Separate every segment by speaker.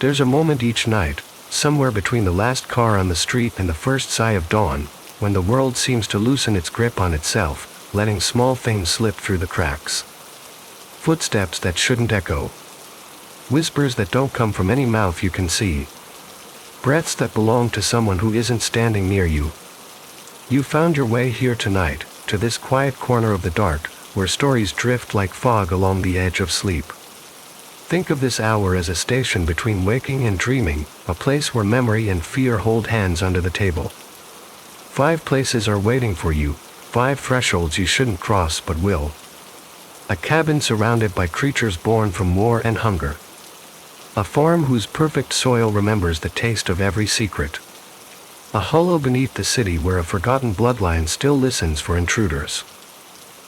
Speaker 1: There's a moment each night, somewhere between the last car on the street and the first sigh of dawn, when the world seems to loosen its grip on itself, letting small things slip through the cracks. Footsteps that shouldn't echo. Whispers that don't come from any mouth you can see. Breaths that belong to someone who isn't standing near you. You found your way here tonight, to this quiet corner of the dark, where stories drift like fog along the edge of sleep. Think of this hour as a station between waking and dreaming, a place where memory and fear hold hands under the table. 5 places are waiting for you, 5 thresholds you shouldn't cross but will. A cabin surrounded by creatures born from war and hunger. A farm whose perfect soil remembers the taste of every secret. A hollow beneath the city where a forgotten bloodline still listens for intruders.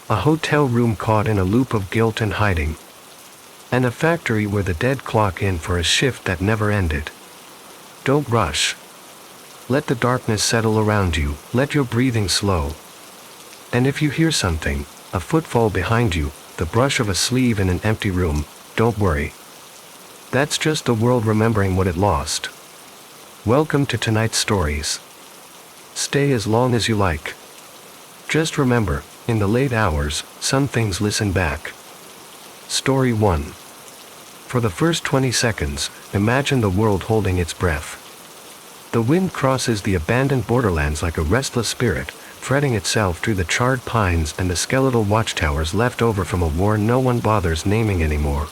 Speaker 1: A hotel room caught in a loop of guilt and hiding. And a factory where the dead clock in for a shift that never ended. Don't rush. Let the darkness settle around you, let your breathing slow. And if you hear something, a footfall behind you, the brush of a sleeve in an empty room, don't worry. That's just the world remembering what it lost. Welcome to tonight's stories. Stay as long as you like. Just remember, in the late hours, some things listen back. Story 1. For the first 20 seconds, imagine the world holding its breath. The wind crosses the abandoned borderlands like a restless spirit, threading itself through the charred pines and the skeletal watchtowers left over from a war no one bothers naming anymore.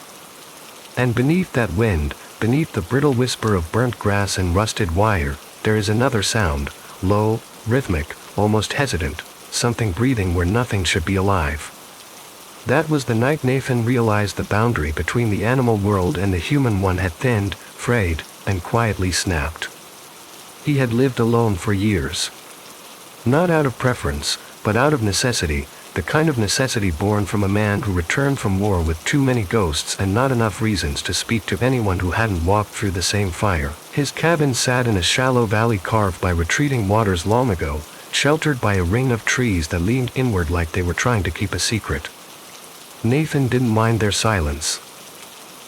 Speaker 1: And beneath that wind, beneath the brittle whisper of burnt grass and rusted wire, there is another sound, low, rhythmic, almost hesitant, something breathing where nothing should be alive. That was the night Nathan realized the boundary between the animal world and the human one had thinned, frayed, and quietly snapped. He had lived alone for years. Not out of preference, but out of necessity, the kind of necessity born from a man who returned from war with too many ghosts and not enough reasons to speak to anyone who hadn't walked through the same fire. His cabin sat in a shallow valley carved by retreating waters long ago, sheltered by a ring of trees that leaned inward like they were trying to keep a secret. Nathan didn't mind their silence.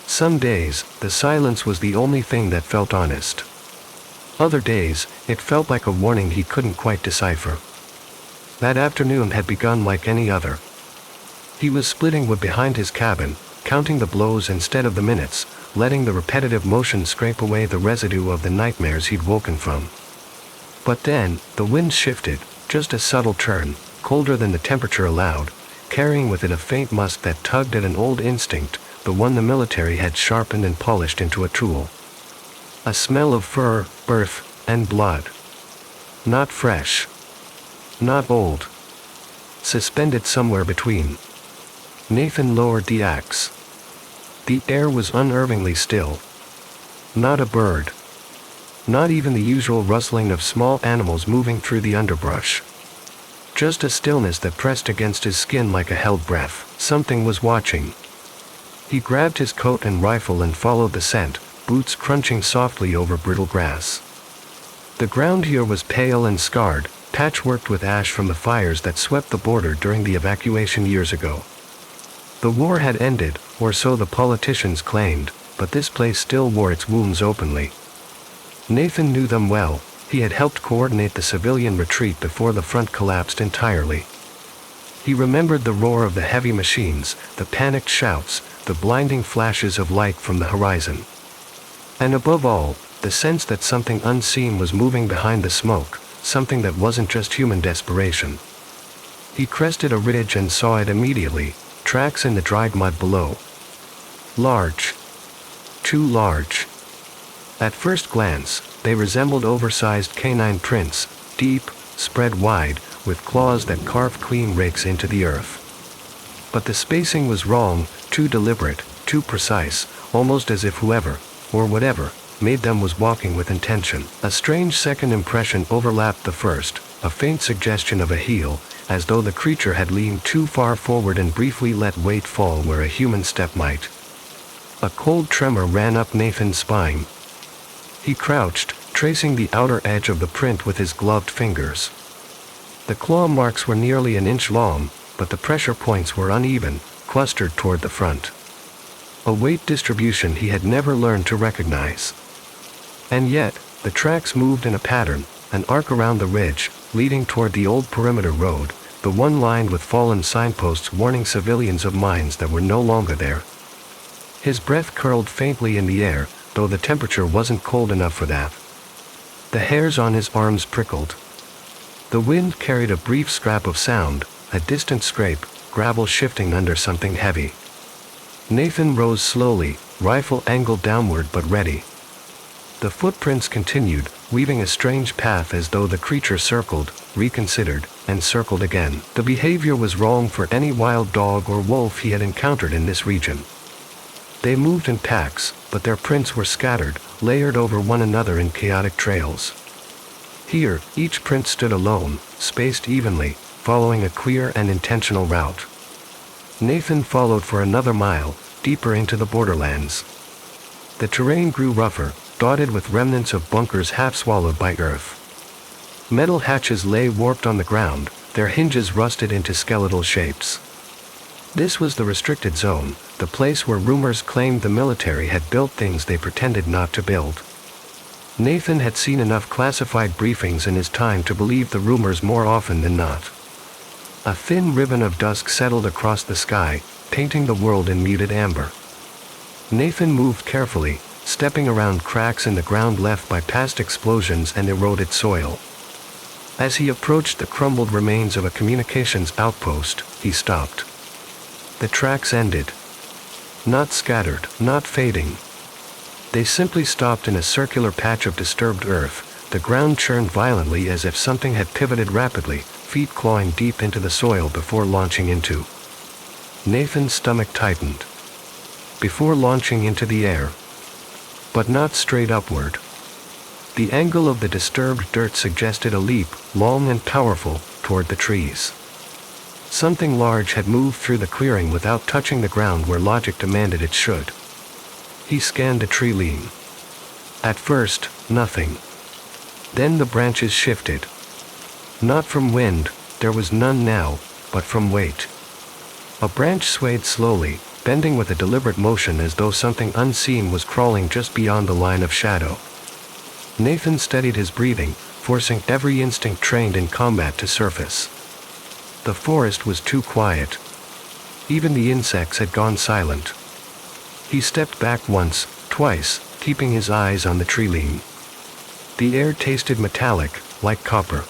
Speaker 1: Some days, the silence was the only thing that felt honest. Other days, it felt like a warning he couldn't quite decipher. That afternoon had begun like any other. He was splitting wood behind his cabin, counting the blows instead of the minutes, letting the repetitive motion scrape away the residue of the nightmares he'd woken from. But then, the wind shifted, just a subtle turn, colder than the temperature allowed, carrying with it a faint musk that tugged at an old instinct, the one the military had sharpened and polished into a tool. A smell of fur, earth, and blood. Not fresh. Not old. Suspended somewhere between. Nathan lowered the axe. The air was unnervingly still. Not a bird. Not even the usual rustling of small animals moving through the underbrush. Just a stillness that pressed against his skin like a held breath. Something was watching. He grabbed his coat and rifle and followed the scent, boots crunching softly over brittle grass. The ground here was pale and scarred, patchworked with ash from the fires that swept the border during the evacuation years ago. The war had ended, or so the politicians claimed, but this place still wore its wounds openly. Nathan knew them well. He had helped coordinate the civilian retreat before the front collapsed entirely. He remembered the roar of the heavy machines, the panicked shouts, the blinding flashes of light from the horizon. And above all, the sense that something unseen was moving behind the smoke, something that wasn't just human desperation. He crested a ridge and saw it immediately, tracks in the dried mud below. Large. Too large. At first glance, they resembled oversized canine prints, deep, spread wide, with claws that carved clean rakes into the earth. But the spacing was wrong, too deliberate, too precise, almost as if whoever, or whatever, made them was walking with intention. A strange second impression overlapped the first, a faint suggestion of a heel, as though the creature had leaned too far forward and briefly let weight fall where a human step might. A cold tremor ran up Nathan's spine. He crouched, tracing the outer edge of the print with his gloved fingers. The claw marks were nearly an inch long, but the pressure points were uneven, clustered toward the front. a weight distribution he had never learned to recognize. And yet, the tracks moved in a pattern, an arc around the ridge, leading toward the old perimeter road, the one lined with fallen signposts warning civilians of mines that were no longer there. His breath curled faintly in the air, though the temperature wasn't cold enough for that. The hairs on his arms prickled. The wind carried a brief scrap of sound, a distant scrape, gravel shifting under something heavy. Nathan rose slowly, rifle angled downward but ready. The footprints continued, weaving a strange path as though the creature circled, reconsidered, and circled again. The behavior was wrong for any wild dog or wolf he had encountered in this region. They moved in packs, but their prints were scattered, layered over one another in chaotic trails. Here, each print stood alone, spaced evenly, following a clear and intentional route. Nathan followed for another mile, deeper into the borderlands. The terrain grew rougher, dotted with remnants of bunkers half swallowed by earth. Metal hatches lay warped on the ground, their hinges rusted into skeletal shapes. This was the restricted zone, the place where rumors claimed the military had built things they pretended not to build. Nathan had seen enough classified briefings in his time to believe the rumors more often than not. A thin ribbon of dusk settled across the sky, painting the world in muted amber. Nathan moved carefully, stepping around cracks in the ground left by past explosions and eroded soil. As he approached the crumbled remains of a communications outpost, he stopped. The tracks ended. Not scattered, not fading. They simply stopped in a circular patch of disturbed earth. The ground churned violently as if something had pivoted rapidly, feet clawing deep into the soil before launching into. Nathan's stomach tightened. Before launching into the air. But not straight upward. The angle of the disturbed dirt suggested a leap, long and powerful, toward the trees. Something large had moved through the clearing without touching the ground where logic demanded it should. He scanned the tree line. At first, nothing. Then the branches shifted. Not from wind, there was none now, but from weight. A branch swayed slowly, bending with a deliberate motion as though something unseen was crawling just beyond the line of shadow. Nathan steadied his breathing, forcing every instinct trained in combat to surface. The forest was too quiet. Even the insects had gone silent. He stepped back once, twice, keeping his eyes on the tree line. The air tasted metallic, like copper.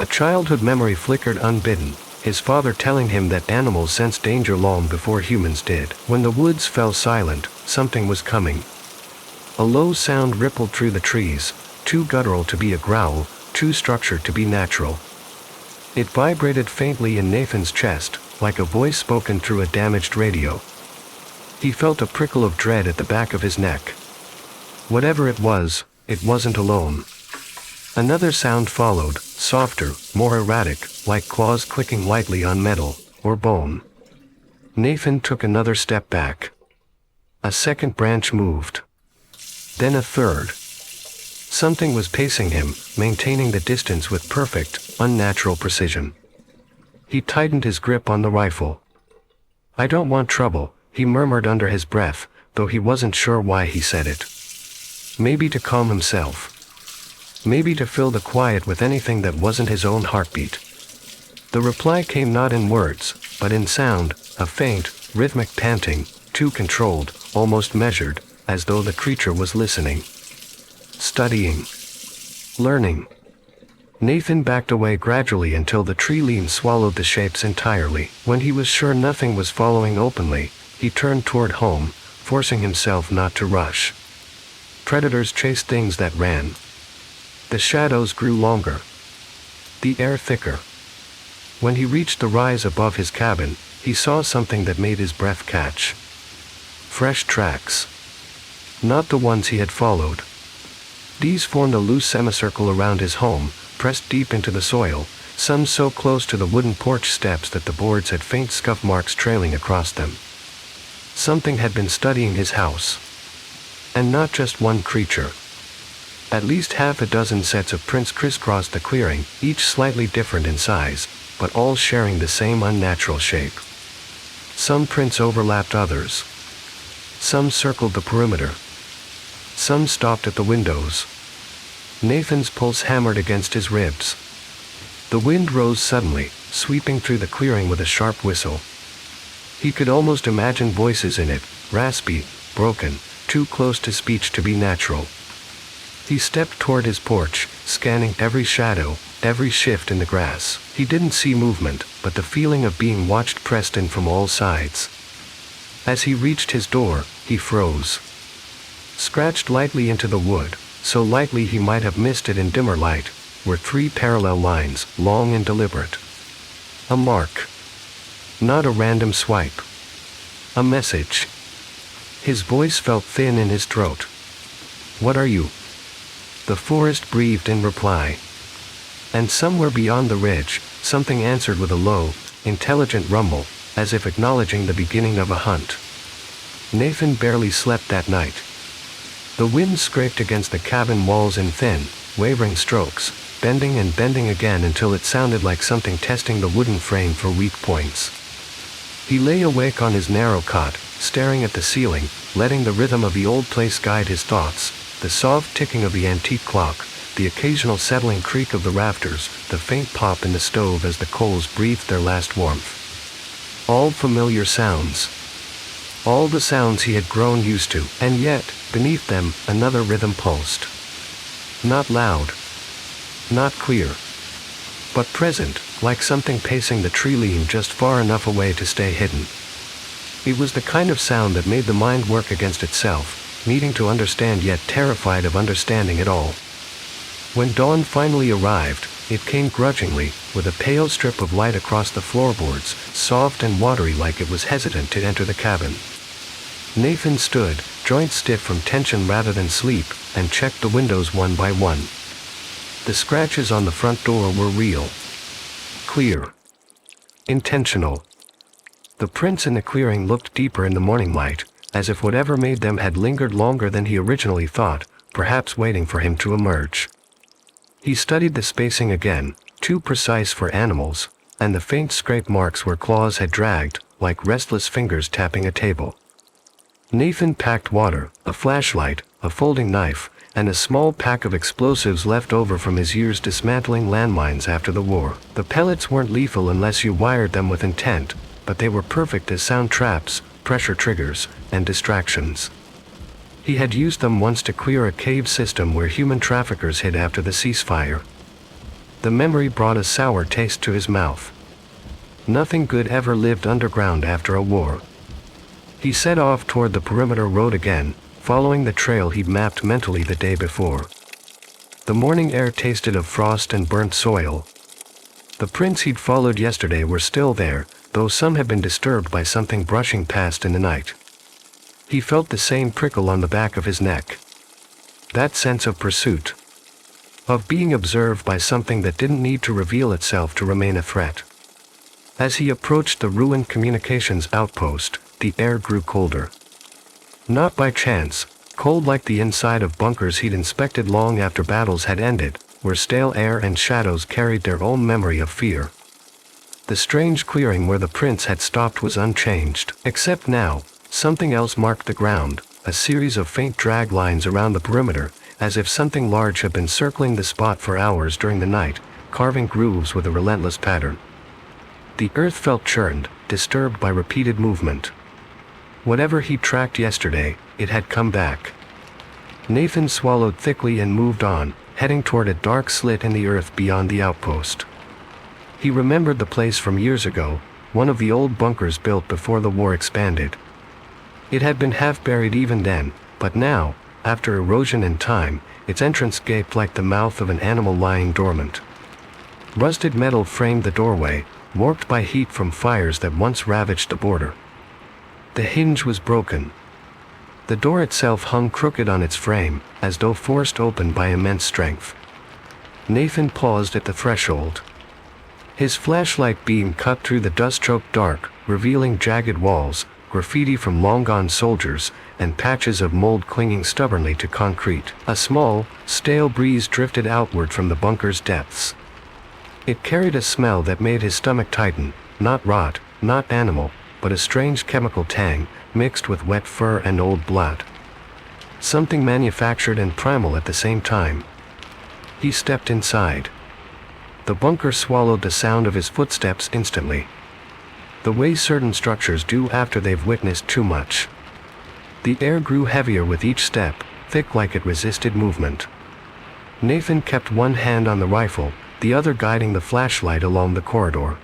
Speaker 1: A childhood memory flickered unbidden, his father telling him that animals sense danger long before humans did. When the woods fell silent, something was coming. A low sound rippled through the trees, too guttural to be a growl, too structured to be natural. It vibrated faintly in Nathan's chest, like a voice spoken through a damaged radio. He felt a prickle of dread at the back of his neck. Whatever it wasn't alone. Another sound followed, softer, more erratic, like claws clicking lightly on metal, or bone. Nathan took another step back. A second branch moved. Then a third. Something was pacing him, maintaining the distance with perfect, unnatural precision. He tightened his grip on the rifle. "I don't want trouble," he murmured under his breath, though he wasn't sure why he said it. Maybe to calm himself. Maybe to fill the quiet with anything that wasn't his own heartbeat. The reply came not in words, but in sound, a faint, rhythmic panting, too controlled, almost measured, as though the creature was listening. Studying. Learning. Nathan backed away gradually until the tree line swallowed the shapes entirely. When he was sure nothing was following openly, he turned toward home, forcing himself not to rush. Predators chased things that ran. The shadows grew longer. The air thicker. When he reached the rise above his cabin, he saw something that made his breath catch. Fresh tracks. Not the ones he had followed. These formed a loose semicircle around his home, pressed deep into the soil, some so close to the wooden porch steps that the boards had faint scuff marks trailing across them. Something had been studying his house. And not just one creature. At least half a dozen sets of prints crisscrossed the clearing, each slightly different in size, but all sharing the same unnatural shape. Some prints overlapped others. Some circled the perimeter. Some stopped at the windows. Nathan's pulse hammered against his ribs. The wind rose suddenly, sweeping through the clearing with a sharp whistle. He could almost imagine voices in it, raspy, broken, too close to speech to be natural. He stepped toward his porch, scanning every shadow, every shift in the grass. He didn't see movement, but the feeling of being watched pressed in from all sides. As he reached his door, he froze. Scratched lightly into the wood, so lightly he might have missed it in dimmer light, were 3 parallel lines, long and deliberate. A mark. Not a random swipe. A message. His voice felt thin in his throat. "What are you?" The forest breathed in reply. And somewhere beyond the ridge, something answered with a low, intelligent rumble, as if acknowledging the beginning of a hunt. Nathan barely slept that night. The wind scraped against the cabin walls in thin, wavering strokes, bending and bending again until it sounded like something testing the wooden frame for weak points. He lay awake on his narrow cot, staring at the ceiling, letting the rhythm of the old place guide his thoughts, the soft ticking of the antique clock, the occasional settling creak of the rafters, the faint pop in the stove as the coals breathed their last warmth. All familiar sounds. All the sounds he had grown used to, and yet, beneath them, another rhythm pulsed. Not loud. Not clear. But present, like something pacing the tree limb just far enough away to stay hidden. It was the kind of sound that made the mind work against itself, needing to understand yet terrified of understanding it all. When dawn finally arrived, it came grudgingly, with a pale strip of light across the floorboards, soft and watery like it was hesitant to enter the cabin. Nathan stood, joints stiff from tension rather than sleep, and checked the windows one by one. The scratches on the front door were real. Clear. Intentional. The prints in the clearing looked deeper in the morning light, as if whatever made them had lingered longer than he originally thought, perhaps waiting for him to emerge. He studied the spacing again, too precise for animals, and the faint scrape marks where claws had dragged, like restless fingers tapping a table. Nathan packed water, a flashlight, a folding knife, and a small pack of explosives left over from his years dismantling landmines after the war. The pellets weren't lethal unless you wired them with intent, but they were perfect as sound traps, pressure triggers, and distractions. He had used them once to clear a cave system where human traffickers hid after the ceasefire. The memory brought a sour taste to his mouth. Nothing good ever lived underground after a war. He set off toward the perimeter road again, following the trail he'd mapped mentally the day before. The morning air tasted of frost and burnt soil. The prints he'd followed yesterday were still there, though some had been disturbed by something brushing past in the night. He felt the same prickle on the back of his neck. That sense of pursuit. Of being observed by something that didn't need to reveal itself to remain a threat. As he approached the ruined communications outpost, the air grew colder. Not by chance, cold like the inside of bunkers he'd inspected long after battles had ended, where stale air and shadows carried their own memory of fear. The strange clearing where the prints had stopped was unchanged, except now, something else marked the ground, a series of faint drag lines around the perimeter, as if something large had been circling the spot for hours during the night, carving grooves with a relentless pattern. The earth felt churned, disturbed by repeated movement. Whatever he tracked yesterday, it had come back. Nathan swallowed thickly and moved on, heading toward a dark slit in the earth beyond the outpost. He remembered the place from years ago, one of the old bunkers built before the war expanded. It had been half buried even then, but now, after erosion and time, its entrance gaped like the mouth of an animal lying dormant. Rusted metal framed the doorway, warped by heat from fires that once ravaged the border. The hinge was broken. The door itself hung crooked on its frame, as though forced open by immense strength. Nathan paused at the threshold. His flashlight beam cut through the dust-choked dark, revealing jagged walls, graffiti from long-gone soldiers, and patches of mold clinging stubbornly to concrete. A small, stale breeze drifted outward from the bunker's depths. It carried a smell that made his stomach tighten, not rot, not animal, but a strange chemical tang, mixed with wet fur and old blood. Something manufactured and primal at the same time. He stepped inside. The bunker swallowed the sound of his footsteps instantly. The way certain structures do after they've witnessed too much. The air grew heavier with each step, thick like it resisted movement. Nathan kept one hand on the rifle, the other guiding the flashlight along the corridor.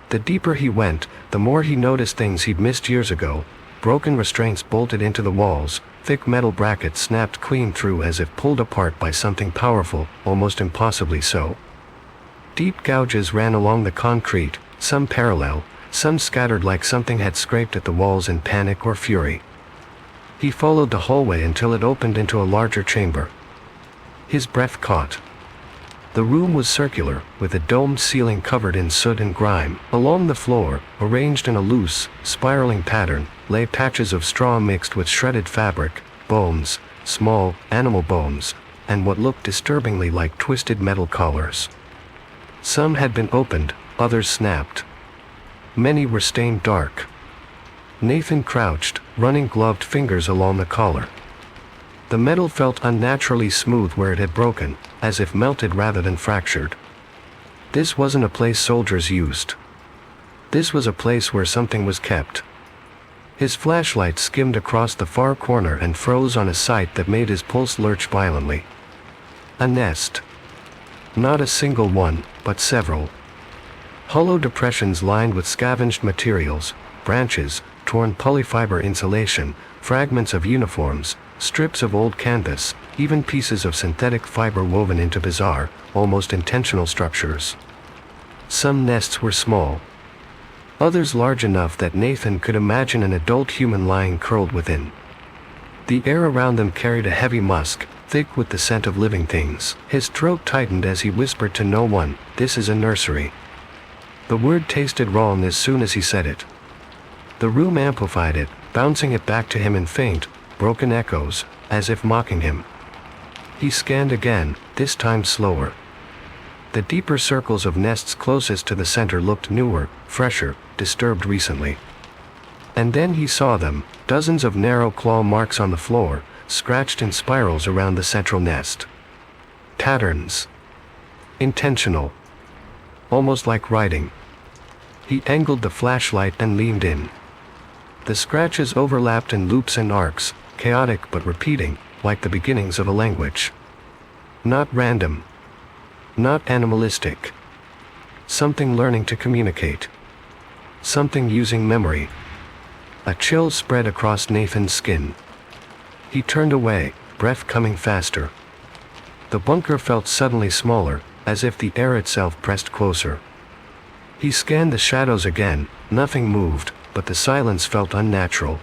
Speaker 1: The deeper he went, the more he noticed things he'd missed years ago. Broken restraints bolted into the walls, thick metal brackets snapped clean through as if pulled apart by something powerful, almost impossibly so. Deep gouges ran along the concrete, some parallel, some scattered like something had scraped at the walls in panic or fury. He followed the hallway until it opened into a larger chamber. His breath caught. The room was circular, with a domed ceiling covered in soot and grime. Along the floor, arranged in a loose, spiraling pattern, lay patches of straw mixed with shredded fabric, bones, small, animal bones, and what looked disturbingly like twisted metal collars. Some had been opened, others snapped. Many were stained dark. Nathan crouched, running gloved fingers along the collar. The metal felt unnaturally smooth where it had broken, as if melted rather than fractured. This wasn't a place soldiers used. This was a place where something was kept. His flashlight skimmed across the far corner and froze on a sight that made his pulse lurch violently. A nest. Not a single one, but several. Hollow depressions lined with scavenged materials, branches, torn polyfiber insulation, fragments of uniforms, strips of old canvas, even pieces of synthetic fiber woven into bizarre, almost intentional structures. Some nests were small. Others large enough that Nathan could imagine an adult human lying curled within. The air around them carried a heavy musk, thick with the scent of living things. His throat tightened as he whispered to no one, "This is a nursery." The word tasted wrong as soon as he said it. The room amplified it, bouncing it back to him in faint, broken echoes, as if mocking him. He scanned again, this time slower. The deeper circles of nests closest to the center looked newer, fresher, disturbed recently. And then he saw them, dozens of narrow claw marks on the floor, scratched in spirals around the central nest. Patterns. Intentional. Almost like writing. He angled the flashlight and leaned in. The scratches overlapped in loops and arcs, chaotic but repeating, like the beginnings of a language. Not random. Not animalistic. Something learning to communicate. Something using memory. A chill spread across Nathan's skin. He turned away, breath coming faster. The bunker felt suddenly smaller, as if the air itself pressed closer. He scanned the shadows again, nothing moved, but the silence felt unnatural.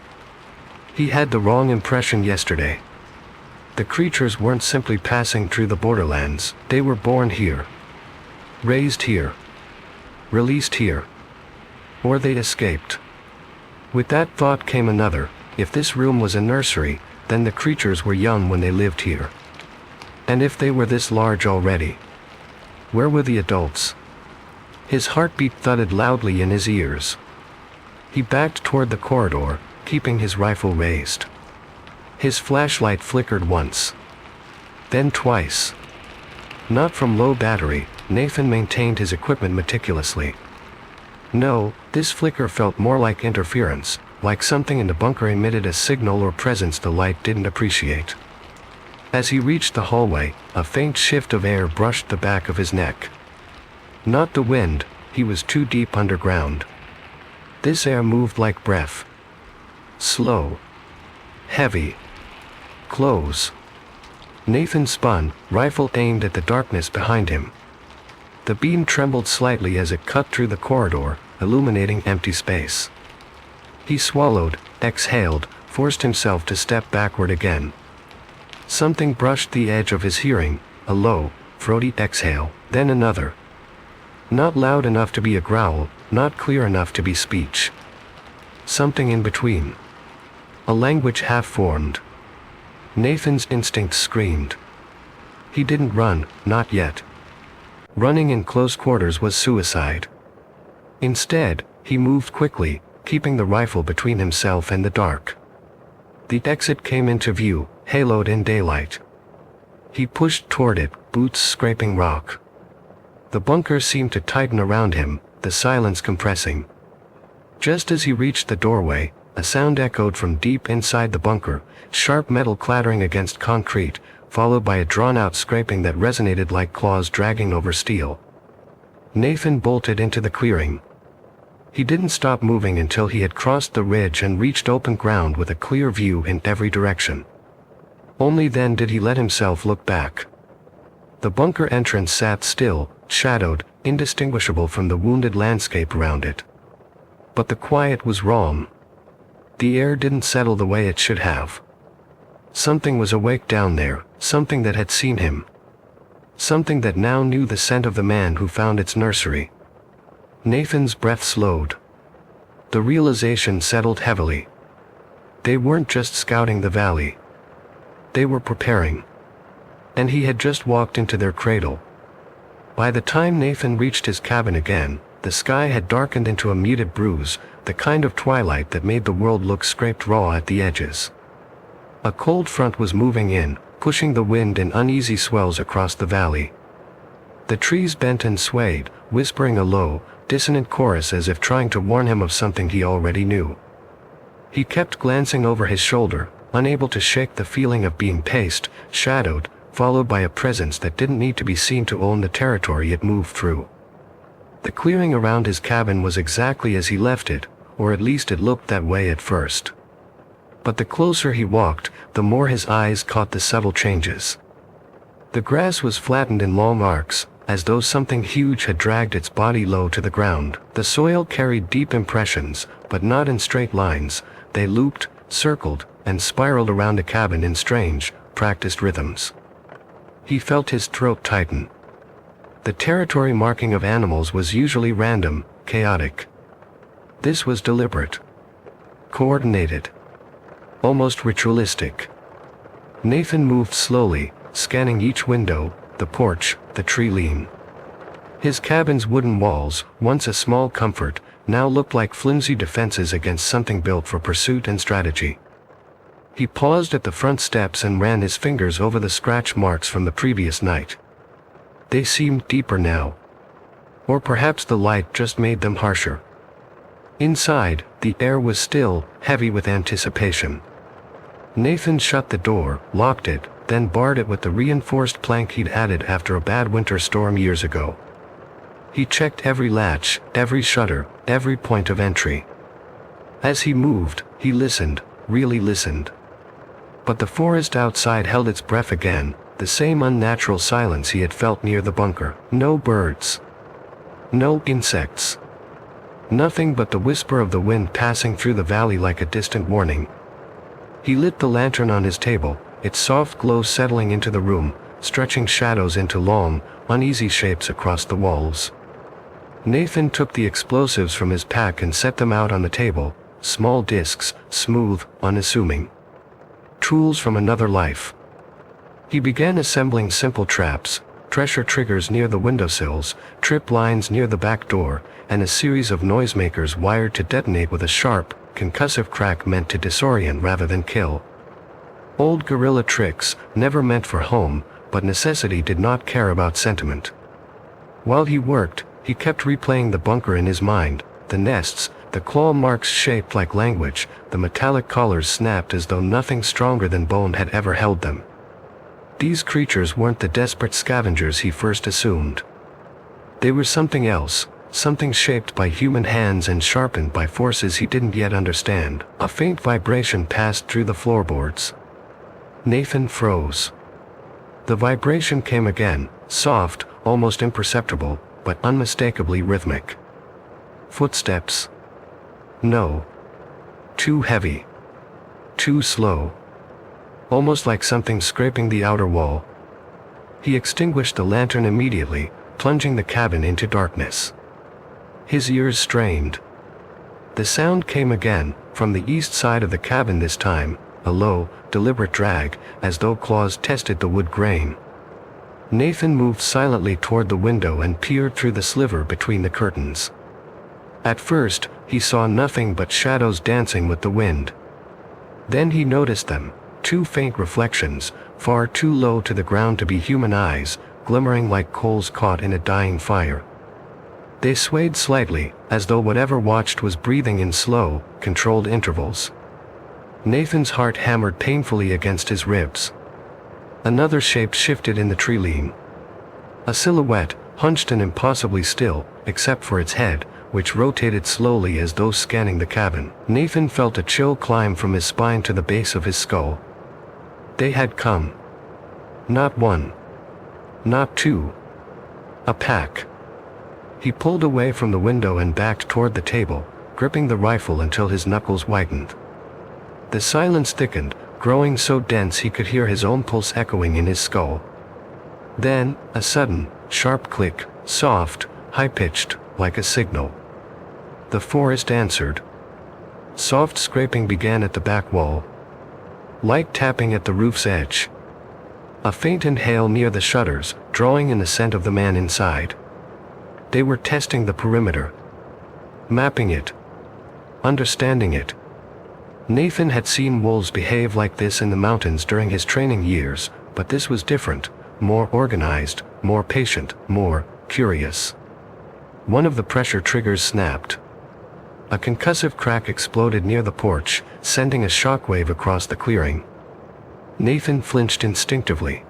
Speaker 1: He had the wrong impression yesterday. The creatures weren't simply passing through the borderlands, they were born here. Raised here. Released here. Or they'd escaped. With that thought came another: if this room was a nursery, then the creatures were young when they lived here. And if they were this large already, where were the adults? His heartbeat thudded loudly in his ears. He backed toward the corridor, keeping his rifle raised. His flashlight flickered once. Then twice. Not from low battery, Nathan maintained his equipment meticulously. No, this flicker felt more like interference, like something in the bunker emitted a signal or presence the light didn't appreciate. As he reached the hallway, a faint shift of air brushed the back of his neck. Not the wind, he was too deep underground. This air moved like breath. Slow. Heavy. Close. Nathan spun, rifle aimed at the darkness behind him. The beam trembled slightly as it cut through the corridor, illuminating empty space. He swallowed, exhaled, forced himself to step backward again. Something brushed the edge of his hearing, a low, throaty exhale, then another. Not loud enough to be a growl, not clear enough to be speech. Something in between. A language half-formed. Nathan's instincts screamed. He didn't run, not yet. Running in close quarters was suicide. Instead, he moved quickly, keeping the rifle between himself and the dark. The exit came into view, haloed in daylight. He pushed toward it, boots scraping rock. The bunker seemed to tighten around him, the silence compressing. Just as he reached the doorway, a sound echoed from deep inside the bunker, sharp metal clattering against concrete, followed by a drawn-out scraping that resonated like claws dragging over steel. Nathan bolted into the clearing. He didn't stop moving until he had crossed the ridge and reached open ground with a clear view in every direction. Only then did he let himself look back. The bunker entrance sat still, shadowed, indistinguishable from the wounded landscape around it. But the quiet was wrong. The air didn't settle the way it should have. Something was awake down there, something that had seen him. Something that now knew the scent of the man who found its nursery. Nathan's breath slowed. The realization settled heavily. They weren't just scouting the valley. They were preparing. And he had just walked into their cradle. By the time Nathan reached his cabin again, the sky had darkened into a muted bruise, the kind of twilight that made the world look scraped raw at the edges. A cold front was moving in, pushing the wind in uneasy swells across the valley. The trees bent and swayed, whispering a low, dissonant chorus as if trying to warn him of something he already knew. He kept glancing over his shoulder, unable to shake the feeling of being paced, shadowed, followed by a presence that didn't need to be seen to own the territory it moved through. The clearing around his cabin was exactly as he left it, or at least it looked that way at first. But the closer he walked, the more his eyes caught the subtle changes. The grass was flattened in long arcs, as though something huge had dragged its body low to the ground. The soil carried deep impressions, but not in straight lines. They looped, circled, and spiraled around the cabin in strange, practiced rhythms. He felt his throat tighten. The territory marking of animals was usually random, chaotic. This was deliberate. Coordinated. Almost ritualistic. Nathan moved slowly, scanning each window, the porch, the tree line. His cabin's wooden walls, once a small comfort, now looked like flimsy defenses against something built for pursuit and strategy. He paused at the front steps and ran his fingers over the scratch marks from the previous night. They seemed deeper now. Or perhaps the light just made them harsher. Inside, the air was still, heavy with anticipation. Nathan shut the door, locked it, then barred it with the reinforced plank he'd added after a bad winter storm years ago. He checked every latch, every shutter, every point of entry. As he moved, he listened, really listened. But the forest outside held its breath again, the same unnatural silence he had felt near the bunker. No birds. No insects. Nothing but the whisper of the wind passing through the valley like a distant warning. He lit the lantern on his table, its soft glow settling into the room, stretching shadows into long, uneasy shapes across the walls. Nathan took the explosives from his pack and set them out on the table, small discs, smooth, unassuming. Tools from another life. He began assembling simple traps, pressure triggers near the windowsills, trip lines near the back door, and a series of noisemakers wired to detonate with a sharp, concussive crack meant to disorient rather than kill. Old guerrilla tricks, never meant for home, but necessity did not care about sentiment. While he worked, he kept replaying the bunker in his mind, the nests, the claw marks shaped like language, the metallic collars snapped as though nothing stronger than bone had ever held them. These creatures weren't the desperate scavengers he first assumed. They were something else, something shaped by human hands and sharpened by forces he didn't yet understand. A faint vibration passed through the floorboards. Nathan froze. The vibration came again, soft, almost imperceptible, but unmistakably rhythmic. Footsteps. No. Too heavy. Too slow. Almost like something scraping the outer wall. He extinguished the lantern immediately, plunging the cabin into darkness. His ears strained. The sound came again, from the east side of the cabin this time, a low, deliberate drag, as though claws tested the wood grain. Nathan moved silently toward the window and peered through the sliver between the curtains. At first, he saw nothing but shadows dancing with the wind. Then he noticed them, two faint reflections, far too low to the ground to be human eyes, glimmering like coals caught in a dying fire. They swayed slightly, as though whatever watched was breathing in slow, controlled intervals. Nathan's heart hammered painfully against his ribs. Another shape shifted in the tree line. A silhouette, hunched and impossibly still, except for its head, which rotated slowly as though scanning the cabin. Nathan felt a chill climb from his spine to the base of his skull. They had come. Not one. Not two. A pack. He pulled away from the window and backed toward the table, gripping the rifle until his knuckles whitened. The silence thickened, growing so dense he could hear his own pulse echoing in his skull. Then, a sudden, sharp click, soft, high-pitched, like a signal. The forest answered. Soft scraping began at the back wall. Light tapping at the roof's edge. A faint inhale near the shutters, drawing in the scent of the man inside. They were testing the perimeter. Mapping it. Understanding it. Nathan had seen wolves behave like this in the mountains during his training years, but this was different, more organized, more patient, more curious. One of the pressure triggers snapped. A concussive crack exploded near the porch, sending a shockwave across the clearing. Nathan flinched instinctively.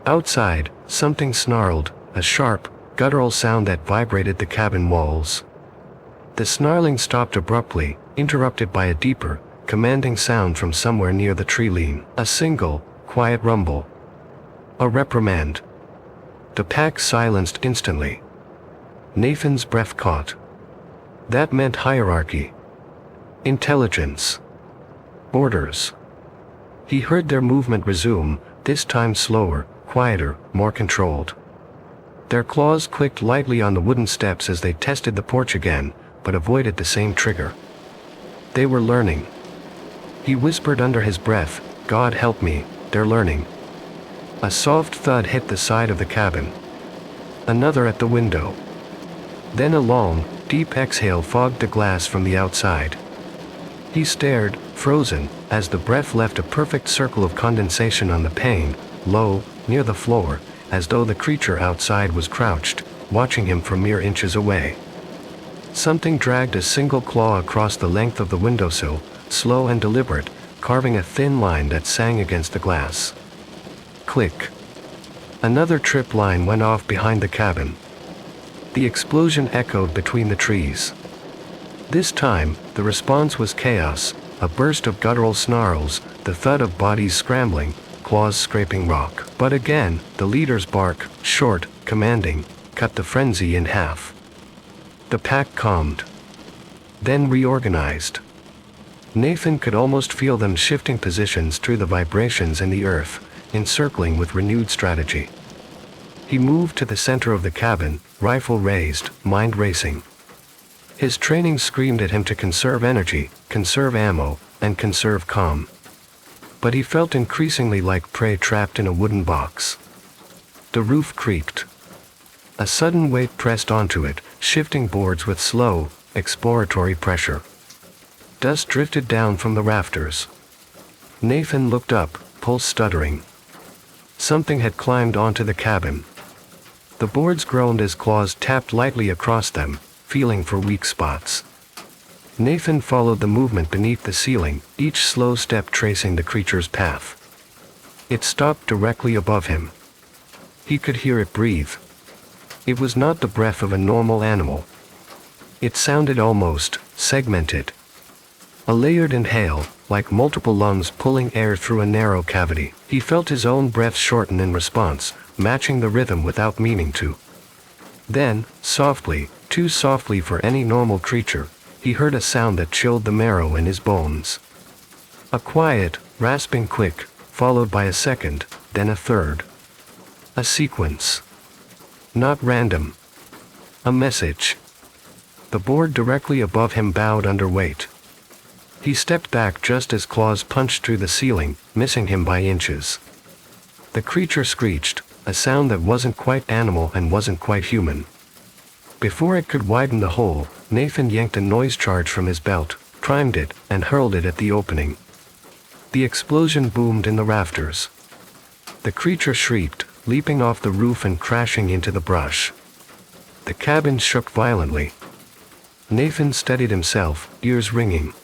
Speaker 1: Outside, something snarled, a sharp, guttural sound that vibrated the cabin walls. The snarling stopped abruptly, interrupted by a deeper, commanding sound from somewhere near the tree line. A single, quiet rumble. A reprimand. The pack silenced instantly. Nathan's breath caught. That meant hierarchy. Intelligence. Orders. He heard their movement resume, this time slower, quieter, more controlled. Their claws clicked lightly on the wooden steps as they tested the porch again, but avoided the same trigger. They were learning. He whispered under his breath, "God help me, they're learning." A soft thud hit the side of the cabin. Another at the window. Then a long, deep exhale fogged the glass from the outside. He stared, frozen, as the breath left a perfect circle of condensation on the pane, low, near the floor, as though the creature outside was crouched, watching him from mere inches away. Something dragged a single claw across the length of the windowsill, slow and deliberate, carving a thin line that sang against the glass. Click. Another trip line went off behind the cabin. The explosion echoed between the trees. This time, the response was chaos, a burst of guttural snarls, the thud of bodies scrambling, claws scraping rock. But again, the leader's bark, short, commanding, cut the frenzy in half. The pack calmed. Then reorganized. Nathan could almost feel them shifting positions through the vibrations in the earth, encircling with renewed strategy. He moved to the center of the cabin, rifle raised, mind racing. His training screamed at him to conserve energy, conserve ammo, and conserve calm. But he felt increasingly like prey trapped in a wooden box. The roof creaked. A sudden weight pressed onto it, shifting boards with slow, exploratory pressure. Dust drifted down from the rafters. Nathan looked up, pulse stuttering. Something had climbed onto the cabin. The boards groaned as claws tapped lightly across them, feeling for weak spots. Nathan followed the movement beneath the ceiling, each slow step tracing the creature's path. It stopped directly above him. He could hear it breathe. It was not the breath of a normal animal. It sounded almost segmented. A layered inhale, like multiple lungs pulling air through a narrow cavity. He felt his own breath shorten in response, matching the rhythm without meaning to. Then, softly, too softly for any normal creature, he heard a sound that chilled the marrow in his bones. A quiet, rasping click, followed by a second, then a third. A sequence. Not random. A message. The board directly above him bowed under weight. He stepped back just as claws punched through the ceiling, missing him by inches. The creature screeched, a sound that wasn't quite animal and wasn't quite human. Before it could widen the hole, Nathan yanked a noise charge from his belt, primed it, and hurled it at the opening. The explosion boomed in the rafters. The creature shrieked, leaping off the roof and crashing into the brush. The cabin shook violently. Nathan steadied himself, ears ringing.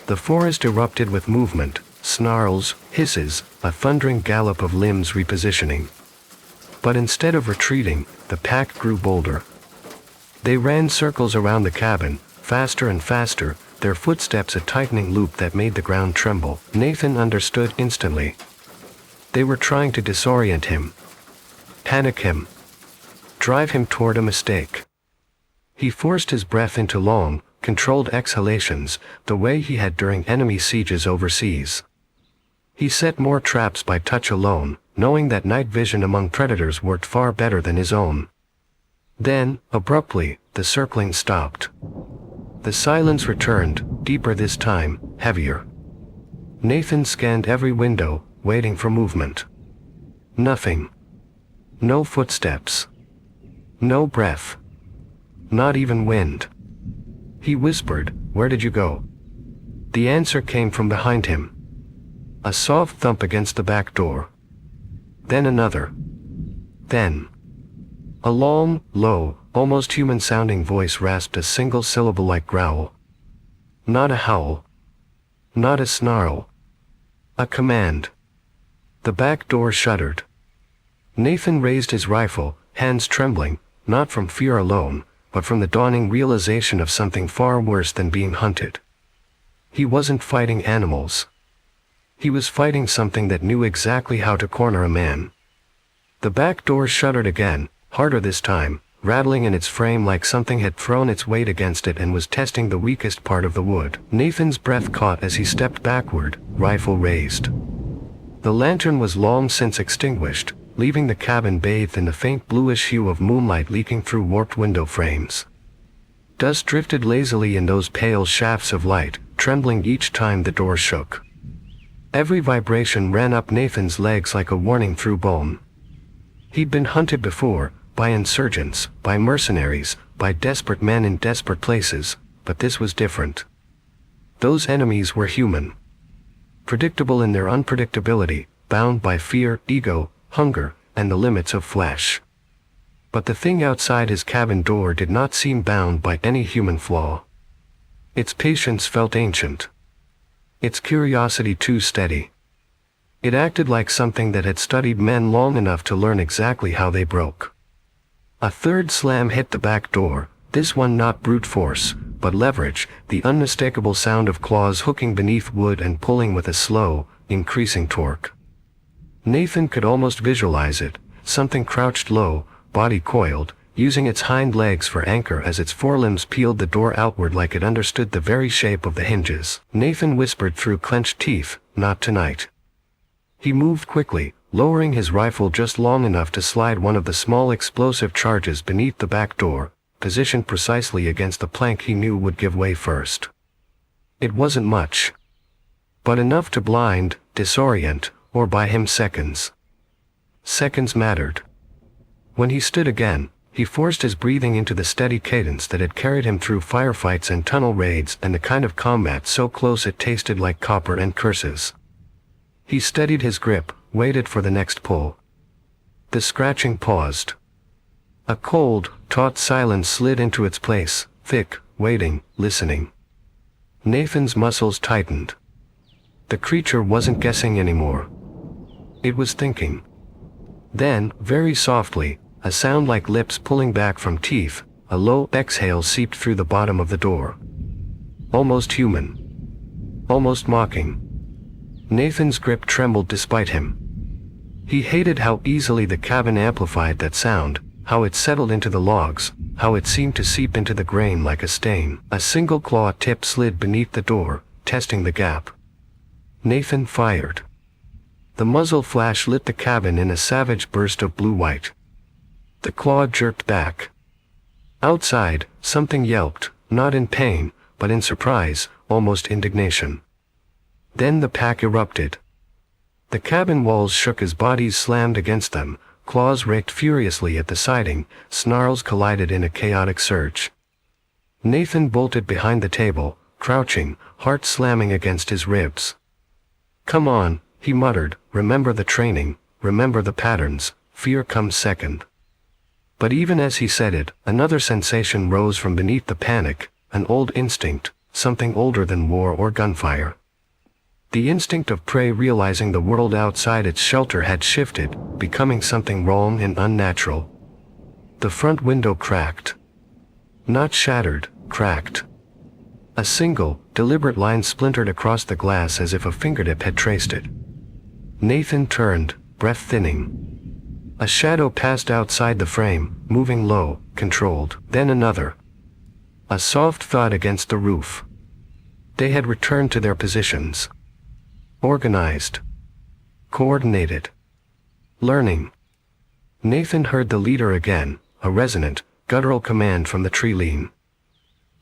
Speaker 1: The forest erupted with movement, snarls, hisses, a thundering gallop of limbs repositioning. But instead of retreating, the pack grew bolder. They ran circles around the cabin, faster and faster, their footsteps a tightening loop that made the ground tremble. Nathan understood instantly. They were trying to disorient him. Panic him. Drive him toward a mistake. He forced his breath into long, controlled exhalations, the way he had during enemy sieges overseas. He set more traps by touch alone, knowing that night vision among predators worked far better than his own. Then, abruptly, the circling stopped. The silence returned, deeper this time, heavier. Nathan scanned every window, waiting for movement. Nothing. No footsteps. No breath. Not even wind. He whispered, "Where did you go?" The answer came from behind him. A soft thump against the back door. Then another. Then. A long, low, almost human-sounding voice rasped a single syllable like growl. Not a howl. Not a snarl. A command. The back door shuddered. Nathan raised his rifle, hands trembling, not from fear alone, but from the dawning realization of something far worse than being hunted. He wasn't fighting animals. He was fighting something that knew exactly how to corner a man. The back door shuddered again, harder this time, rattling in its frame like something had thrown its weight against it and was testing the weakest part of the wood. Nathan's breath caught as he stepped backward, rifle raised. The lantern was long since extinguished, leaving the cabin bathed in the faint bluish hue of moonlight leaking through warped window frames. Dust drifted lazily in those pale shafts of light, trembling each time the door shook. Every vibration ran up Nathan's legs like a warning through bone. He'd been hunted before, by insurgents, by mercenaries, by desperate men in desperate places, but this was different. Those enemies were human. Predictable in their unpredictability, bound by fear, ego, hunger, and the limits of flesh. But the thing outside his cabin door did not seem bound by any human flaw. Its patience felt ancient. Its curiosity too steady. It acted like something that had studied men long enough to learn exactly how they broke. A third slam hit the back door, this one not brute force, but leverage, the unmistakable sound of claws hooking beneath wood and pulling with a slow, increasing torque. Nathan could almost visualize it, something crouched low, body coiled, using its hind legs for anchor as its forelimbs peeled the door outward like it understood the very shape of the hinges. Nathan whispered through clenched teeth, "Not tonight." He moved quickly, lowering his rifle just long enough to slide one of the small explosive charges beneath the back door, positioned precisely against the plank he knew would give way first. It wasn't much, but enough to blind, disorient, or buy him seconds. Seconds mattered. When he stood again, he forced his breathing into the steady cadence that had carried him through firefights and tunnel raids and the kind of combat so close it tasted like copper and curses. He steadied his grip, waited for the next pull. The scratching paused. A cold, taut silence slid into its place, thick, waiting, listening. Nathan's muscles tightened. The creature wasn't guessing anymore. It was thinking. Then, very softly, a sound like lips pulling back from teeth, a low exhale seeped through the bottom of the door. Almost human. Almost mocking. Nathan's grip trembled despite him. He hated how easily the cabin amplified that sound, how it settled into the logs, how it seemed to seep into the grain like a stain. A single claw tip slid beneath the door, testing the gap. Nathan fired. The muzzle flash lit the cabin in a savage burst of blue-white. The claw jerked back. Outside, something yelped, not in pain, but in surprise, almost indignation. Then the pack erupted. The cabin walls shook as bodies slammed against them, claws raked furiously at the siding, snarls collided in a chaotic surge. Nathan bolted behind the table, crouching, heart slamming against his ribs. "Come on," he muttered, "remember the training, remember the patterns, fear comes second." But even as he said it, another sensation rose from beneath the panic, an old instinct, something older than war or gunfire. The instinct of prey, realizing the world outside its shelter had shifted, becoming something wrong and unnatural. The front window cracked. Not shattered, cracked. A single, deliberate line splintered across the glass as if a fingertip had traced it. Nathan turned, breath thinning. A shadow passed outside the frame, moving low, controlled. Then another. A soft thud against the roof. They had returned to their positions. Organized. Coordinated. Learning. Nathan heard the leader again, a resonant, guttural command from the tree line.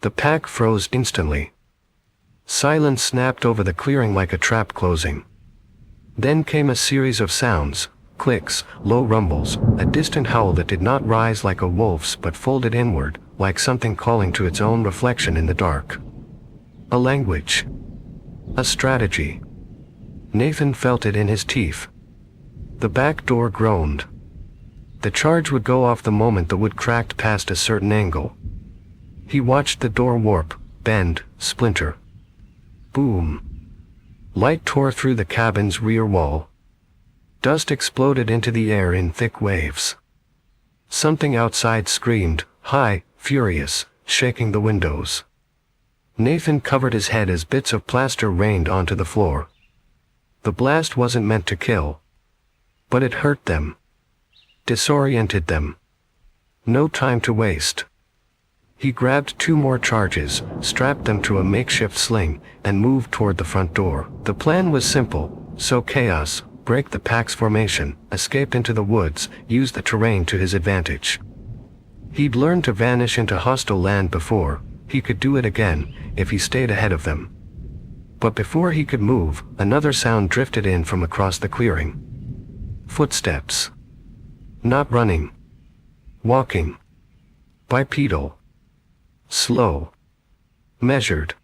Speaker 1: The pack froze instantly. Silence snapped over the clearing like a trap closing. Then came a series of sounds, clicks, low rumbles, a distant howl that did not rise like a wolf's but folded inward, like something calling to its own reflection in the dark. A language. A strategy. Nathan felt it in his teeth. The back door groaned. The charge would go off the moment the wood cracked past a certain angle. He watched the door warp, bend, splinter. Boom. Light tore through the cabin's rear wall. Dust exploded into the air in thick waves. Something outside screamed, high, furious, shaking the windows. Nathan covered his head as bits of plaster rained onto the floor. The blast wasn't meant to kill. But it hurt them. Disoriented them. No time to waste. He grabbed 2 more charges, strapped them to a makeshift sling, and moved toward the front door. The plan was simple: sow chaos, break the pack's formation, escape into the woods, use the terrain to his advantage. He'd learned to vanish into hostile land before. He could do it again, if he stayed ahead of them. But before he could move, another sound drifted in from across the clearing. Footsteps. Not running. Walking. Bipedal. Slow. Measured.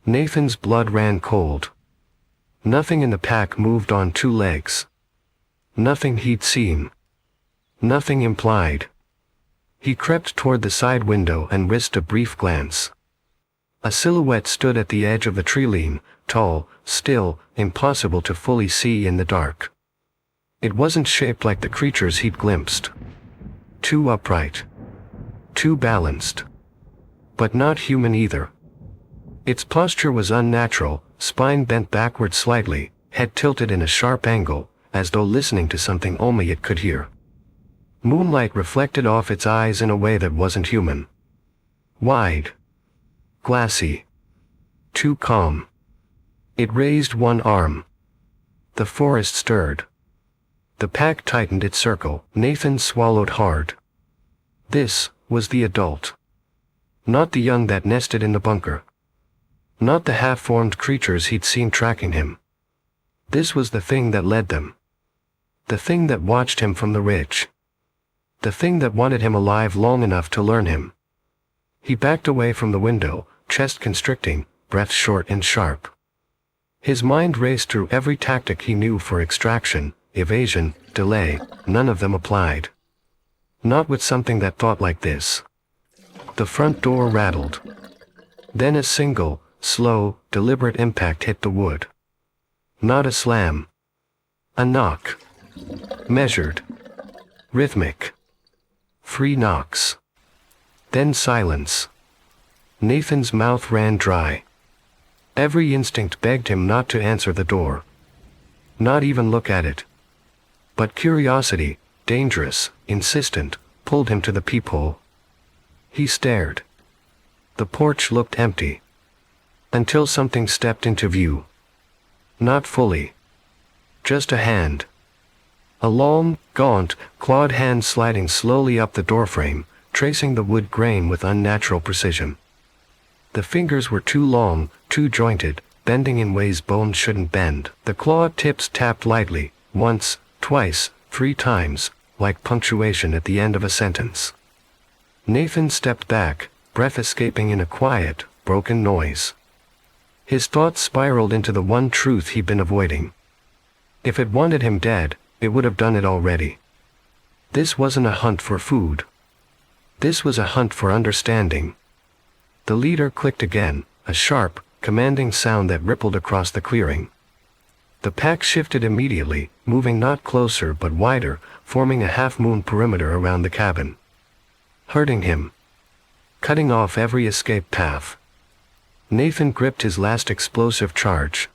Speaker 1: Nathan's blood ran cold. Nothing in the pack moved on 2 legs. Nothing he'd seen. Nothing implied. He crept toward the side window and risked a brief glance. A silhouette stood at the edge of the tree line, tall, still, impossible to fully see in the dark. It wasn't shaped like the creatures he'd glimpsed. Too upright. Too balanced. But not human either. Its posture was unnatural, spine bent backward slightly, head tilted in a sharp angle, as though listening to something only it could hear. Moonlight reflected off its eyes in a way that wasn't human. Wide. Glassy. Too calm. It raised one arm. The forest stirred. The pack tightened its circle. Nathan swallowed hard. This was the adult. Not the young that nested in the bunker. Not the half-formed creatures he'd seen tracking him. This was the thing that led them. The thing that watched him from the ridge. The thing that wanted him alive long enough to learn him. He backed away from the window, chest constricting, breath short and sharp. His mind raced through every tactic he knew for extraction, evasion, delay. None of them applied. Not with something that thought like this. The front door rattled. Then a single, slow, deliberate impact hit the wood. Not a slam. A knock. Measured. Rhythmic. 3 knocks. Then silence. Nathan's mouth ran dry. Every instinct begged him not to answer the door. Not even look at it. But curiosity, dangerous, insistent, pulled him to the peephole. He stared. The porch looked empty. Until something stepped into view. Not fully. Just a hand. A long, gaunt, clawed hand sliding slowly up the doorframe, tracing the wood grain with unnatural precision. The fingers were too long, too jointed, bending in ways bones shouldn't bend. The claw tips tapped lightly, once, twice, 3 times, like punctuation at the end of a sentence. Nathan stepped back, breath escaping in a quiet, broken noise. His thoughts spiraled into the one truth he'd been avoiding. If it wanted him dead, it would have done it already. This wasn't a hunt for food. This was a hunt for understanding. The leader clicked again, a sharp, commanding sound that rippled across the clearing. The pack shifted immediately, moving not closer but wider, forming a half-moon perimeter around the cabin. Hurting him. Cutting off every escape path. Nathan gripped his last explosive charge.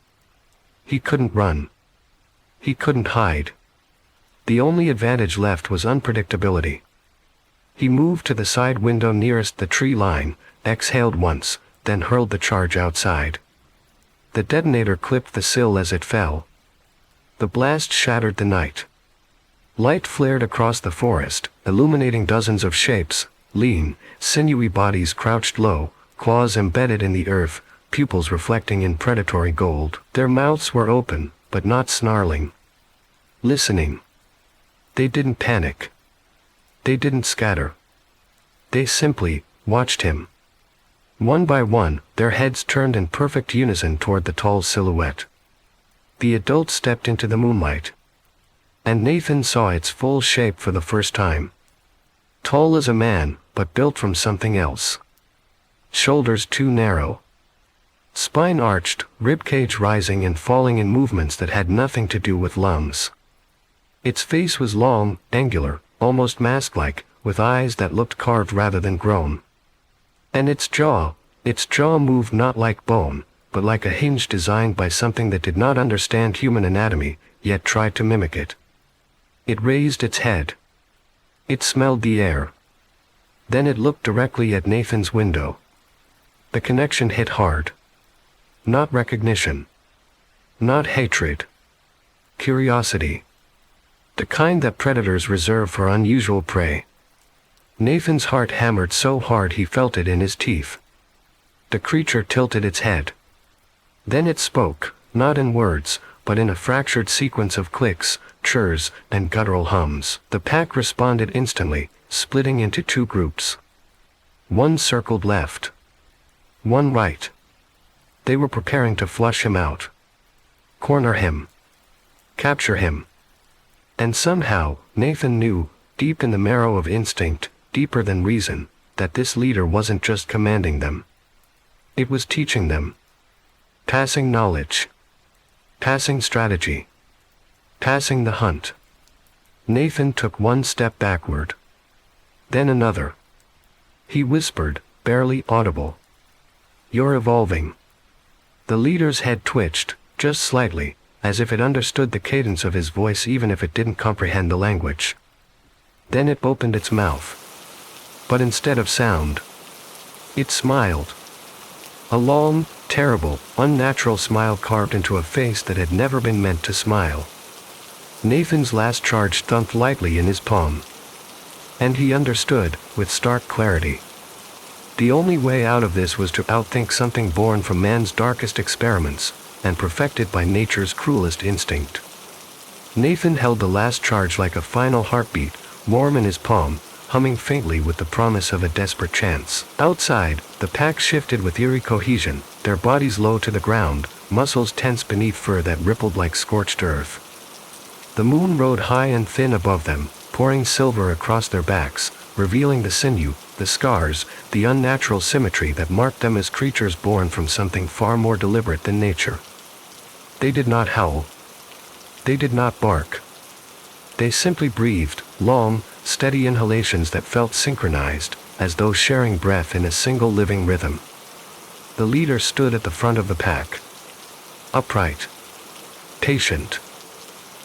Speaker 1: He couldn't run. He couldn't hide. The only advantage left was unpredictability. He moved to the side window nearest the tree line, exhaled once, then hurled the charge outside. The detonator clipped the sill as it fell. The blast shattered the night. Light flared across the forest, illuminating dozens of shapes, lean, sinewy bodies crouched low, claws embedded in the earth, pupils reflecting in predatory gold. Their mouths were open, but not snarling. Listening. They didn't panic. They didn't scatter. They simply watched him. One by one, their heads turned in perfect unison toward the tall silhouette. The adult stepped into the moonlight. And Nathan saw its full shape for the first time. Tall as a man, but built from something else. Shoulders too narrow. Spine arched, ribcage rising and falling in movements that had nothing to do with lungs. Its face was long, angular, almost mask-like, with eyes that looked carved rather than grown. And its jaw moved not like bone, but like a hinge designed by something that did not understand human anatomy, yet tried to mimic it. It raised its head. It smelled the air. Then it looked directly at Nathan's window. The connection hit hard. Not recognition. Not hatred. Curiosity. The kind that predators reserve for unusual prey. Nathan's heart hammered so hard he felt it in his teeth. The creature tilted its head. Then it spoke, not in words, but in a fractured sequence of clicks, chirrs, and guttural hums. The pack responded instantly, splitting into two groups. One circled left. One right. They were preparing to flush him out. Corner him. Capture him. And somehow, Nathan knew, deep in the marrow of instinct, deeper than reason, that this leader wasn't just commanding them. It was teaching them. Passing knowledge. Passing strategy. Passing the hunt. Nathan took one step backward. Then another. He whispered, barely audible. "You're evolving." The leader's head twitched, just slightly, as if it understood the cadence of his voice even if it didn't comprehend the language. Then it opened its mouth. But instead of sound, it smiled. A long, terrible, unnatural smile carved into a face that had never been meant to smile. Nathan's last charge thumped lightly in his palm. And he understood, with stark clarity. The only way out of this was to outthink something born from man's darkest experiments, and perfected by nature's cruelest instinct. Nathan held the last charge like a final heartbeat, warm in his palm, humming faintly with the promise of a desperate chance. Outside, the pack shifted with eerie cohesion, their bodies low to the ground, muscles tense beneath fur that rippled like scorched earth. The moon rode high and thin above them, pouring silver across their backs, revealing the sinew, the scars, the unnatural symmetry that marked them as creatures born from something far more deliberate than nature. They did not howl. They did not bark. They simply breathed, long, steady inhalations that felt synchronized, as though sharing breath in a single living rhythm. The leader stood at the front of the pack. Upright. Patient.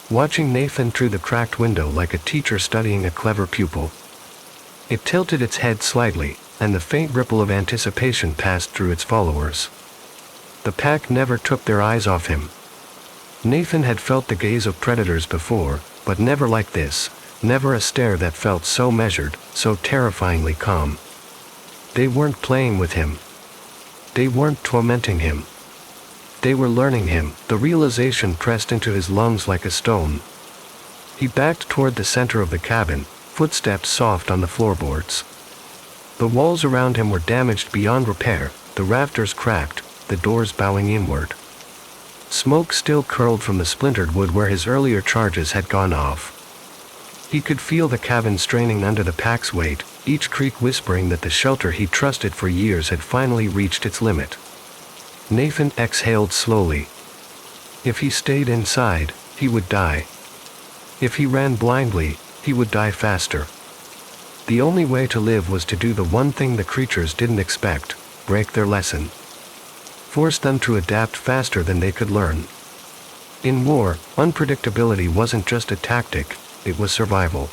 Speaker 1: Watching Nathan through the cracked window like a teacher studying a clever pupil. It tilted its head slightly, and the faint ripple of anticipation passed through its followers. The pack never took their eyes off him. Nathan had felt the gaze of predators before, but never like this, never a stare that felt so measured, so terrifyingly calm. They weren't playing with him. They weren't tormenting him. They were learning him. The realization pressed into his lungs like a stone. He backed toward the center of the cabin, footsteps soft on the floorboards. The walls around him were damaged beyond repair, the rafters cracked, the doors bowing inward. Smoke still curled from the splintered wood where his earlier charges had gone off. He could feel the cabin straining under the pack's weight, each creak whispering that the shelter he'd trusted for years had finally reached its limit. Nathan exhaled slowly. If he stayed inside, he would die. If he ran blindly, he would die faster. The only way to live was to do the one thing the creatures didn't expect: break their lesson. Force them to adapt faster than they could learn. In war, unpredictability wasn't just a tactic, it was survival.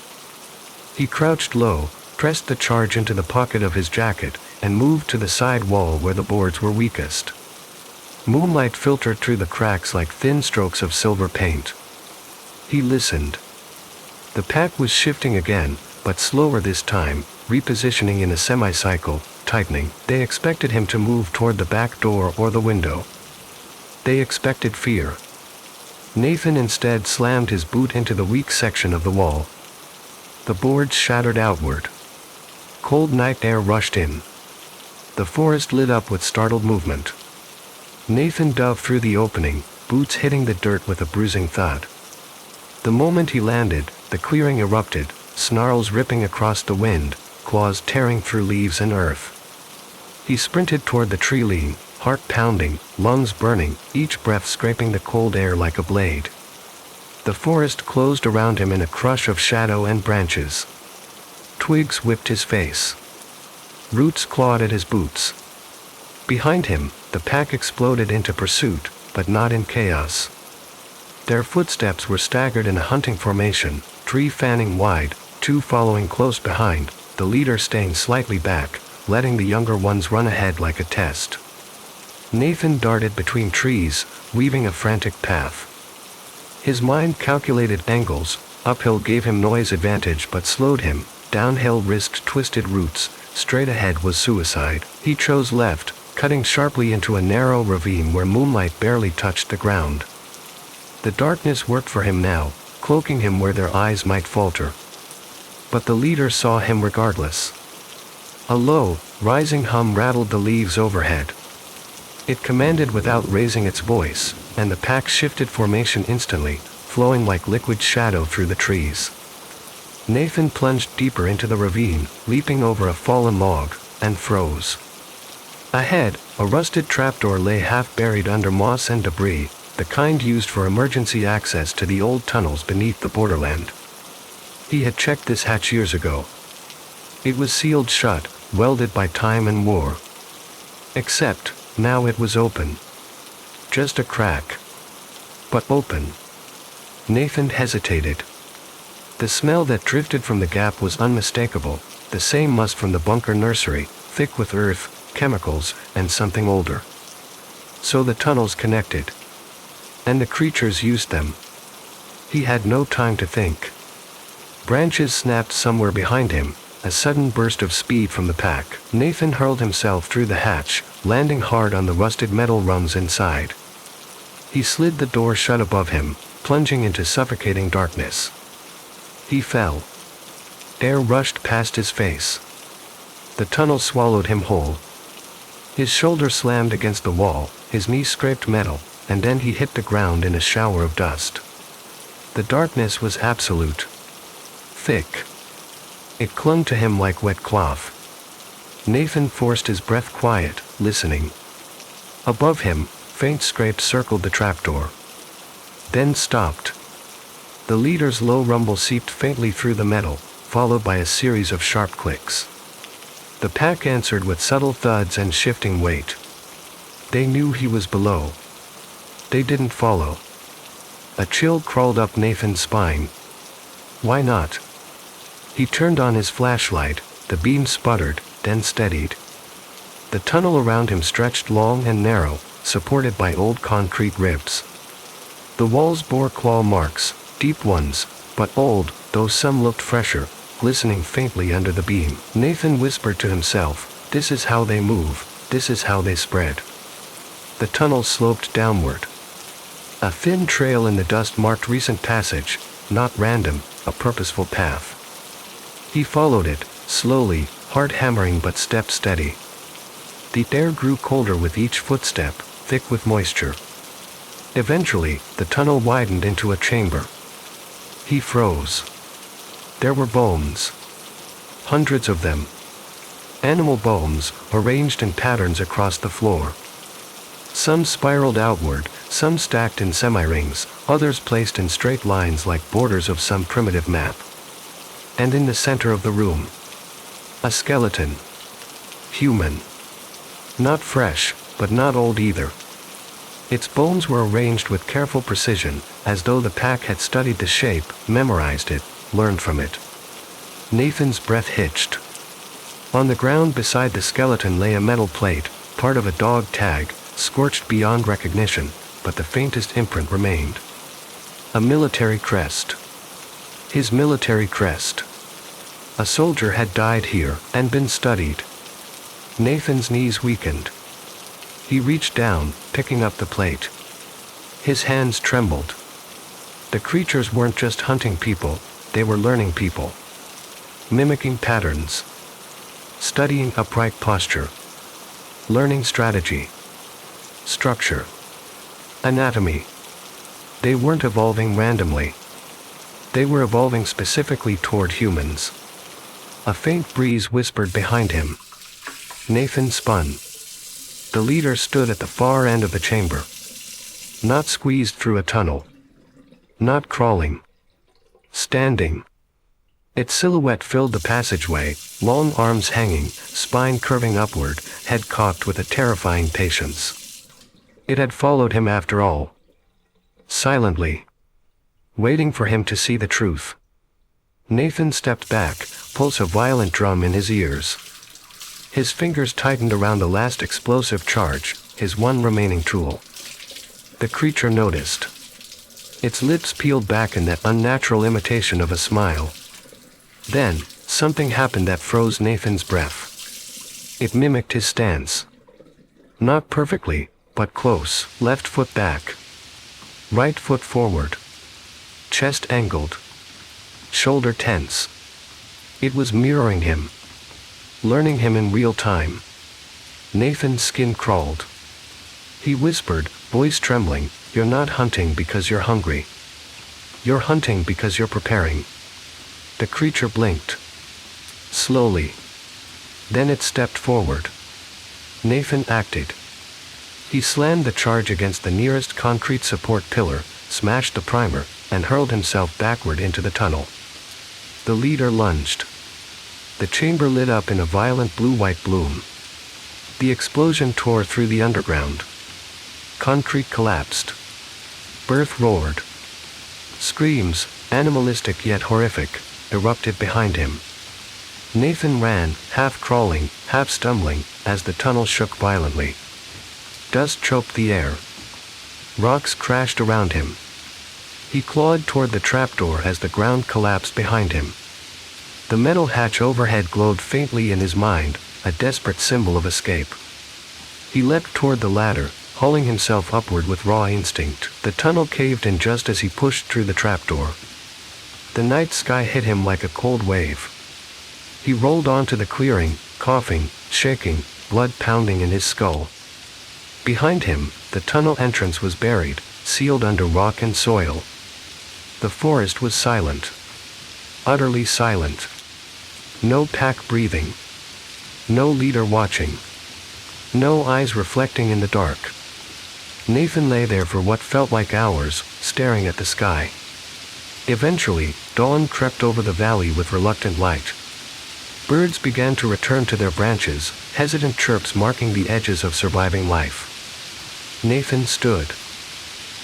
Speaker 1: He crouched low, pressed the charge into the pocket of his jacket, and moved to the side wall where the boards were weakest. Moonlight filtered through the cracks like thin strokes of silver paint. He listened. The pack was shifting again, but slower this time, repositioning in a semi-cycle, tightening. They expected him to move toward the back door or the window. They expected fear. Nathan instead slammed his boot into the weak section of the wall. The boards shattered outward. Cold night air rushed in. The forest lit up with startled movement. Nathan dove through the opening, boots hitting the dirt with a bruising thud. The moment he landed, the clearing erupted, snarls ripping across the wind, claws tearing through leaves and earth. He sprinted toward the tree line, heart pounding, lungs burning, each breath scraping the cold air like a blade. The forest closed around him in a crush of shadow and branches. Twigs whipped his face. Roots clawed at his boots. Behind him, the pack exploded into pursuit, but not in chaos. Their footsteps were staggered in a hunting formation, three fanning wide, two following close behind, the leader staying slightly back, letting the younger ones run ahead like a test. Nathan darted between trees, weaving a frantic path. His mind calculated angles, uphill gave him noise advantage but slowed him, downhill risked twisted roots, straight ahead was suicide. He chose left, cutting sharply into a narrow ravine where moonlight barely touched the ground. The darkness worked for him now, cloaking him where their eyes might falter. But the leader saw him regardless. A low, rising hum rattled the leaves overhead. It commanded without raising its voice, and the pack shifted formation instantly, flowing like liquid shadow through the trees. Nathan plunged deeper into the ravine, leaping over a fallen log, and froze. Ahead, a rusted trapdoor lay half buried under moss and debris, the kind used for emergency access to the old tunnels beneath the borderland. He had checked this hatch years ago. It was sealed shut, welded by time and war. Except, now it was open. Just a crack. But open. Nathan hesitated. The smell that drifted from the gap was unmistakable, the same musk from the bunker nursery, thick with earth, chemicals, and something older. So the tunnels connected. And the creatures used them. He had no time to think. Branches snapped somewhere behind him, a sudden burst of speed from the pack. Nathan hurled himself through the hatch, landing hard on the rusted metal rungs inside. He slid the door shut above him, plunging into suffocating darkness. He fell. Air rushed past his face. The tunnel swallowed him whole. His shoulder slammed against the wall, his knee scraped metal, and then he hit the ground in a shower of dust. The darkness was absolute. Thick. It clung to him like wet cloth. Nathan forced his breath quiet, listening. Above him, faint scrapes circled the trapdoor. Then stopped. The leader's low rumble seeped faintly through the metal, followed by a series of sharp clicks. The pack answered with subtle thuds and shifting weight. They knew he was below. They didn't follow. A chill crawled up Nathan's spine. Why not? He turned on his flashlight, the beam sputtered, then steadied. The tunnel around him stretched long and narrow, supported by old concrete ribs. The walls bore claw marks, deep ones, but old, though some looked fresher, glistening faintly under the beam. Nathan whispered to himself, "This is how they move, this is how they spread." The tunnel sloped downward. A thin trail in the dust marked recent passage, not random, a purposeful path. He followed it, slowly, heart hammering but step steady. The air grew colder with each footstep, thick with moisture. Eventually, the tunnel widened into a chamber. He froze. There were bones. Hundreds of them. Animal bones, arranged in patterns across the floor. Some spiraled outward, some stacked in semi-rings, others placed in straight lines like borders of some primitive map. And in the center of the room, a skeleton. Human. Not fresh, but not old either. Its bones were arranged with careful precision, as though the pack had studied the shape, memorized it, learned from it. Nathan's breath hitched. On the ground beside the skeleton lay a metal plate, part of a dog tag, scorched beyond recognition, but the faintest imprint remained. A military crest. His military crest. A soldier had died here, and been studied. Nathan's knees weakened. He reached down, picking up the plate. His hands trembled. The creatures weren't just hunting people, they were learning people. Mimicking patterns. Studying upright posture. Learning strategy. Structure. Anatomy. They weren't evolving randomly. They were evolving specifically toward humans. A faint breeze whispered behind him. Nathan spun. The leader stood at the far end of the chamber. Not squeezed through a tunnel. Not crawling. Standing. Its silhouette filled the passageway, long arms hanging, spine curving upward, head cocked with a terrifying patience. It had followed him after all. Silently. Waiting for him to see the truth. Nathan stepped back, pulse a violent drum in his ears. His fingers tightened around the last explosive charge, his one remaining tool. The creature noticed. Its lips peeled back in that unnatural imitation of a smile. Then, something happened that froze Nathan's breath. It mimicked his stance. Not perfectly, but close. Left foot back. Right foot forward. Chest angled. Shoulder tense. It was mirroring him. Learning him in real time. Nathan's skin crawled. He whispered, voice trembling, "You're not hunting because you're hungry. You're hunting because you're preparing." The creature blinked. Slowly. Then it stepped forward. Nathan acted. He slammed the charge against the nearest concrete support pillar, smashed the primer, and hurled himself backward into the tunnel. The leader lunged. The chamber lit up in a violent blue-white bloom. The explosion tore through the underground. Concrete collapsed. Earth roared. Screams, animalistic yet horrific, erupted behind him. Nathan ran, half crawling, half stumbling, as the tunnel shook violently. Dust choked the air. Rocks crashed around him. He clawed toward the trapdoor as the ground collapsed behind him. The metal hatch overhead glowed faintly in his mind, a desperate symbol of escape. He leapt toward the ladder, hauling himself upward with raw instinct. The tunnel caved in just as he pushed through the trapdoor. The night sky hit him like a cold wave. He rolled onto the clearing, coughing, shaking, blood pounding in his skull. Behind him, the tunnel entrance was buried, sealed under rock and soil. The forest was silent. Utterly silent. No pack breathing. No leader watching. No eyes reflecting in the dark. Nathan lay there for what felt like hours, staring at the sky. Eventually, dawn crept over the valley with reluctant light. Birds began to return to their branches, hesitant chirps marking the edges of surviving life. Nathan stood.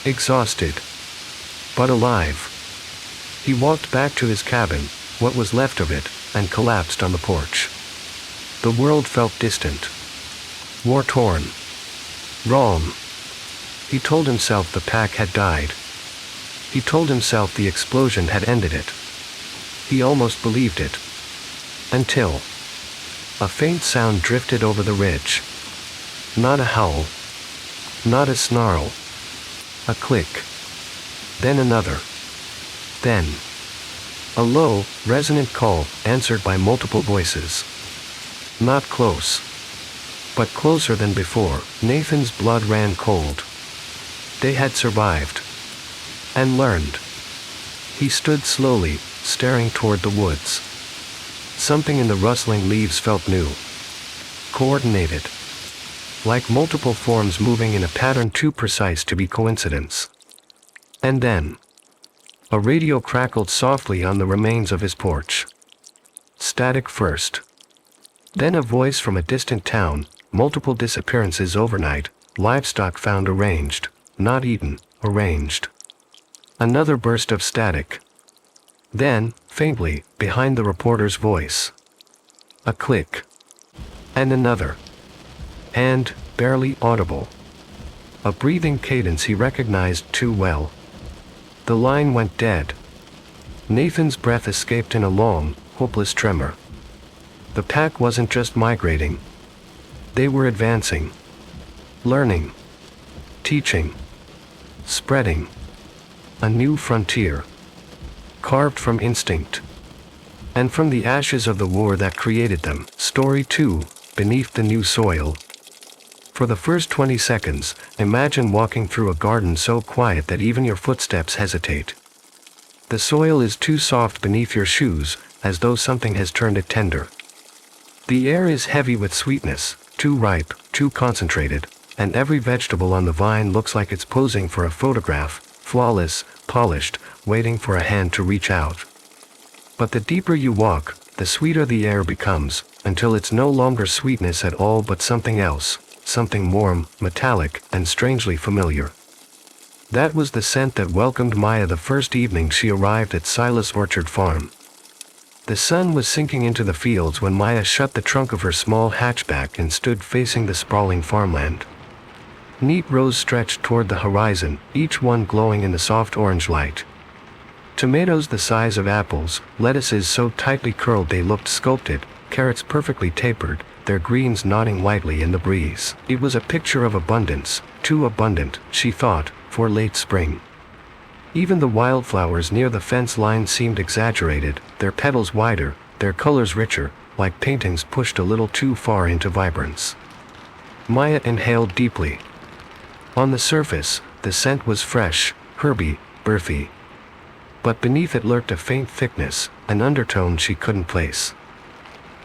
Speaker 1: Exhausted. But alive. He walked back to his cabin, what was left of it, and collapsed on the porch. The world felt distant. War-torn. Wrong. He told himself the pack had died. He told himself the explosion had ended it. He almost believed it. Until a faint sound drifted over the ridge. Not a howl. Not a snarl. A click. Then another. Then, a low, resonant call, answered by multiple voices. Not close, but closer than before. Nathan's blood ran cold. They had survived. And learned. He stood slowly, staring toward the woods. Something in the rustling leaves felt new. Coordinated. Like multiple forms moving in a pattern too precise to be coincidence. And then, a radio crackled softly on the remains of his porch. Static first. Then a voice from a distant town, multiple disappearances overnight, livestock found arranged, not eaten, arranged. Another burst of static. Then, faintly, behind the reporter's voice. A click. And another. And, barely audible. A breathing cadence he recognized too well. The line went dead. Nathan's breath escaped in a long, hopeless tremor. The pack wasn't just migrating. They were advancing. Learning. Teaching. Spreading. A new frontier. Carved from instinct. And from the ashes of the war that created them. Story 2, Beneath the New Soil. For the first 20 seconds, imagine walking through a garden so quiet that even your footsteps hesitate. The soil is too soft beneath your shoes, as though something has turned it tender. The air is heavy with sweetness, too ripe, too concentrated, and every vegetable on the vine looks like it's posing for a photograph, flawless, polished, waiting for a hand to reach out. But the deeper you walk, the sweeter the air becomes, until it's no longer sweetness at all but something else. Something warm, metallic, and strangely familiar. That was the scent that welcomed Maya the first evening she arrived at Silas Orchard Farm. The sun was sinking into the fields when Maya shut the trunk of her small hatchback and stood facing the sprawling farmland. Neat rows stretched toward the horizon, each one glowing in the soft orange light. Tomatoes the size of apples, lettuces so tightly curled they looked sculpted, carrots perfectly tapered, their greens nodding lightly in the breeze. It was a picture of abundance, too abundant, she thought, for late spring. Even the wildflowers near the fence line seemed exaggerated, their petals wider, their colors richer, like paintings pushed a little too far into vibrance. Maya inhaled deeply. On the surface, the scent was fresh, herby, earthy. But beneath it lurked a faint thickness, an undertone she couldn't place.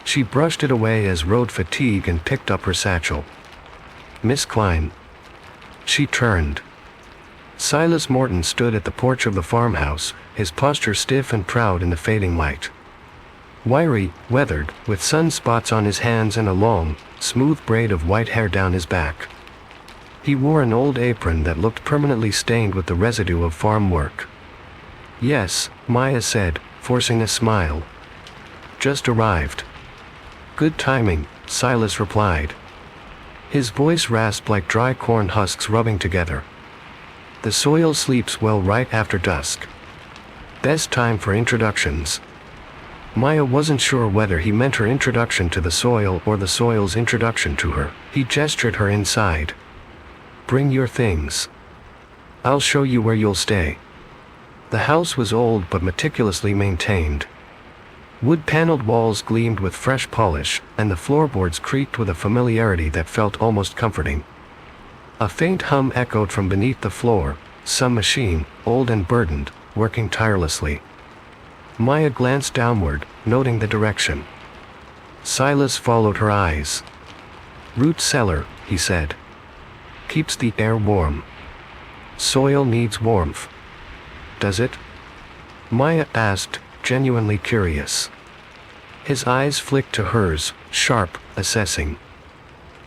Speaker 1: She brushed it away as road fatigue and picked up her satchel. Miss Klein. She turned. Silas Morton stood at the porch of the farmhouse, his posture stiff and proud in the fading light. Wiry, weathered, with sunspots on his hands and a long, smooth braid of white hair down his back. He wore an old apron that looked permanently stained with the residue of farm work. Yes, Maya said, forcing a smile. Just arrived. Good timing, Silas replied. His voice rasped like dry corn husks rubbing together. The soil sleeps well right after dusk. Best time for introductions. Maya wasn't sure whether he meant her introduction to the soil or the soil's introduction to her. He gestured her inside. Bring your things. I'll show you where you'll stay. The house was old but meticulously maintained. Wood-paneled walls gleamed with fresh polish, and the floorboards creaked with a familiarity that felt almost comforting. A faint hum echoed from beneath the floor, some machine, old and burdened, working tirelessly. Maya glanced downward, noting the direction. Silas followed her eyes. Root cellar, he said. Keeps the air warm. Soil needs warmth. Does it? Maya asked, genuinely curious. His eyes flicked to hers, sharp, assessing.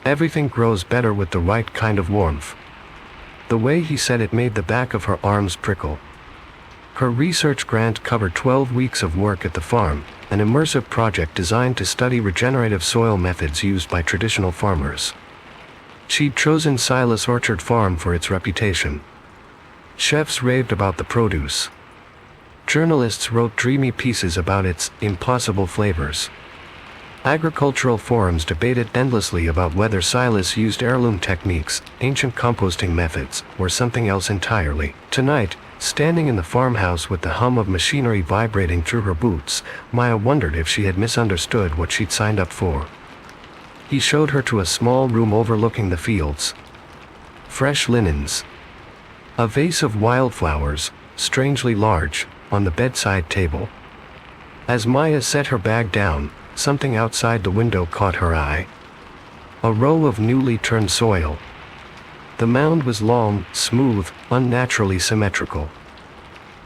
Speaker 1: Everything grows better with the right kind of warmth. The way he said it made the back of her arms prickle. Her research grant covered 12 weeks of work at the farm, an immersive project designed to study regenerative soil methods used by traditional farmers. She'd chosen Silas Orchard Farm for its reputation. Chefs raved about the produce. Journalists wrote dreamy pieces about its impossible flavors. Agricultural forums debated endlessly about whether Silas used heirloom techniques, ancient composting methods, or something else entirely. Tonight, Standing in the farmhouse with the hum of machinery vibrating through her boots, Maya wondered if she had misunderstood what she'd signed up for. He showed her to a small room overlooking the fields. Fresh linens. A vase of wildflowers, strangely large, on the bedside table. As Maya set her bag down, something outside the window caught her eye. A row of newly turned soil. The mound was long, smooth, unnaturally symmetrical.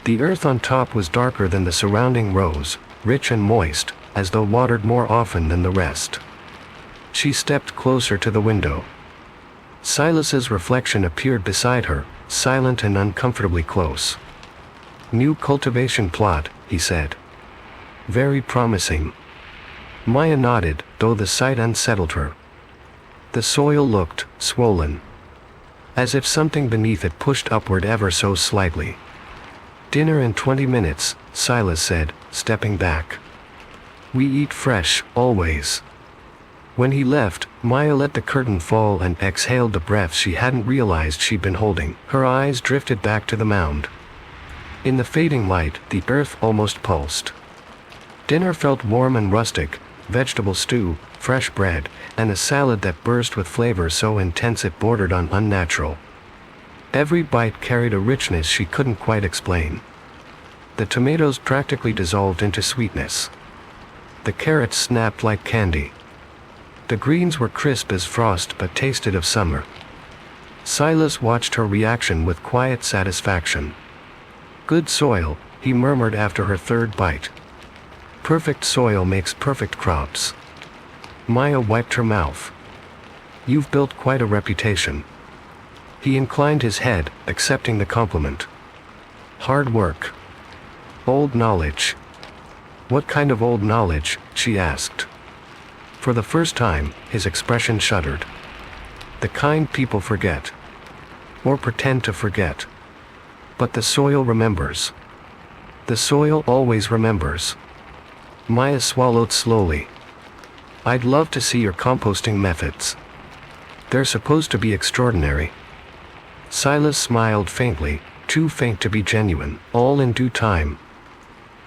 Speaker 1: The earth on top was darker than the surrounding rows, rich and moist, as though watered more often than the rest. She stepped closer to the window. Silas's reflection appeared beside her, silent and uncomfortably close. "New cultivation plot," he said. "Very promising." Maya nodded, though the sight unsettled her. The soil looked swollen, as if something beneath it pushed upward ever so slightly. "Dinner in 20 minutes, Silas said, stepping back. "We eat fresh, always." When he left, Maya let the curtain fall and exhaled the breath she hadn't realized she'd been holding. Her eyes drifted back to the mound. In the fading light, the earth almost pulsed. Dinner felt warm and rustic: vegetable stew, fresh bread, and a salad that burst with flavor so intense it bordered on unnatural. Every bite carried a richness she couldn't quite explain. The tomatoes practically dissolved into sweetness. The carrots snapped like candy. The greens were crisp as frost but tasted of summer. Silas watched her reaction with quiet satisfaction. "Good soil," he murmured after her third bite. "Perfect soil makes perfect crops." Maya wiped her mouth. "You've built quite a reputation." He inclined his head, accepting the compliment. "Hard work. Old knowledge." "What kind of old knowledge?" she asked. For the first time, his expression shuddered. "The kind people forget. Or pretend to forget. But the soil remembers. The soil always remembers." Maya swallowed slowly. "I'd love to see your composting methods. They're supposed to be extraordinary." Silas smiled faintly, too faint to be genuine. "All in due time."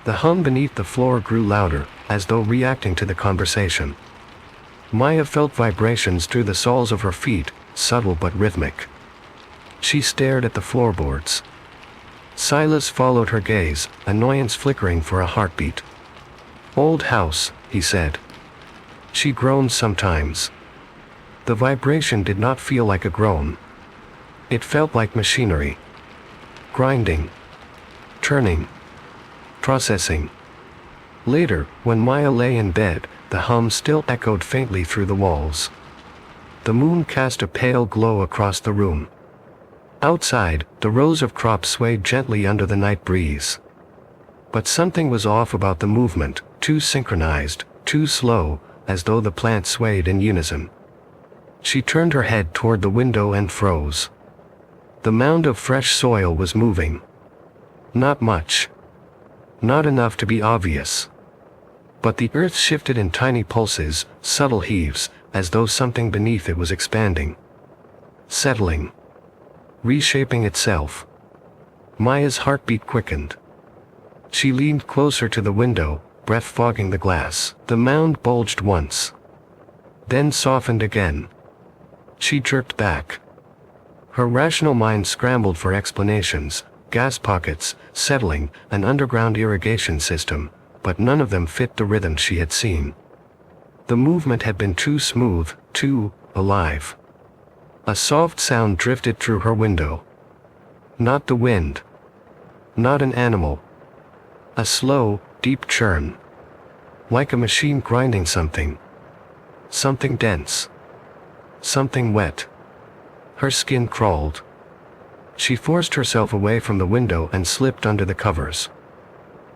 Speaker 1: The hum beneath the floor grew louder, as though reacting to the conversation. Maya felt vibrations through the soles of her feet, subtle but rhythmic. She stared at the floorboards. Silas followed her gaze, annoyance flickering for a heartbeat. "Old house," he said. She groaned sometimes. The vibration did not feel like a groan. It felt like machinery. Grinding. Turning. Processing. Later, when Maya lay in bed, the hum still echoed faintly through the walls. The moon cast a pale glow across the room. Outside, the rows of crops swayed gently under the night breeze. But something was off about the movement, too synchronized, too slow, as though the plants swayed in unison. She turned her head toward the window and froze. The mound of fresh soil was moving. Not much. Not enough to be obvious. But the earth shifted in tiny pulses, subtle heaves, as though something beneath it was expanding. Settling. Reshaping itself. Maya's heartbeat quickened. She leaned closer to the window, breath fogging the glass. The mound bulged once. Then softened again. She jerked back. Her rational mind scrambled for explanations: gas pockets, settling, an underground irrigation system, but none of them fit the rhythm she had seen. The movement had been too smooth, too alive. A soft sound drifted through her window. Not the wind. Not an animal. A slow, deep churn. Like a machine grinding something. Something dense. Something wet. Her skin crawled. She forced herself away from the window and slipped under the covers.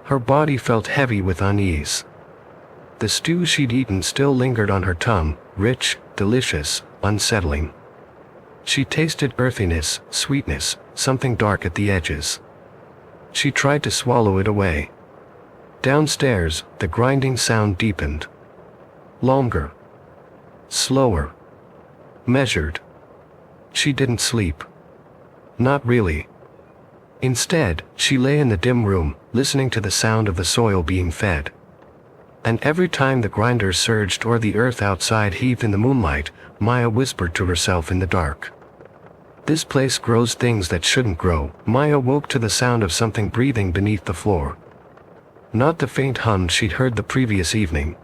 Speaker 1: Her body felt heavy with unease. The stew she'd eaten still lingered on her tongue, rich, delicious, unsettling. She tasted earthiness, sweetness, something dark at the edges. She tried to swallow it away. Downstairs, the grinding sound deepened. Longer. Slower. Measured. She didn't sleep. Not really. Instead, she lay in the dim room, listening to the sound of the soil being fed. And every time the grinders surged or the earth outside heaved in the moonlight, Maya whispered to herself in the dark. "This place grows things that shouldn't grow." Maya woke to the sound of something breathing beneath the floor. Not the faint hum she'd heard the previous evening.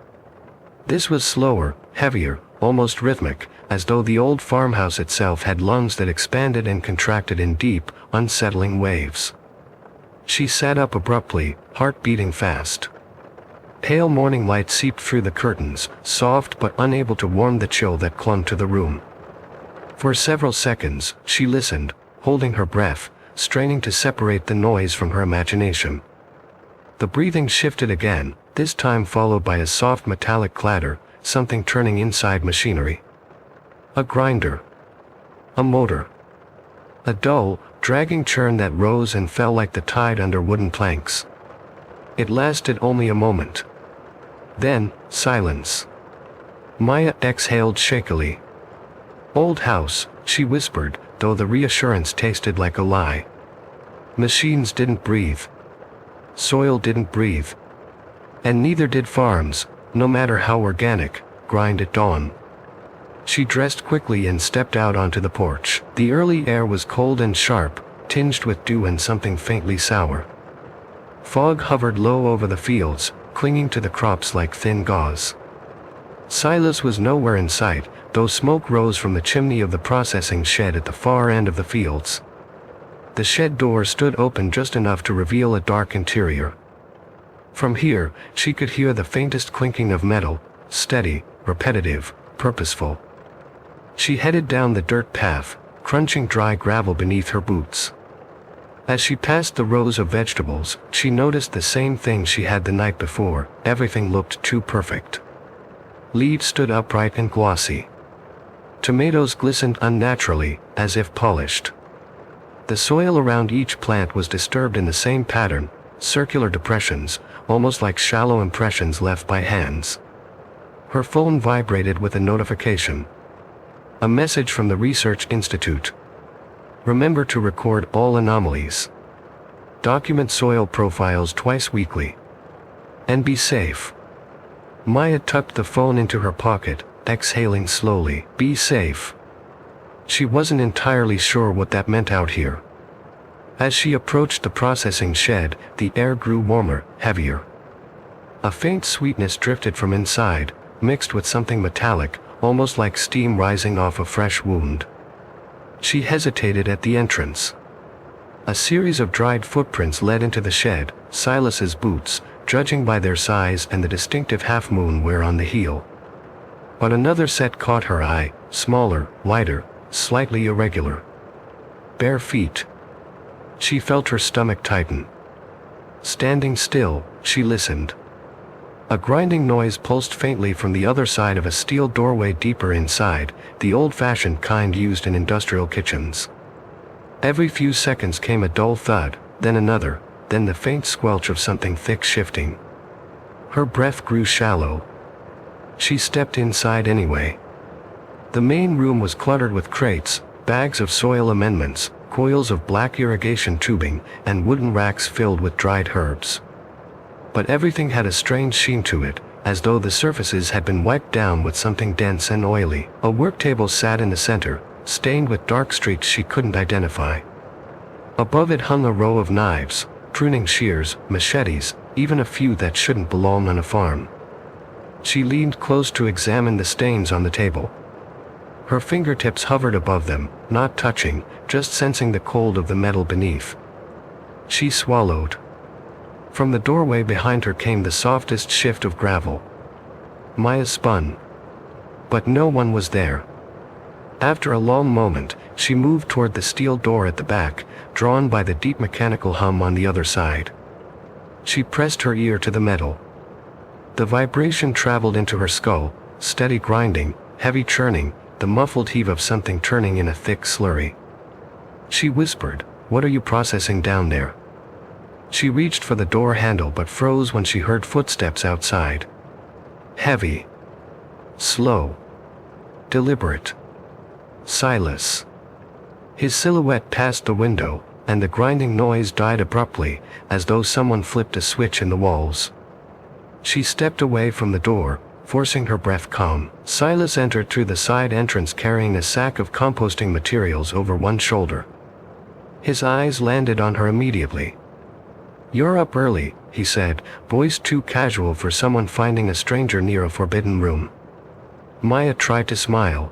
Speaker 1: This was slower, heavier, almost rhythmic, as though the old farmhouse itself had lungs that expanded and contracted in deep, unsettling waves. She sat up abruptly, heart beating fast. Pale morning light seeped through the curtains, soft but unable to warm the chill that clung to the room. For several seconds, she listened, holding her breath, straining to separate the noise from her imagination. The breathing shifted again, this time followed by a soft metallic clatter, something turning inside machinery. A grinder. A motor. A dull, dragging churn that rose and fell like the tide under wooden planks. It lasted only a moment. Then, silence. Maya exhaled shakily. "Old house," she whispered, though the reassurance tasted like a lie. Machines didn't breathe. Soil didn't breathe. And neither did farms, no matter how organic, grind at dawn. She dressed quickly and stepped out onto the porch. The early air was cold and sharp, tinged with dew and something faintly sour. Fog hovered low over the fields, clinging to the crops like thin gauze. Silas was nowhere in sight, though smoke rose from the chimney of the processing shed at the far end of the fields. The shed door stood open just enough to reveal a dark interior. From here, she could hear the faintest clinking of metal, steady, repetitive, purposeful. She headed down the dirt path, crunching dry gravel beneath her boots. As she passed the rows of vegetables, she noticed the same thing she had the night before: everything looked too perfect. Leaves stood upright and glossy. Tomatoes glistened unnaturally, as if polished. The soil around each plant was disturbed in the same pattern, circular depressions, almost like shallow impressions left by hands. Her phone vibrated with a notification. A message from the Research Institute. Remember to record all anomalies. Document soil profiles twice weekly. And be safe. Maya tucked the phone into her pocket, exhaling slowly. Be safe. She wasn't entirely sure what that meant out here. As she approached the processing shed, the air grew warmer, heavier. A faint sweetness drifted from inside, mixed with something metallic, almost like steam rising off a fresh wound. She hesitated at the entrance. A series of dried footprints led into the shed, Silas's boots, judging by their size and the distinctive half-moon wear on the heel. But another set caught her eye, smaller, lighter, slightly irregular. Bare feet. She felt her stomach tighten. Standing still, she listened. A grinding noise pulsed faintly from the other side of a steel doorway deeper inside, the old-fashioned kind used in industrial kitchens. Every few seconds came a dull thud, then another, then the faint squelch of something thick shifting. Her breath grew shallow. She stepped inside anyway. The main room was cluttered with crates, bags of soil amendments, coils of black irrigation tubing, and wooden racks filled with dried herbs. But everything had a strange sheen to it, as though the surfaces had been wiped down with something dense and oily. A work table sat in the center, stained with dark streaks she couldn't identify. Above it hung a row of knives, pruning shears, machetes, even a few that shouldn't belong on a farm. She leaned close to examine the stains on the table. Her fingertips hovered above them, not touching, just sensing the cold of the metal beneath. She swallowed. From the doorway behind her came the softest shift of gravel. Maya spun. But no one was there. After a long moment, she moved toward the steel door at the back, drawn by the deep mechanical hum on the other side. She pressed her ear to the metal. The vibration traveled into her skull, steady grinding, heavy churning, the muffled heave of something turning in a thick slurry. She whispered, "What are you processing down there?" She reached for the door handle but froze when she heard footsteps outside. Heavy. Slow. Deliberate. Silas. His silhouette passed the window, and the grinding noise died abruptly, as though someone flipped a switch in the walls. She stepped away from the door, forcing her breath calm. Silas entered through the side entrance carrying a sack of composting materials over one shoulder. His eyes landed on her immediately. "You're up early," he said, voice too casual for someone finding a stranger near a forbidden room. Maya tried to smile.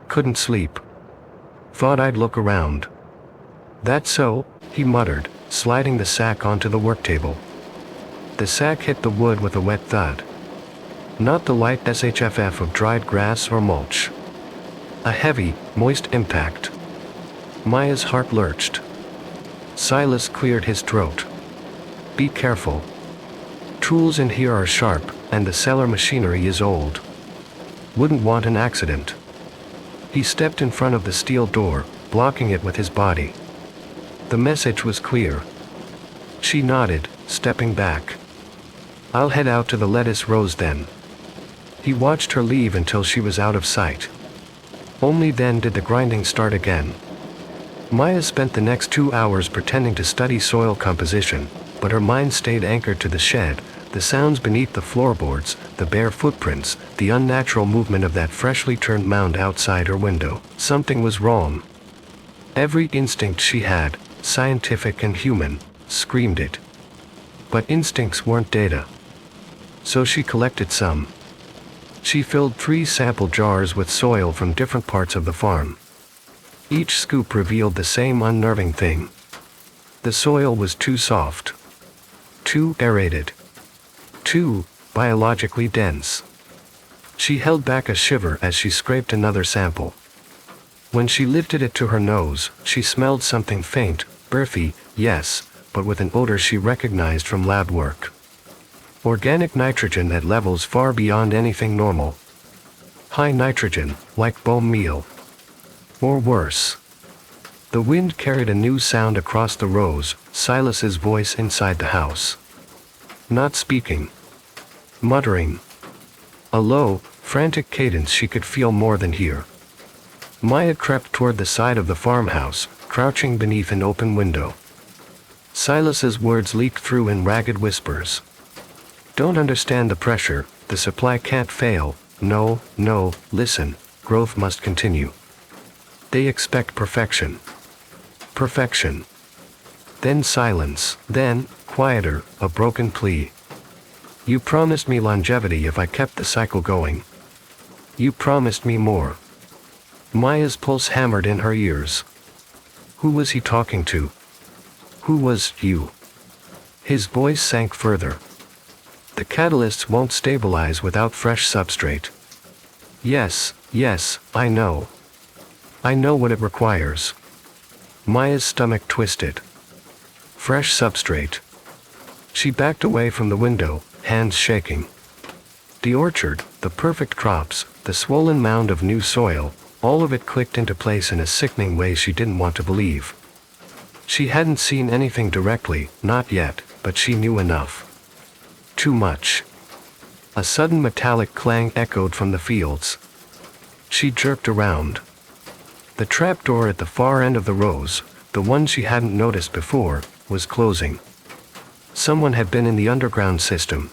Speaker 1: "Couldn't sleep. Thought I'd look around." "That's so," he muttered, sliding the sack onto the work table. The sack hit the wood with a wet thud. Not the light SHFF of dried grass or mulch. A heavy, moist impact. Maya's heart lurched. Silas cleared his throat. "Be careful. Tools in here are sharp, and the cellar machinery is old. Wouldn't want an accident." He stepped in front of the steel door, blocking it with his body. The message was clear. She nodded, stepping back. "I'll head out to the lettuce rows then." He watched her leave until she was out of sight. Only then did the grinding start again. Maya spent the next 2 hours pretending to study soil composition, but her mind stayed anchored to the shed, the sounds beneath the floorboards, the bare footprints, the unnatural movement of that freshly turned mound outside her window. Something was wrong. Every instinct she had, scientific and human, screamed it. But instincts weren't data. So she collected some. She filled 3 sample jars with soil from different parts of the farm. Each scoop revealed the same unnerving thing. The soil was too soft. Too aerated. Too biologically dense. She held back a shiver as she scraped another sample. When she lifted it to her nose, she smelled something faint, earthy, yes, but with an odor she recognized from lab work. Organic nitrogen at levels far beyond anything normal. High nitrogen, like bone meal. Or worse. The wind carried a new sound across the rows, Silas's voice inside the house. Not speaking. Muttering. A low, frantic cadence she could feel more than hear. Maya crept toward the side of the farmhouse, crouching beneath an open window. Silas's words leaked through in ragged whispers. "Don't understand the pressure, the supply can't fail, no, listen, growth must continue. They expect perfection. Perfection." Then silence, then, quieter, a broken plea. "You promised me longevity if I kept the cycle going. You promised me more." Maya's pulse hammered in her ears. Who was he talking to? Who was you? His voice sank further. "The catalysts won't stabilize without fresh substrate." Yes, I know. I know what it requires." Maya's stomach twisted. Fresh substrate. She backed away from the window, hands shaking. The orchard, the perfect crops, the swollen mound of new soil, all of it clicked into place in a sickening way she didn't want to believe. She hadn't seen anything directly, not yet, but she knew enough. Too much. A sudden metallic clang echoed from the fields. She jerked around. The trapdoor at the far end of the rows, the one she hadn't noticed before, was closing. Someone had been in the underground system.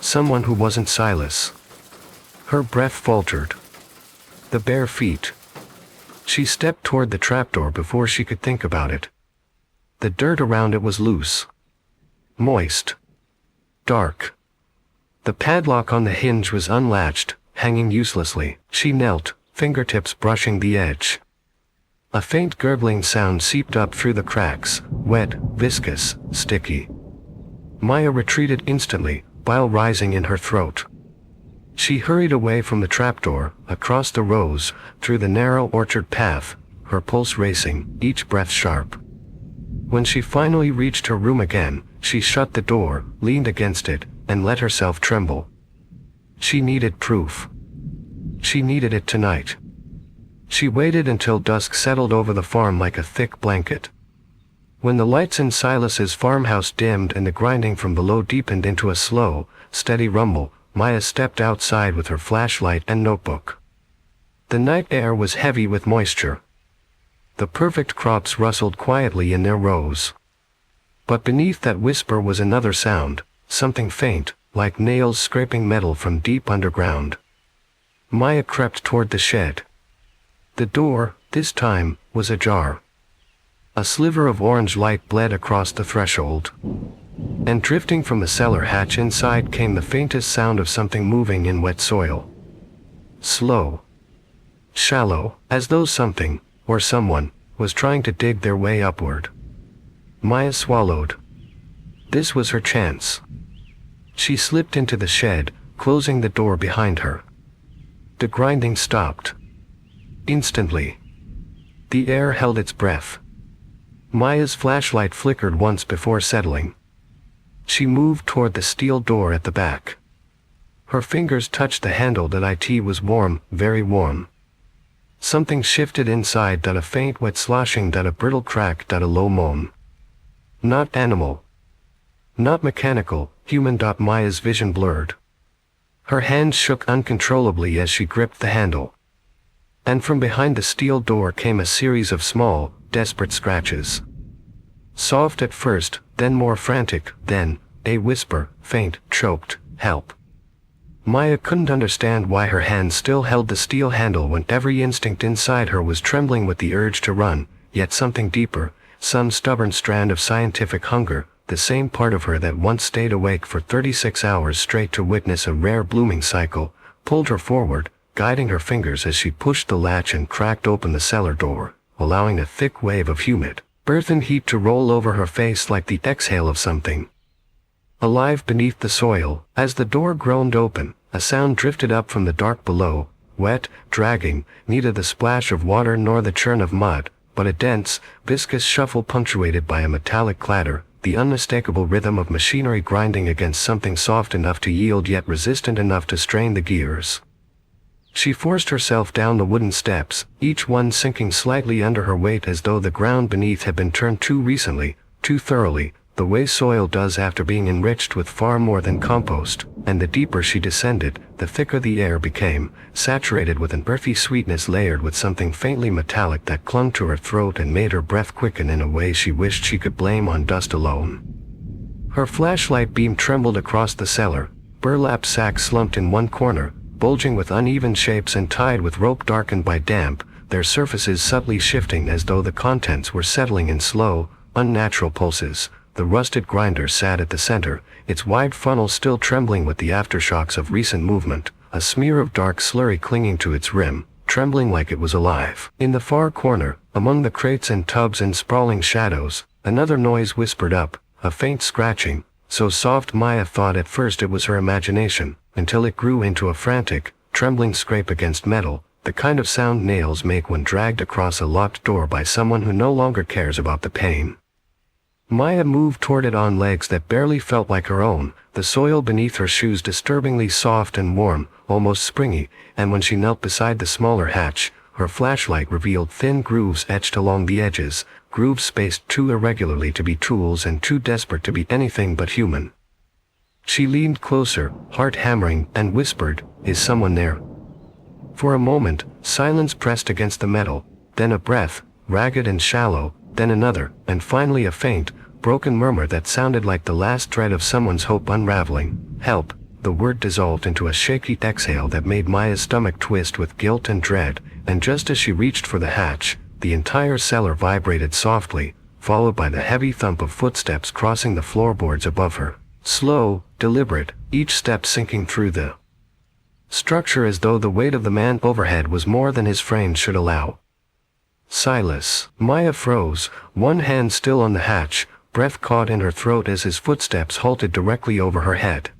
Speaker 1: Someone who wasn't Silas. Her breath faltered. The bare feet. She stepped toward the trapdoor before she could think about it. The dirt around it was loose. Moist. Dark. The padlock on the hinge was unlatched, hanging uselessly. She knelt, fingertips brushing the edge. A faint gurgling sound seeped up through the cracks, wet, viscous, sticky. Maya retreated instantly, bile rising in her throat. She hurried away from the trapdoor, across the rows, through the narrow orchard path, her pulse racing, each breath sharp. When she finally reached her room again, she shut the door, leaned against it, and let herself tremble. She needed proof. She needed it tonight. She waited until dusk settled over the farm like a thick blanket. When the lights in Silas's farmhouse dimmed and the grinding from below deepened into a slow, steady rumble, Maya stepped outside with her flashlight and notebook. The night air was heavy with moisture. The perfect crops rustled quietly in their rows. But beneath that whisper was another sound, something faint, like nails scraping metal from deep underground. Maya crept toward the shed. The door, this time, was ajar. A sliver of orange light bled across the threshold. And drifting from the cellar hatch inside came the faintest sound of something moving in wet soil. Slow. Shallow, as though something, or someone, was trying to dig their way upward. Maya swallowed. This was her chance. She slipped into the shed, closing the door behind her. The grinding stopped. Instantly. The air held its breath. Maya's flashlight flickered once before settling. She moved toward the steel door at the back. Her fingers touched the handle. That it was warm, very warm. Something shifted inside. A faint wet sloshing. A brittle crack. A low moan. Not animal. Not mechanical, human. Maya's vision blurred. Her hands shook uncontrollably as she gripped the handle. And from behind the steel door came a series of small, desperate scratches. Soft at first, then more frantic, then, a whisper, faint, choked, help. Maya couldn't understand why her hands still held the steel handle when every instinct inside her was trembling with the urge to run, yet something deeper, some stubborn strand of scientific hunger, the same part of her that once stayed awake for 36 hours straight to witness a rare blooming cycle, pulled her forward, guiding her fingers as she pushed the latch and cracked open the cellar door, allowing a thick wave of humid, earthen heat to roll over her face like the exhale of something alive beneath the soil. As the door groaned open, a sound drifted up from the dark below, wet, dragging, neither the splash of water nor the churn of mud, but a dense, viscous shuffle punctuated by a metallic clatter, the unmistakable rhythm of machinery grinding against something soft enough to yield yet resistant enough to strain the gears. She forced herself down the wooden steps, each one sinking slightly under her weight as though the ground beneath had been turned too recently, too thoroughly, the way soil does after being enriched with far more than compost, and the deeper she descended, the thicker the air became, saturated with an earthy sweetness layered with something faintly metallic that clung to her throat and made her breath quicken in a way she wished she could blame on dust alone. Her flashlight beam trembled across the cellar, burlap sacks slumped in one corner, bulging with uneven shapes and tied with rope darkened by damp, their surfaces subtly shifting as though the contents were settling in slow, unnatural pulses. The rusted grinder sat at the center, its wide funnel still trembling with the aftershocks of recent movement, a smear of dark slurry clinging to its rim, trembling like it was alive. In the far corner, among the crates and tubs and sprawling shadows, another noise whispered up, a faint scratching, so soft Maya thought at first it was her imagination, until it grew into a frantic, trembling scrape against metal, the kind of sound nails make when dragged across a locked door by someone who no longer cares about the pain. Maya moved toward it on legs that barely felt like her own, the soil beneath her shoes disturbingly soft and warm, almost springy, and when she knelt beside the smaller hatch, her flashlight revealed thin grooves etched along the edges, grooves spaced too irregularly to be tools and too desperate to be anything but human. She leaned closer, heart hammering, and whispered, "Is someone there?" For a moment, silence pressed against the metal, then a breath, ragged and shallow, then another, and finally a faint, broken murmur that sounded like the last thread of someone's hope unraveling. "Help." The word dissolved into a shaky exhale that made Maya's stomach twist with guilt and dread, and just as she reached for the hatch, the entire cellar vibrated softly, followed by the heavy thump of footsteps crossing the floorboards above her. Slow, deliberate, each step sinking through the structure as though the weight of the man overhead was more than his frame should allow. Silas. Maya froze, one hand still on the hatch, breath caught in her throat as his footsteps halted directly over her head.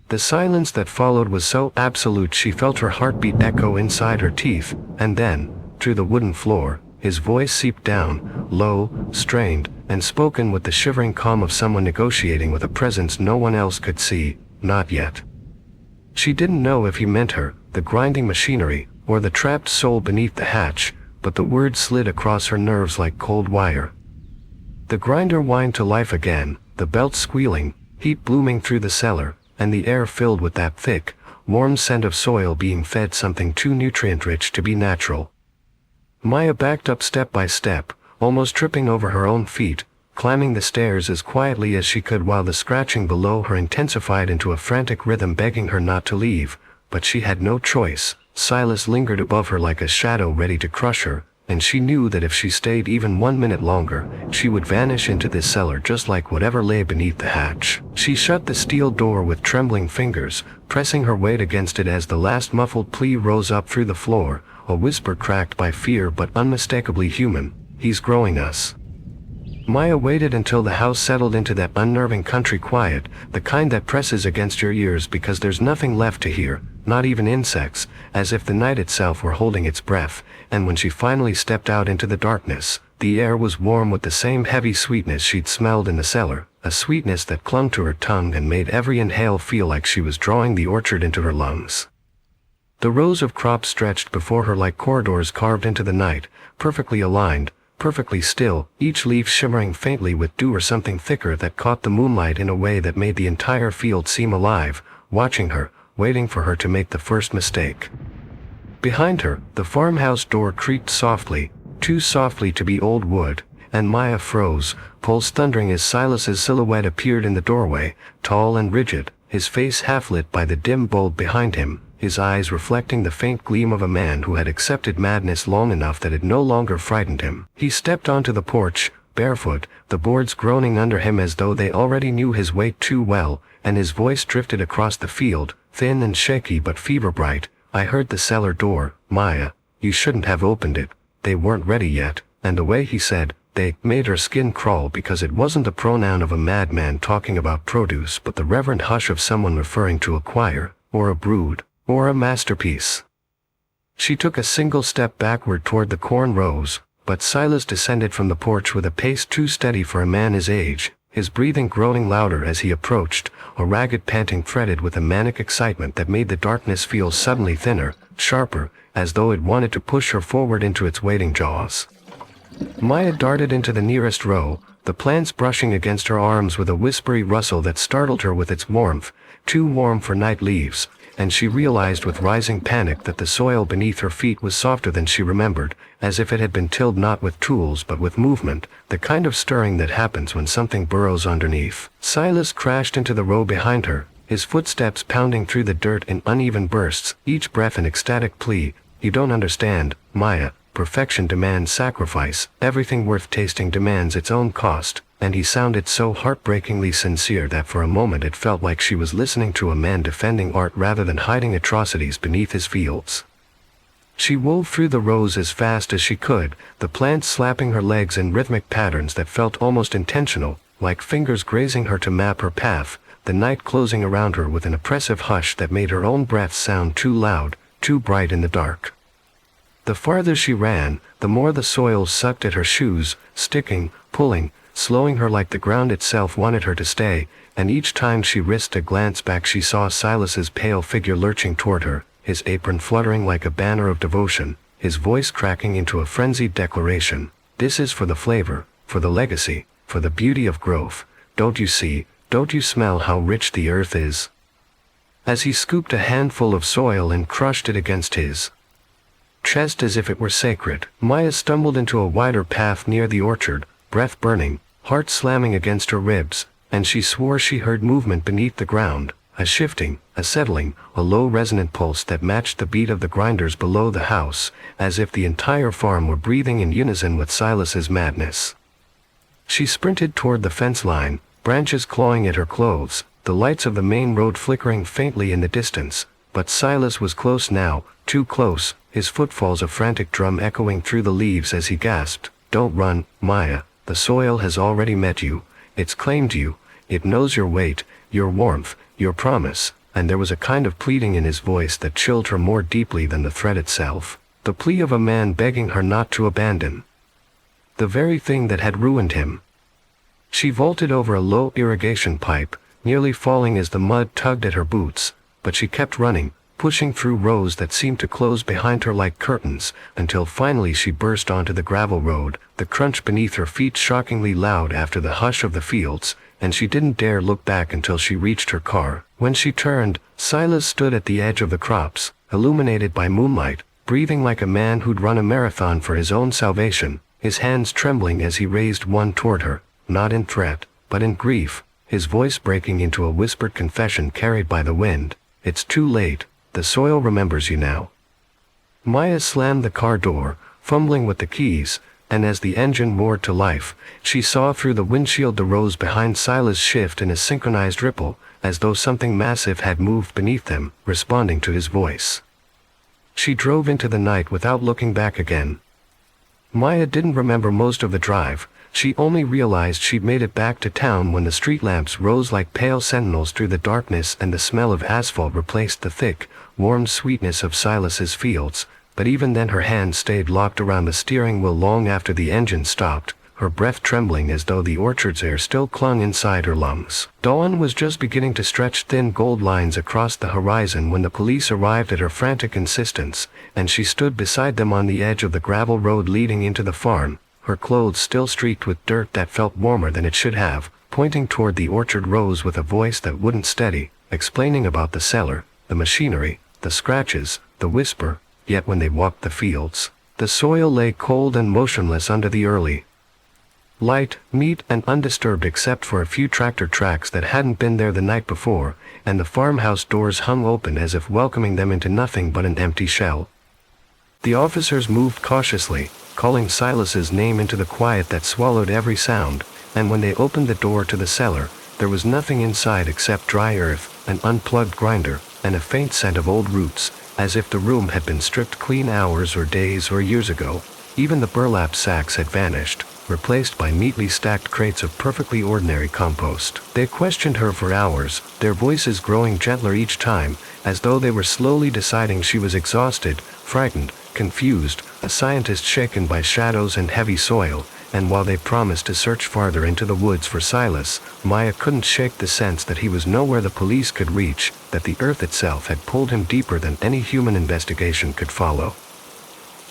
Speaker 1: The silence that followed was so absolute she felt her heartbeat echo inside her teeth, and then, through the wooden floor, his voice seeped down, low, strained, and spoken with the shivering calm of someone negotiating with a presence no one else could see, not yet. She didn't know if he meant her, the grinding machinery, or the trapped soul beneath the hatch, but the words slid across her nerves like cold wire. The grinder whined to life again, the belt squealing, heat blooming through the cellar, and the air filled with that thick, warm scent of soil being fed something too nutrient-rich to be natural. Maya backed up step by step, almost tripping over her own feet, climbing the stairs as quietly as she could while the scratching below her intensified into a frantic rhythm begging her not to leave, but she had no choice. Silas lingered above her like a shadow ready to crush her, and she knew that if she stayed even 1 minute longer, she would vanish into this cellar just like whatever lay beneath the hatch. She shut the steel door with trembling fingers, pressing her weight against it as the last muffled plea rose up through the floor, a whisper cracked by fear but unmistakably human. "He's growing us." Maya waited until the house settled into that unnerving country quiet, the kind that presses against your ears because there's nothing left to hear, not even insects, as if the night itself were holding its breath, and when she finally stepped out into the darkness, the air was warm with the same heavy sweetness she'd smelled in the cellar, a sweetness that clung to her tongue and made every inhale feel like she was drawing the orchard into her lungs. The rows of crops stretched before her like corridors carved into the night, perfectly aligned, perfectly still, each leaf shimmering faintly with dew or something thicker that caught the moonlight in a way that made the entire field seem alive, watching her, waiting for her to make the first mistake. Behind her, the farmhouse door creaked softly, too softly to be old wood, and Maya froze, pulse thundering as Silas's silhouette appeared in the doorway, tall and rigid, his face half lit by the dim bulb behind him, his eyes reflecting the faint gleam of a man who had accepted madness long enough that it no longer frightened him. He stepped onto the porch, barefoot, the boards groaning under him as though they already knew his weight too well, and his voice drifted across the field, thin and shaky but fever-bright. "I heard the cellar door, Maya. You shouldn't have opened it. They weren't ready yet." And the way he said, "they," made her skin crawl because it wasn't the pronoun of a madman talking about produce but the reverent hush of someone referring to a choir, or a brood, or a masterpiece. She took a single step backward toward the corn rows, but Silas descended from the porch with a pace too steady for a man his age, his breathing growing louder as he approached, a ragged panting threaded with a manic excitement that made the darkness feel suddenly thinner, sharper, as though it wanted to push her forward into its waiting jaws. Maya darted into the nearest row, the plants brushing against her arms with a whispery rustle that startled her with its warmth, too warm for night leaves, and she realized with rising panic that the soil beneath her feet was softer than she remembered, as if it had been tilled not with tools but with movement, the kind of stirring that happens when something burrows underneath. Silas crashed into the row behind her, his footsteps pounding through the dirt in uneven bursts, each breath an ecstatic plea. "You don't understand, Maya. Perfection demands sacrifice, everything worth tasting demands its own cost," and he sounded so heartbreakingly sincere that for a moment it felt like she was listening to a man defending art rather than hiding atrocities beneath his fields. She wove through the rows as fast as she could, the plants slapping her legs in rhythmic patterns that felt almost intentional, like fingers grazing her to map her path, the night closing around her with an oppressive hush that made her own breath sound too loud, too bright in the dark. The farther she ran, the more the soil sucked at her shoes, sticking, pulling, slowing her like the ground itself wanted her to stay, and each time she risked a glance back she saw Silas's pale figure lurching toward her, his apron fluttering like a banner of devotion, his voice cracking into a frenzied declaration. "This is for the flavor, for the legacy, for the beauty of growth. Don't you see, don't you smell how rich the earth is?" As he scooped a handful of soil and crushed it against his chest as if it were sacred, Maya stumbled into a wider path near the orchard, breath burning, heart slamming against her ribs, and she swore she heard movement beneath the ground, a shifting, a settling, a low resonant pulse that matched the beat of the grinders below the house, as if the entire farm were breathing in unison with Silas's madness. She sprinted toward the fence line, branches clawing at her clothes, the lights of the main road flickering faintly in the distance, but Silas was close now, too close, his footfalls a frantic drum echoing through the leaves as he gasped, "Don't run, Maya, the soil has already met you, it's claimed you, it knows your weight, your warmth, your promise," and there was a kind of pleading in his voice that chilled her more deeply than the threat itself, the plea of a man begging her not to abandon the very thing that had ruined him. She vaulted over a low irrigation pipe, nearly falling as the mud tugged at her boots, but she kept running, pushing through rows that seemed to close behind her like curtains, until finally she burst onto the gravel road, the crunch beneath her feet shockingly loud after the hush of the fields, and she didn't dare look back until she reached her car. When she turned, Silas stood at the edge of the crops, illuminated by moonlight, breathing like a man who'd run a marathon for his own salvation, his hands trembling as he raised one toward her, not in threat, but in grief, his voice breaking into a whispered confession carried by the wind. "It's too late, the soil remembers you now." Maya slammed the car door, fumbling with the keys, and as the engine roared to life, she saw through the windshield the rows behind Silas shift in a synchronized ripple, as though something massive had moved beneath them, responding to his voice. She drove into the night without looking back again. Maya didn't remember most of the drive. She only realized she'd made it back to town when the street lamps rose like pale sentinels through the darkness and the smell of asphalt replaced the thick, warm sweetness of Silas's fields. But even then her hands stayed locked around the steering wheel long after the engine stopped, her breath trembling as though the orchard's air still clung inside her lungs. Dawn was just beginning to stretch thin gold lines across the horizon when the police arrived at her frantic insistence, and she stood beside them on the edge of the gravel road leading into the farm, her clothes still streaked with dirt that felt warmer than it should have, pointing toward the orchard rows with a voice that wouldn't steady, explaining about the cellar, the machinery, the scratches, the whisper. Yet when they walked the fields, the soil lay cold and motionless under the early light, neat and undisturbed except for a few tractor tracks that hadn't been there the night before, and the farmhouse doors hung open as if welcoming them into nothing but an empty shell. The officers moved cautiously, calling Silas's name into the quiet that swallowed every sound, and when they opened the door to the cellar, there was nothing inside except dry earth, an unplugged grinder, and a faint scent of old roots, as if the room had been stripped clean hours or days or years ago. Even the burlap sacks had vanished, replaced by neatly stacked crates of perfectly ordinary compost. They questioned her for hours, their voices growing gentler each time, as though they were slowly deciding she was exhausted, frightened, confused, a scientist shaken by shadows and heavy soil. And while they promised to search farther into the woods for Silas, Maya couldn't shake the sense that he was nowhere the police could reach, that the earth itself had pulled him deeper than any human investigation could follow.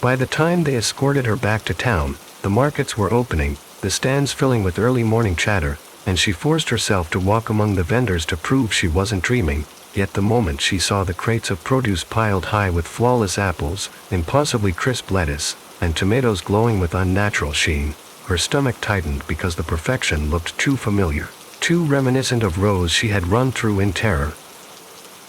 Speaker 1: By the time they escorted her back to town, the markets were opening, the stands filling with early morning chatter, and she forced herself to walk among the vendors to prove she wasn't dreaming. Yet the moment she saw the crates of produce piled high with flawless apples, impossibly crisp lettuce, and tomatoes glowing with unnatural sheen, her stomach tightened because the perfection looked too familiar, too reminiscent of rows she had run through in terror.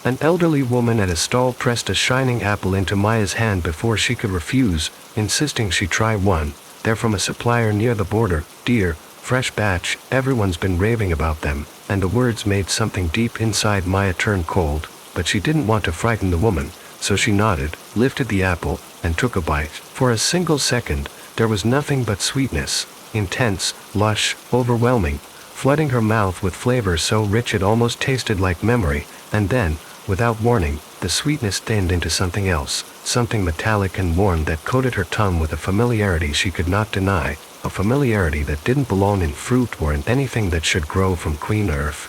Speaker 1: An elderly woman at a stall pressed a shining apple into Maya's hand before she could refuse, insisting she try one. "They're from a supplier near the border, dear, fresh batch, everyone's been raving about them," and the words made something deep inside Maya turn cold, but she didn't want to frighten the woman, so she nodded, lifted the apple, and took a bite. For a single second, there was nothing but sweetness, intense, lush, overwhelming, flooding her mouth with flavor so rich it almost tasted like memory, and then, without warning, the sweetness thinned into something else, something metallic and warm that coated her tongue with a familiarity she could not deny, a familiarity that didn't belong in fruit or in anything that should grow from clean earth.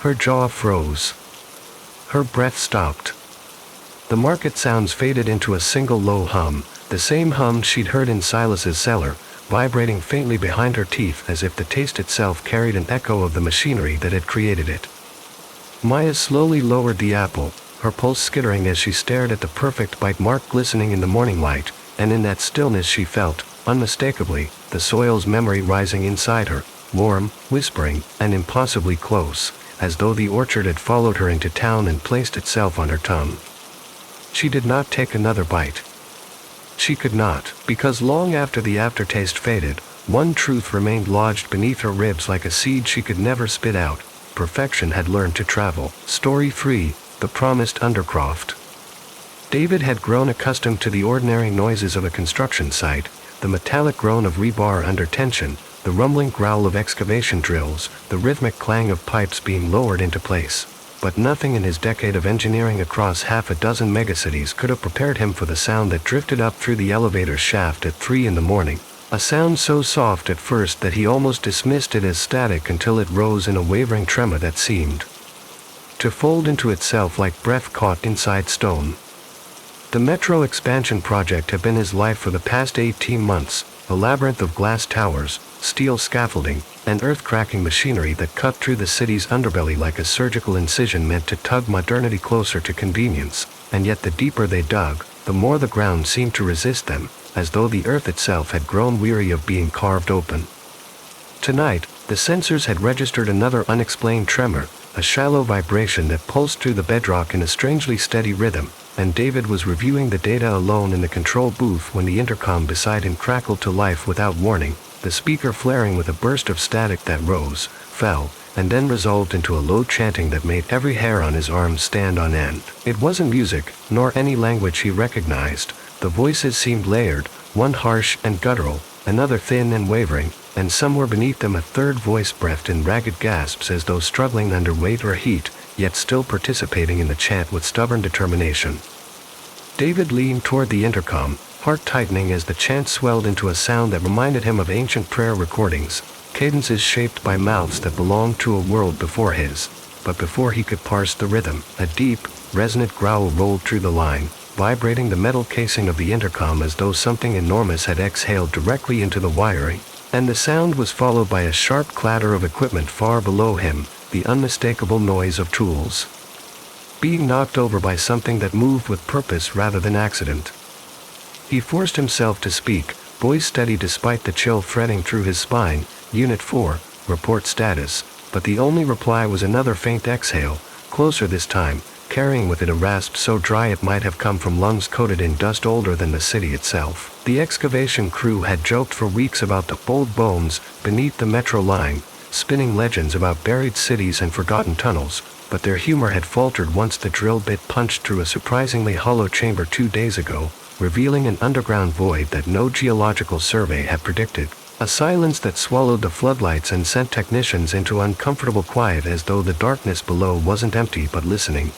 Speaker 1: Her jaw froze. Her breath stopped. The market sounds faded into a single low hum, the same hum she'd heard in Silas's cellar, vibrating faintly behind her teeth as if the taste itself carried an echo of the machinery that had created it. Maya slowly lowered the apple, her pulse skittering as she stared at the perfect bite mark glistening in the morning light, and in that stillness she felt, unmistakably, the soil's memory rising inside her, warm, whispering, and impossibly close, as though the orchard had followed her into town and placed itself on her tongue. She did not take another bite. She could not, because long after the aftertaste faded, one truth remained lodged beneath her ribs like a seed she could never spit out. Perfection had learned to travel. Story 3, The Promised Undercroft. David had grown accustomed to the ordinary noises of a construction site, the metallic groan of rebar under tension, the rumbling growl of excavation drills, the rhythmic clang of pipes being lowered into place. But nothing in his decade of engineering across half a dozen megacities could have prepared him for the sound that drifted up through the elevator shaft at 3 in the morning. A sound so soft at first that he almost dismissed it as static until it rose in a wavering tremor that seemed to fold into itself like breath caught inside stone. The metro expansion project had been his life for the past 18 months, a labyrinth of glass towers, steel scaffolding, and earth-cracking machinery that cut through the city's underbelly like a surgical incision meant to tug modernity closer to convenience, and yet the deeper they dug, the more the ground seemed to resist them, as though the earth itself had grown weary of being carved open. Tonight, the sensors had registered another unexplained tremor, a shallow vibration that pulsed through the bedrock in a strangely steady rhythm, and David was reviewing the data alone in the control booth when the intercom beside him crackled to life without warning, the speaker flaring with a burst of static that rose, fell, and then resolved into a low chanting that made every hair on his arms stand on end. It wasn't music, nor any language he recognized. The voices seemed layered, one harsh and guttural, another thin and wavering, and somewhere beneath them a third voice breathed in ragged gasps as though struggling under weight or heat, yet still participating in the chant with stubborn determination. David leaned toward the intercom, heart tightening as the chant swelled into a sound that reminded him of ancient prayer recordings, cadences shaped by mouths that belonged to a world before his. But before he could parse the rhythm, a deep, resonant growl rolled through the line, vibrating the metal casing of the intercom as though something enormous had exhaled directly into the wiring, and the sound was followed by a sharp clatter of equipment far below him, the unmistakable noise of tools being knocked over by something that moved with purpose rather than accident. He forced himself to speak, voice steady despite the chill threading through his spine. Unit 4, report status, but the only reply was another faint exhale, closer this time, carrying with it a rasp so dry it might have come from lungs coated in dust older than the city itself. The excavation crew had joked for weeks about the old bones beneath the metro line, spinning legends about buried cities and forgotten tunnels, but their humor had faltered once the drill bit punched through a surprisingly hollow chamber 2 days ago, revealing an underground void that no geological survey had predicted. A silence that swallowed the floodlights and sent technicians into uncomfortable quiet as though the darkness below wasn't empty but listening.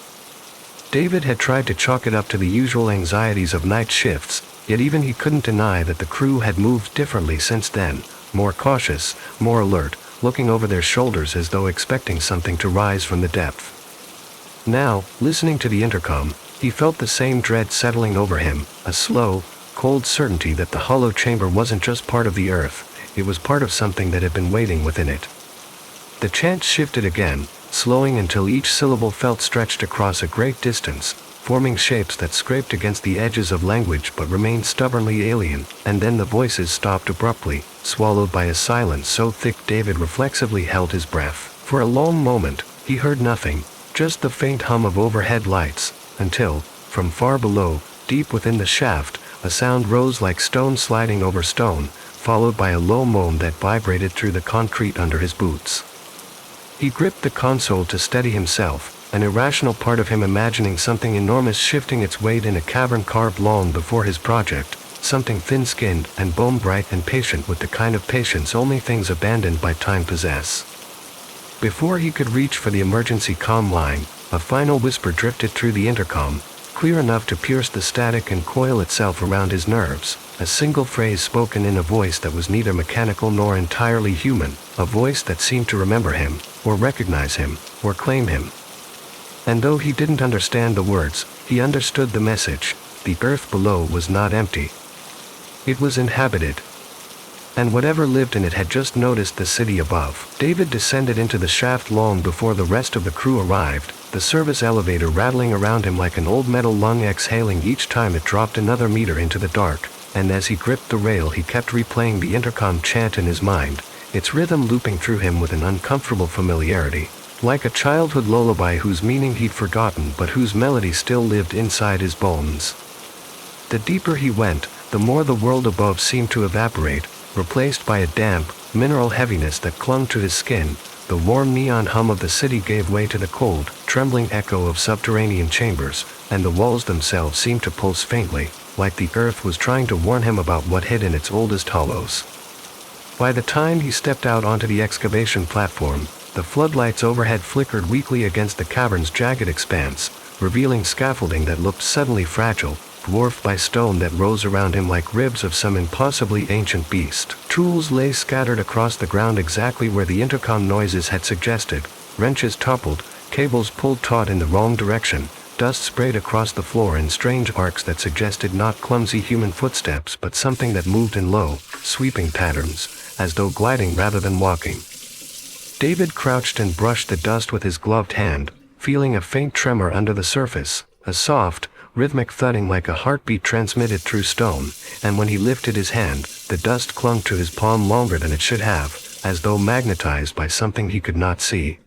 Speaker 1: David had tried to chalk it up to the usual anxieties of night shifts, yet even he couldn't deny that the crew had moved differently since then, more cautious, more alert, looking over their shoulders as though expecting something to rise from the depth. Now, listening to the intercom, he felt the same dread settling over him, a slow, cold certainty that the hollow chamber wasn't just part of the earth, it was part of something that had been waiting within it. The chant shifted again, slowing until each syllable felt stretched across a great distance, forming shapes that scraped against the edges of language but remained stubbornly alien, and then the voices stopped abruptly, swallowed by a silence so thick David reflexively held his breath. For a long moment, he heard nothing, just the faint hum of overhead lights, until, from far below, deep within the shaft, a sound rose like stone sliding over stone, followed by a low moan that vibrated through the concrete under his boots. He gripped the console to steady himself, an irrational part of him imagining something enormous shifting its weight in a cavern carved long before his project, something thin-skinned and bone-bright and patient with the kind of patience only things abandoned by time possess. Before he could reach for the emergency comm line, a final whisper drifted through the intercom, clear enough to pierce the static and coil itself around his nerves, a single phrase spoken in a voice that was neither mechanical nor entirely human, a voice that seemed to remember him, or recognize him, or claim him. And though he didn't understand the words, he understood the message. The earth below was not empty. It was inhabited. And whatever lived in it had just noticed the city above. David descended into the shaft long before the rest of the crew arrived, the service elevator rattling around him like an old metal lung exhaling each time it dropped another meter into the dark, and as he gripped the rail he kept replaying the intercom chant in his mind, its rhythm looping through him with an uncomfortable familiarity, like a childhood lullaby whose meaning he'd forgotten but whose melody still lived inside his bones. The deeper he went, the more the world above seemed to evaporate, replaced by a damp, mineral heaviness that clung to his skin. The warm neon hum of the city gave way to the cold, trembling echo of subterranean chambers, and the walls themselves seemed to pulse faintly, like the earth was trying to warn him about what hid in its oldest hollows. By the time he stepped out onto the excavation platform, the floodlights overhead flickered weakly against the cavern's jagged expanse, revealing scaffolding that looked suddenly fragile, dwarfed by stone that rose around him like ribs of some impossibly ancient beast. Tools lay scattered across the ground exactly where the intercom noises had suggested, wrenches toppled, cables pulled taut in the wrong direction, dust sprayed across the floor in strange arcs that suggested not clumsy human footsteps but something that moved in low, sweeping patterns, as though gliding rather than walking. David crouched and brushed the dust with his gloved hand, feeling a faint tremor under the surface, a soft, rhythmic thudding like a heartbeat transmitted through stone, and when he lifted his hand, the dust clung to his palm longer than it should have, as though magnetized by something he could not see.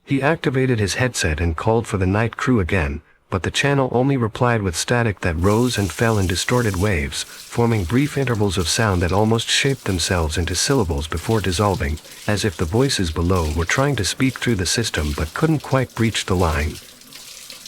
Speaker 1: He activated his headset and called for the night crew again, but the channel only replied with static that rose and fell in distorted waves, forming brief intervals of sound that almost shaped themselves into syllables before dissolving, as if the voices below were trying to speak through the system but couldn't quite breach the line.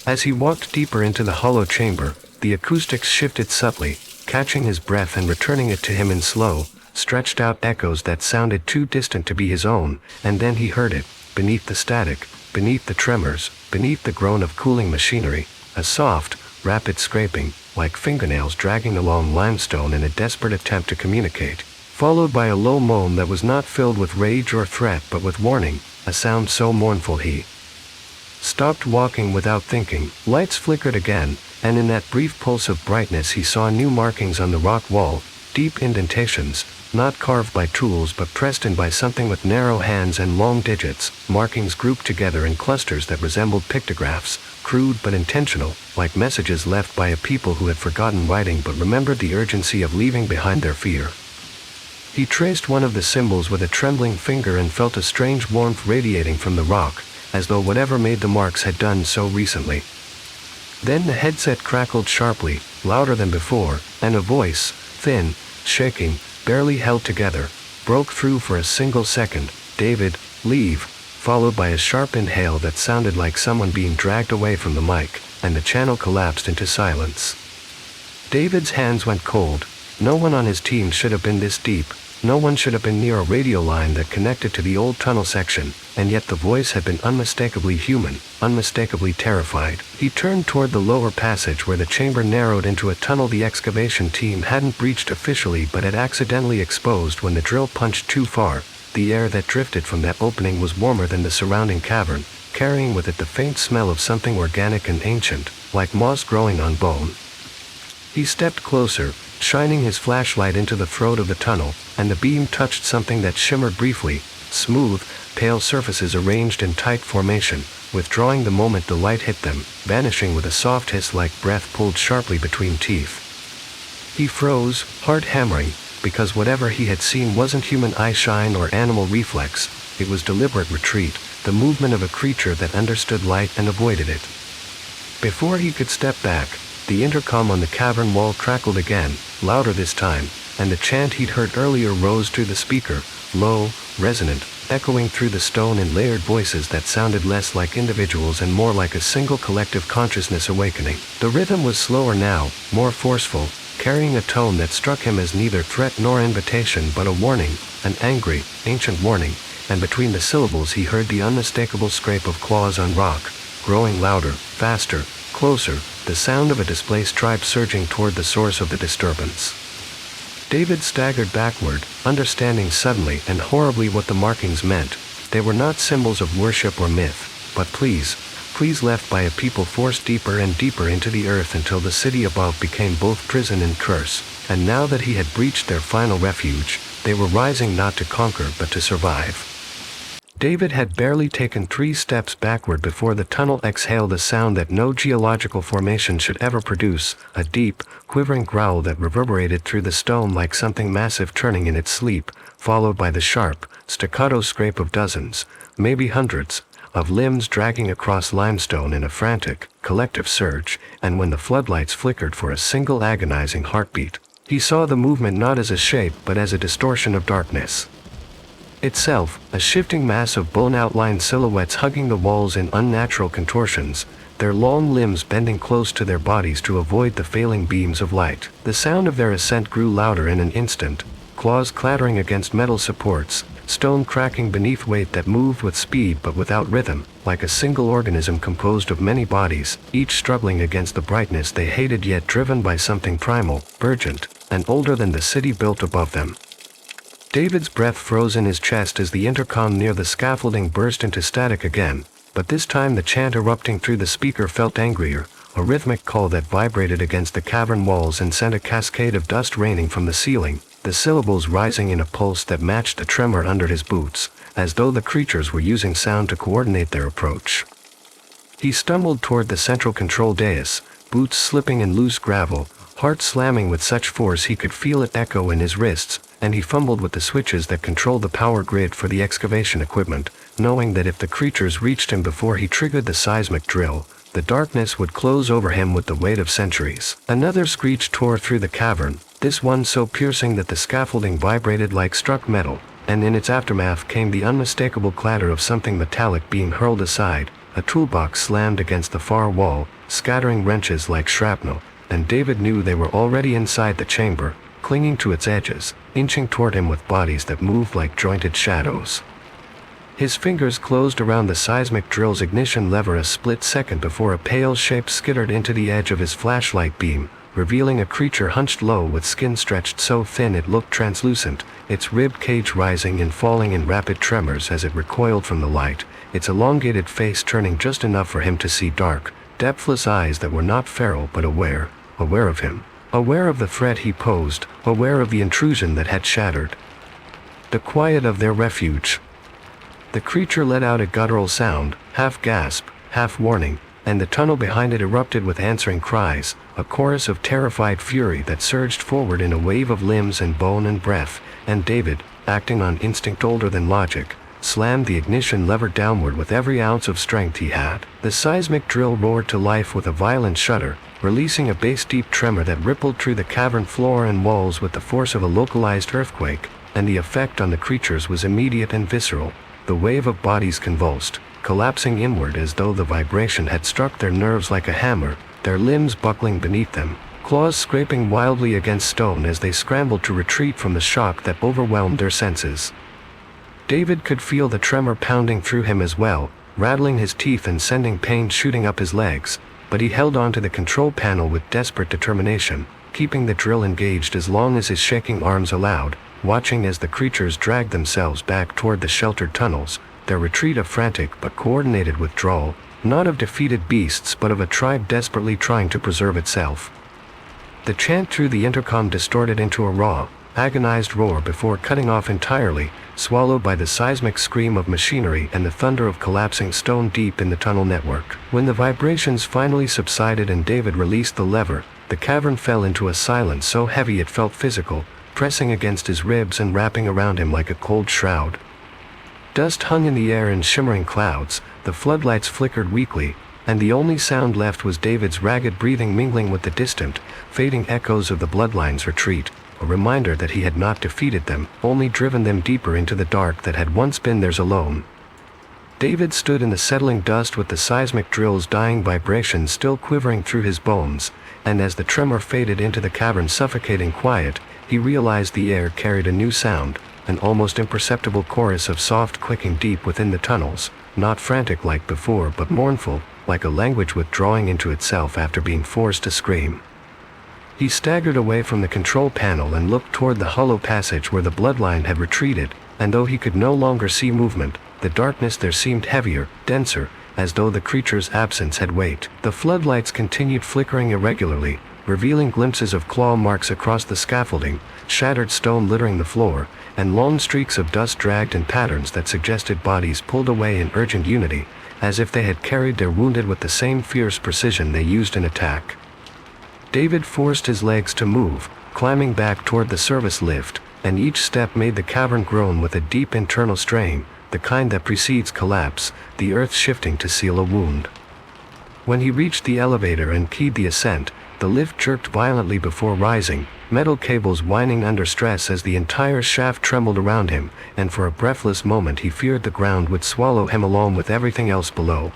Speaker 1: As he walked deeper into the hollow chamber, the acoustics shifted subtly, catching his breath and returning it to him in slow, stretched-out echoes that sounded too distant to be his own, and then he heard it, beneath the static, beneath the tremors, beneath the groan of cooling machinery, a soft, rapid scraping, like fingernails dragging along limestone in a desperate attempt to communicate, followed by a low moan that was not filled with rage or threat but with warning, a sound so mournful he stopped walking without thinking. Lights flickered again, and in that brief pulse of brightness he saw new markings on the rock wall, deep indentations, not carved by tools but pressed in by something with narrow hands and long digits, markings grouped together in clusters that resembled pictographs, crude but intentional, like messages left by a people who had forgotten writing but remembered the urgency of leaving behind their fear. He traced one of the symbols with a trembling finger and felt a strange warmth radiating from the rock, as though whatever made the marks had done so recently. Then the headset crackled sharply, louder than before, and a voice, thin, shaking, barely held together, broke through for a single second. "David, leave," followed by a sharp inhale that sounded like someone being dragged away from the mic, and the channel collapsed into silence. David's hands went cold. No one on his team should have been this deep. No one should have been near a radio line that connected to the old tunnel section, and yet the voice had been unmistakably human, unmistakably terrified. He turned toward the lower passage where the chamber narrowed into a tunnel the excavation team hadn't breached officially but had accidentally exposed when the drill punched too far. The air that drifted from that opening was warmer than the surrounding cavern, carrying with it the faint smell of something organic and ancient, like moss growing on bone. He stepped closer, shining his flashlight into the throat of the tunnel, and the beam touched something that shimmered briefly, smooth, pale surfaces arranged in tight formation, withdrawing the moment the light hit them, vanishing with a soft hiss like breath pulled sharply between teeth. He froze, heart hammering, because whatever he had seen wasn't human eyeshine or animal reflex. It was deliberate retreat, the movement of a creature that understood light and avoided it. Before he could step back, the intercom on the cavern wall crackled again, louder this time, and the chant he'd heard earlier rose through the speaker, low, resonant, echoing through the stone in layered voices that sounded less like individuals and more like a single collective consciousness awakening. The rhythm was slower now, more forceful, carrying a tone that struck him as neither threat nor invitation but a warning, an angry, ancient warning, and between the syllables he heard the unmistakable scrape of claws on rock, growing louder, faster, closer, the sound of a displaced tribe surging toward the source of the disturbance. David staggered backward, understanding suddenly and horribly what the markings meant. They were not symbols of worship or myth, but pleas left by a people forced deeper and deeper into the earth until the city above became both prison and curse, and now that he had breached their final refuge, they were rising not to conquer but to survive. David had barely taken 3 steps backward before the tunnel exhaled a sound that no geological formation should ever produce, a deep, quivering growl that reverberated through the stone like something massive turning in its sleep, followed by the sharp, staccato scrape of dozens, maybe hundreds, of limbs dragging across limestone in a frantic, collective surge, and when the floodlights flickered for a single agonizing heartbeat, he saw the movement not as a shape but as a distortion of darkness itself, a shifting mass of bone-outlined silhouettes hugging the walls in unnatural contortions, their long limbs bending close to their bodies to avoid the failing beams of light. The sound of their ascent grew louder in an instant, claws clattering against metal supports, stone cracking beneath weight that moved with speed but without rhythm, like a single organism composed of many bodies, each struggling against the brightness they hated yet driven by something primal, urgent, and older than the city built above them. David's breath froze in his chest as the intercom near the scaffolding burst into static again, but this time the chant erupting through the speaker felt angrier, a rhythmic call that vibrated against the cavern walls and sent a cascade of dust raining from the ceiling, the syllables rising in a pulse that matched the tremor under his boots, as though the creatures were using sound to coordinate their approach. He stumbled toward the central control dais, boots slipping in loose gravel, heart slamming with such force he could feel it echo in his wrists, and he fumbled with the switches that controlled the power grid for the excavation equipment, knowing that if the creatures reached him before he triggered the seismic drill, the darkness would close over him with the weight of centuries. Another screech tore through the cavern, this one so piercing that the scaffolding vibrated like struck metal, and in its aftermath came the unmistakable clatter of something metallic being hurled aside. A toolbox slammed against the far wall, scattering wrenches like shrapnel, and David knew they were already inside the chamber, clinging to its edges, inching toward him with bodies that moved like jointed shadows. His fingers closed around the seismic drill's ignition lever a split second before a pale shape skittered into the edge of his flashlight beam, revealing a creature hunched low with skin stretched so thin it looked translucent, its rib cage rising and falling in rapid tremors as it recoiled from the light, its elongated face turning just enough for him to see dark, depthless eyes that were not feral but aware of him. Aware of the threat he posed, aware of the intrusion that had shattered the quiet of their refuge. The creature let out a guttural sound, half gasp, half warning, and the tunnel behind it erupted with answering cries, a chorus of terrified fury that surged forward in a wave of limbs and bone and breath, and David, acting on instinct older than logic, slammed the ignition lever downward with every ounce of strength he had. The seismic drill roared to life with a violent shudder, releasing a bass-deep tremor that rippled through the cavern floor and walls with the force of a localized earthquake, and the effect on the creatures was immediate and visceral. The wave of bodies convulsed, collapsing inward as though the vibration had struck their nerves like a hammer, their limbs buckling beneath them, claws scraping wildly against stone as they scrambled to retreat from the shock that overwhelmed their senses. David could feel the tremor pounding through him as well, rattling his teeth and sending pain shooting up his legs, but he held onto the control panel with desperate determination, keeping the drill engaged as long as his shaking arms allowed, watching as the creatures dragged themselves back toward the sheltered tunnels, their retreat a frantic but coordinated withdrawal, not of defeated beasts but of a tribe desperately trying to preserve itself. The chant through the intercom distorted into a raw, agonized roar before cutting off entirely, swallowed by the seismic scream of machinery and the thunder of collapsing stone deep in the tunnel network. When the vibrations finally subsided and David released the lever, the cavern fell into a silence so heavy it felt physical, pressing against his ribs and wrapping around him like a cold shroud. Dust hung in the air in shimmering clouds, the floodlights flickered weakly, and the only sound left was David's ragged breathing mingling with the distant, fading echoes of the bloodline's retreat, a reminder that he had not defeated them, only driven them deeper into the dark that had once been theirs alone. David stood in the settling dust with the seismic drill's dying vibrations still quivering through his bones, and as the tremor faded into the cavern's suffocating quiet, he realized the air carried a new sound, an almost imperceptible chorus of soft clicking deep within the tunnels, not frantic like before but mournful, like a language withdrawing into itself after being forced to scream. He staggered away from the control panel and looked toward the hollow passage where the bloodline had retreated, and though he could no longer see movement, the darkness there seemed heavier, denser, as though the creature's absence had weight. The floodlights continued flickering irregularly, revealing glimpses of claw marks across the scaffolding, shattered stone littering the floor, and long streaks of dust dragged in patterns that suggested bodies pulled away in urgent unity, as if they had carried their wounded with the same fierce precision they used in attack. David forced his legs to move, climbing back toward the service lift, and each step made the cavern groan with a deep internal strain, the kind that precedes collapse, the earth shifting to seal a wound. When he reached the elevator and keyed the ascent, the lift jerked violently before rising, metal cables whining under stress as the entire shaft trembled around him, and for a breathless moment he feared the ground would swallow him along with everything else below.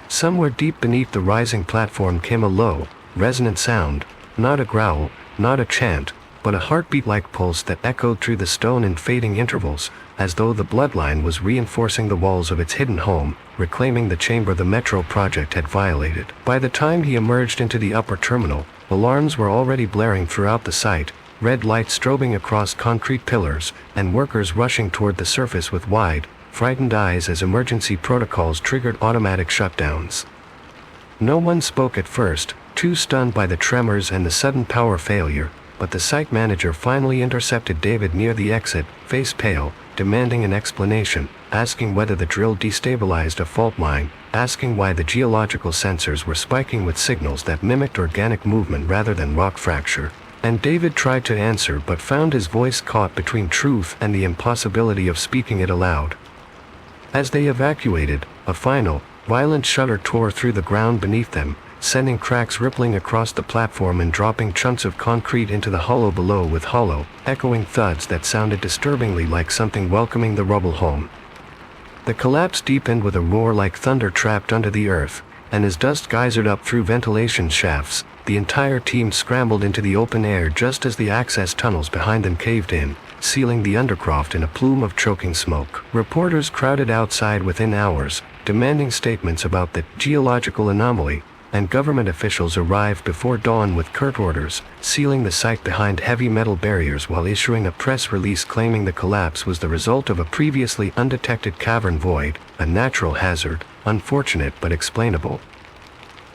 Speaker 1: Somewhere deep beneath the rising platform came a low, resonant sound, not a growl, not a chant, but a heartbeat-like pulse that echoed through the stone in fading intervals, as though the bloodline was reinforcing the walls of its hidden home, reclaiming the chamber the Metro project had violated. By the time he emerged into the upper terminal, alarms were already blaring throughout the site, red lights strobing across concrete pillars, and workers rushing toward the surface with wide, frightened eyes as emergency protocols triggered automatic shutdowns. No one spoke at first, too stunned by the tremors and the sudden power failure, but the site manager finally intercepted David near the exit, face pale, demanding an explanation, asking whether the drill destabilized a fault line, asking why the geological sensors were spiking with signals that mimicked organic movement rather than rock fracture. And David tried to answer but found his voice caught between truth and the impossibility of speaking it aloud. As they evacuated, a final, violent shudder tore through the ground beneath them, sending cracks rippling across the platform and dropping chunks of concrete into the hollow below with hollow, echoing thuds that sounded disturbingly like something welcoming the rubble home. The collapse deepened with a roar like thunder trapped under the earth, and as dust geysered up through ventilation shafts, the entire team scrambled into the open air just as the access tunnels behind them caved in, sealing the undercroft in a plume of choking smoke. Reporters crowded outside within hours, demanding statements about the geological anomaly, and government officials arrived before dawn with curt orders, sealing the site behind heavy metal barriers while issuing a press release claiming the collapse was the result of a previously undetected cavern void, a natural hazard, unfortunate but explainable.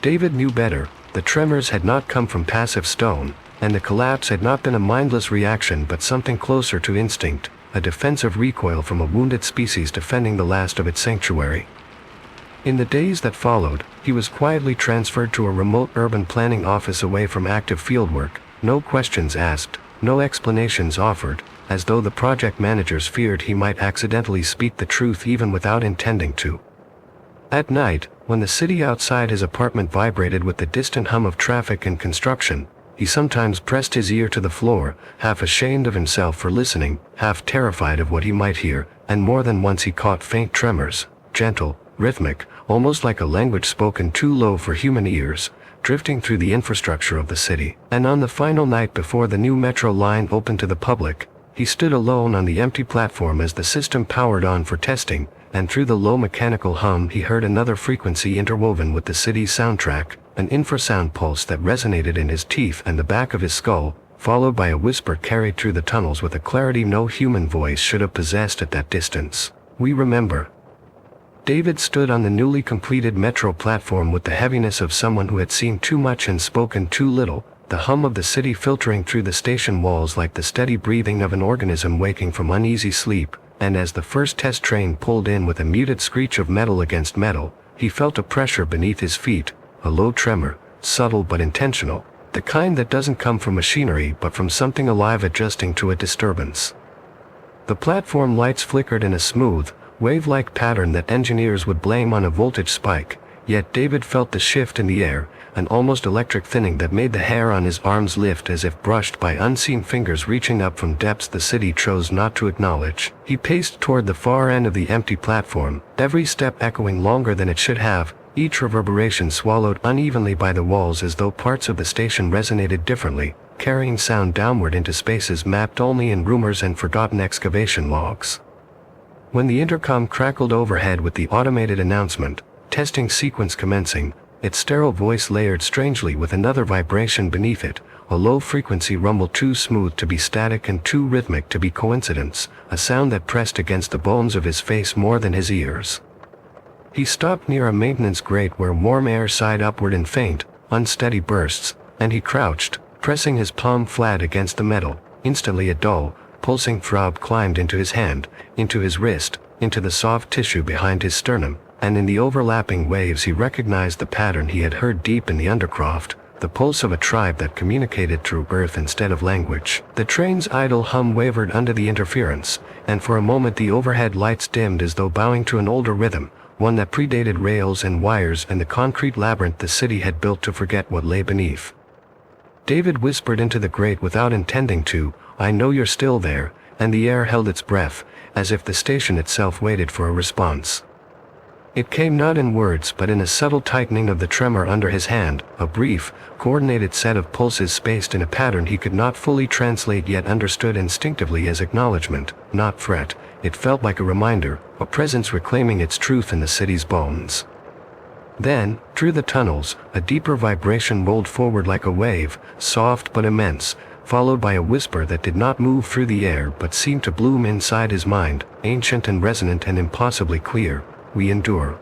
Speaker 1: David knew better. The tremors had not come from passive stone, and the collapse had not been a mindless reaction but something closer to instinct, a defensive recoil from a wounded species defending the last of its sanctuary. In the days that followed, he was quietly transferred to a remote urban planning office away from active fieldwork, no questions asked, no explanations offered, as though the project managers feared he might accidentally speak the truth even without intending to. At night, when the city outside his apartment vibrated with the distant hum of traffic and construction, he sometimes pressed his ear to the floor, half ashamed of himself for listening, half terrified of what he might hear, and more than once he caught faint tremors, gentle, rhythmic, almost like a language spoken too low for human ears, drifting through the infrastructure of the city. And on the final night before the new metro line opened to the public, he stood alone on the empty platform as the system powered on for testing, and through the low mechanical hum he heard another frequency interwoven with the city's soundtrack, an infrasound pulse that resonated in his teeth and the back of his skull, followed by a whisper carried through the tunnels with a clarity no human voice should have possessed at that distance. "We remember." David stood on the newly completed metro platform with the heaviness of someone who had seen too much and spoken too little, the hum of the city filtering through the station walls like the steady breathing of an organism waking from uneasy sleep, and as the first test train pulled in with a muted screech of metal against metal, he felt a pressure beneath his feet, a low tremor, subtle but intentional, the kind that doesn't come from machinery but from something alive adjusting to a disturbance. The platform lights flickered in a smooth, wave-like pattern that engineers would blame on a voltage spike, yet David felt the shift in the air, an almost electric thinning that made the hair on his arms lift as if brushed by unseen fingers reaching up from depths the city chose not to acknowledge. He paced toward the far end of the empty platform, every step echoing longer than it should have, each reverberation swallowed unevenly by the walls as though parts of the station resonated differently, carrying sound downward into spaces mapped only in rumors and forgotten excavation logs. When the intercom crackled overhead with the automated announcement, "Testing sequence commencing," its sterile voice layered strangely with another vibration beneath it, a low-frequency rumble too smooth to be static and too rhythmic to be coincidence, a sound that pressed against the bones of his face more than his ears. He stopped near a maintenance grate where warm air sighed upward in faint, unsteady bursts, and he crouched, pressing his palm flat against the metal. Instantly a dull, pulsing throb climbed into his hand, into his wrist, into the soft tissue behind his sternum, and in the overlapping waves he recognized the pattern he had heard deep in the undercroft, the pulse of a tribe that communicated through earth instead of language. The train's idle hum wavered under the interference, and for a moment the overhead lights dimmed as though bowing to an older rhythm, one that predated rails and wires and the concrete labyrinth the city had built to forget what lay beneath. David whispered into the grate without intending to, "I know you're still there," and the air held its breath, as if the station itself waited for a response. It came not in words but in a subtle tightening of the tremor under his hand, a brief, coordinated set of pulses spaced in a pattern he could not fully translate yet understood instinctively as acknowledgement, not threat. It felt like a reminder, a presence reclaiming its truth in the city's bones. Then, through the tunnels, a deeper vibration rolled forward like a wave, soft but immense, followed by a whisper that did not move through the air but seemed to bloom inside his mind, ancient and resonant and impossibly clear. "We endure."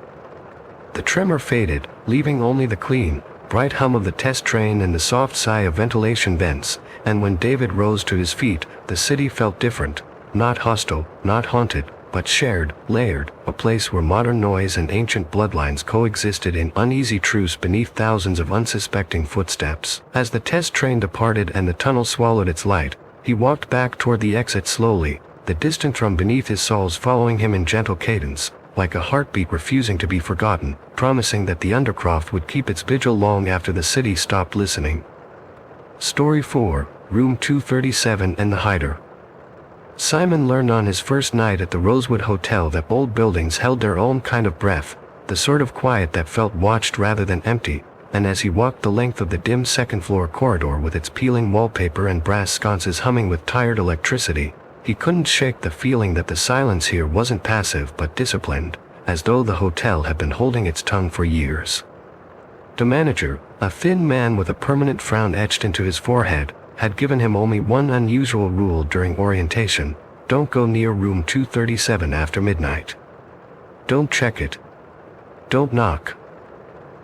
Speaker 1: The tremor faded, leaving only the clean, bright hum of the test train and the soft sigh of ventilation vents, and when David rose to his feet, the city felt different, not hostile, not haunted, but shared, layered, a place where modern noise and ancient bloodlines coexisted in uneasy truce beneath thousands of unsuspecting footsteps. As the test train departed and the tunnel swallowed its light, he walked back toward the exit slowly, the distant drum beneath his soles following him in gentle cadence, like a heartbeat refusing to be forgotten, promising that the Undercroft would keep its vigil long after the city stopped listening. Story 4, Room 237 and the Hider. Simon learned on his first night at the Rosewood Hotel that old buildings held their own kind of breath, the sort of quiet that felt watched rather than empty, and as he walked the length of the dim second-floor corridor with its peeling wallpaper and brass sconces humming with tired electricity, he couldn't shake the feeling that the silence here wasn't passive but disciplined, as though the hotel had been holding its tongue for years. The manager, a thin man with a permanent frown etched into his forehead, had given him only one unusual rule during orientation: don't go near room 237 after midnight. Don't check it. Don't knock.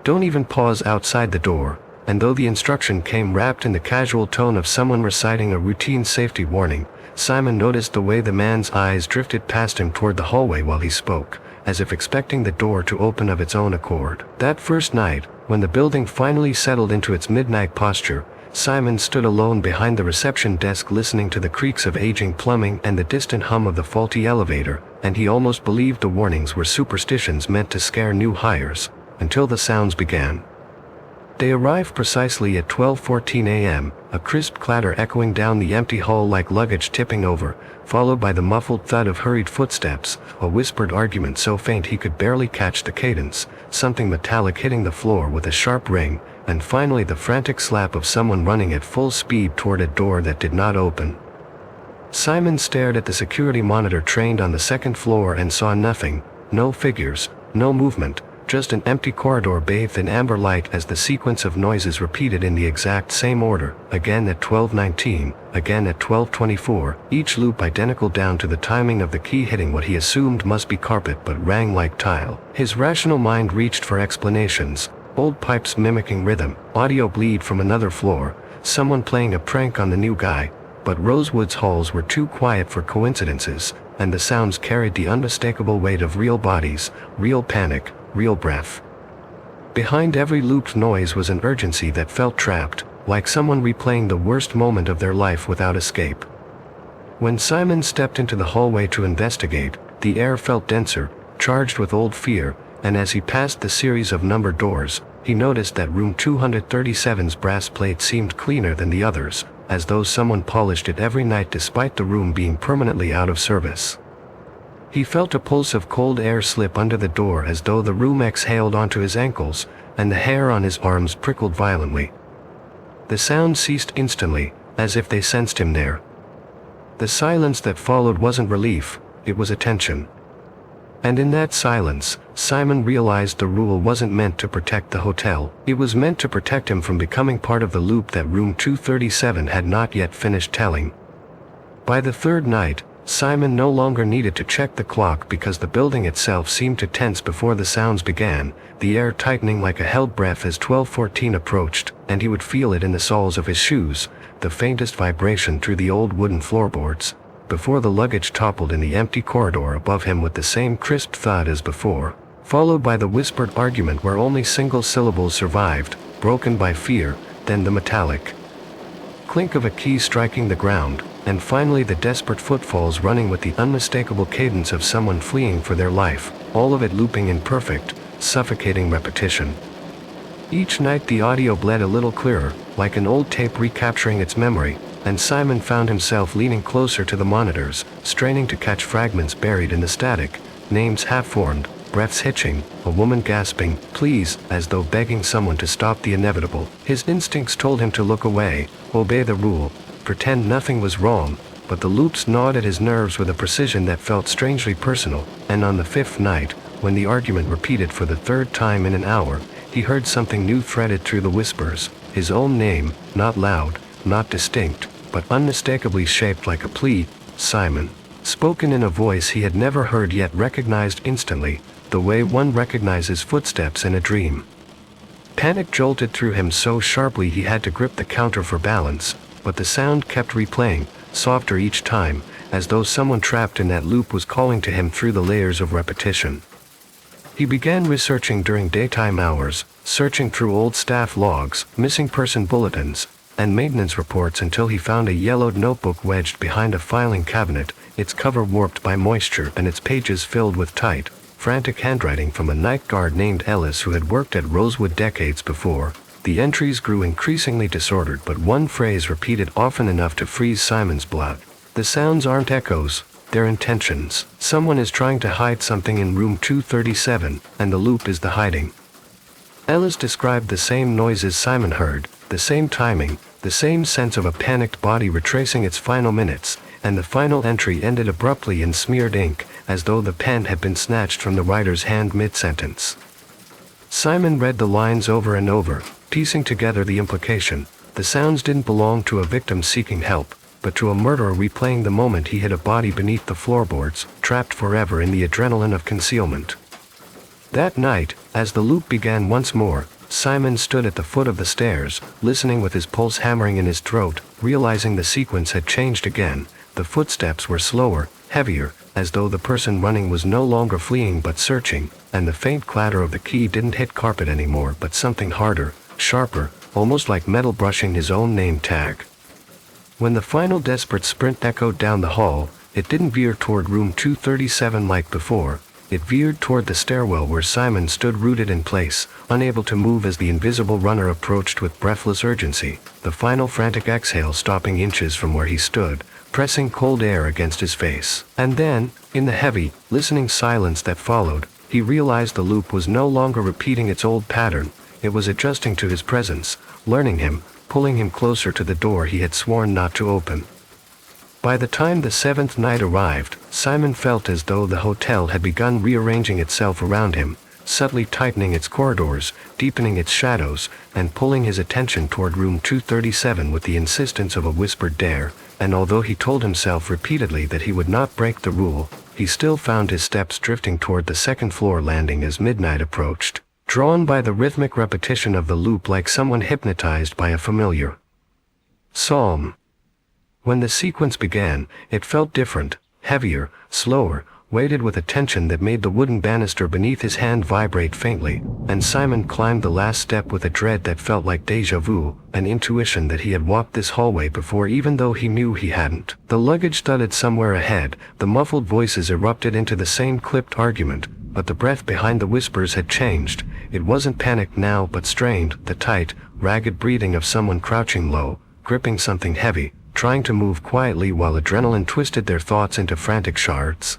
Speaker 1: Don't even pause outside the door, and though the instruction came wrapped in the casual tone of someone reciting a routine safety warning, Simon noticed the way the man's eyes drifted past him toward the hallway while he spoke, as if expecting the door to open of its own accord. That first night, when the building finally settled into its midnight posture, Simon stood alone behind the reception desk listening to the creaks of aging plumbing and the distant hum of the faulty elevator, and he almost believed the warnings were superstitions meant to scare new hires, until the sounds began. They arrived precisely at 12:14 a.m., a crisp clatter echoing down the empty hall like luggage tipping over, followed by the muffled thud of hurried footsteps, a whispered argument so faint he could barely catch the cadence, something metallic hitting the floor with a sharp ring, and finally the frantic slap of someone running at full speed toward a door that did not open. Simon stared at the security monitor trained on the second floor and saw nothing, no figures, no movement, just an empty corridor bathed in amber light as the sequence of noises repeated in the exact same order, again at 12:19, again at 12:24, each loop identical down to the timing of the key hitting what he assumed must be carpet but rang like tile. His rational mind reached for explanations: old pipes mimicking rhythm, audio bleed from another floor, someone playing a prank on the new guy, but Rosewood's halls were too quiet for coincidences, and the sounds carried the unmistakable weight of real bodies, real panic, real breath. Behind every looped noise was an urgency that felt trapped, like someone replaying the worst moment of their life without escape. When Simon stepped into the hallway to investigate, the air felt denser, charged with old fear, and as he passed the series of numbered doors, he noticed that room 237's brass plate seemed cleaner than the others, as though someone polished it every night despite the room being permanently out of service. He felt a pulse of cold air slip under the door as though the room exhaled onto his ankles, and the hair on his arms prickled violently. The sound ceased instantly, as if they sensed him there. The silence that followed wasn't relief, it was attention. And in that silence, Simon realized the rule wasn't meant to protect the hotel. It was meant to protect him from becoming part of the loop that room 237 had not yet finished telling. By the third night, Simon no longer needed to check the clock because the building itself seemed to tense before the sounds began, the air tightening like a held breath as 12:14 approached, and he would feel it in the soles of his shoes, the faintest vibration through the old wooden floorboards, before the luggage toppled in the empty corridor above him with the same crisp thud as before, followed by the whispered argument where only single syllables survived, broken by fear, then the metallic clink of a key striking the ground, and finally the desperate footfalls running with the unmistakable cadence of someone fleeing for their life, all of it looping in perfect, suffocating repetition. Each night the audio bled a little clearer, like an old tape recapturing its memory, and Simon found himself leaning closer to the monitors, straining to catch fragments buried in the static, names half-formed, breaths hitching, a woman gasping, please, as though begging someone to stop the inevitable. His instincts told him to look away, obey the rule, pretend nothing was wrong, but the loops gnawed at his nerves with a precision that felt strangely personal, and on the fifth night, when the argument repeated for the third time in an hour, he heard something new threaded through the whispers, his own name, not loud, not distinct, but unmistakably shaped like a plea, Simon, spoken in a voice he had never heard yet recognized instantly, the way one recognizes footsteps in a dream. Panic jolted through him so sharply he had to grip the counter for balance, but the sound kept replaying, softer each time, as though someone trapped in that loop was calling to him through the layers of repetition. He began researching during daytime hours, searching through old staff logs, missing person bulletins, and maintenance reports until he found a yellowed notebook wedged behind a filing cabinet, its cover warped by moisture and its pages filled with tight, frantic handwriting from a night guard named Ellis who had worked at Rosewood decades before. The entries grew increasingly disordered, but one phrase repeated often enough to freeze Simon's blood. "The sounds aren't echoes, they're intentions. Someone is trying to hide something in room 237, and the loop is the hiding." Ellis described the same noises Simon heard, the same timing, the same sense of a panicked body retracing its final minutes, and the final entry ended abruptly in smeared ink, as though the pen had been snatched from the writer's hand mid-sentence. Simon read the lines over and over, piecing together the implication. The sounds didn't belong to a victim seeking help, but to a murderer replaying the moment he hid a body beneath the floorboards, trapped forever in the adrenaline of concealment. That night, as the loop began once more, Simon stood at the foot of the stairs, listening with his pulse hammering in his throat, realizing the sequence had changed again. The footsteps were slower, heavier, as though the person running was no longer fleeing but searching, and the faint clatter of the key didn't hit carpet anymore but something harder, sharper, almost like metal brushing his own name tag. When the final desperate sprint echoed down the hall, it didn't veer toward room 237 like before. It veered toward the stairwell where Simon stood rooted in place, unable to move as the invisible runner approached with breathless urgency, the final frantic exhale stopping inches from where he stood, pressing cold air against his face. And then, in the heavy, listening silence that followed, he realized the loop was no longer repeating its old pattern. It was adjusting to his presence, learning him, pulling him closer to the door he had sworn not to open. By the time the seventh night arrived, Simon felt as though the hotel had begun rearranging itself around him, subtly tightening its corridors, deepening its shadows, and pulling his attention toward room 237 with the insistence of a whispered dare, and although he told himself repeatedly that he would not break the rule, he still found his steps drifting toward the second-floor landing as midnight approached, drawn by the rhythmic repetition of the loop like someone hypnotized by a familiar psalm. When the sequence began, it felt different, heavier, slower, weighted with a tension that made the wooden banister beneath his hand vibrate faintly, and Simon climbed the last step with a dread that felt like déjà vu, an intuition that he had walked this hallway before even though he knew he hadn't. The luggage thudded somewhere ahead, the muffled voices erupted into the same clipped argument, but the breath behind the whispers had changed. It wasn't panic now but strained, the tight, ragged breathing of someone crouching low, gripping something heavy, trying to move quietly while adrenaline twisted their thoughts into frantic shards.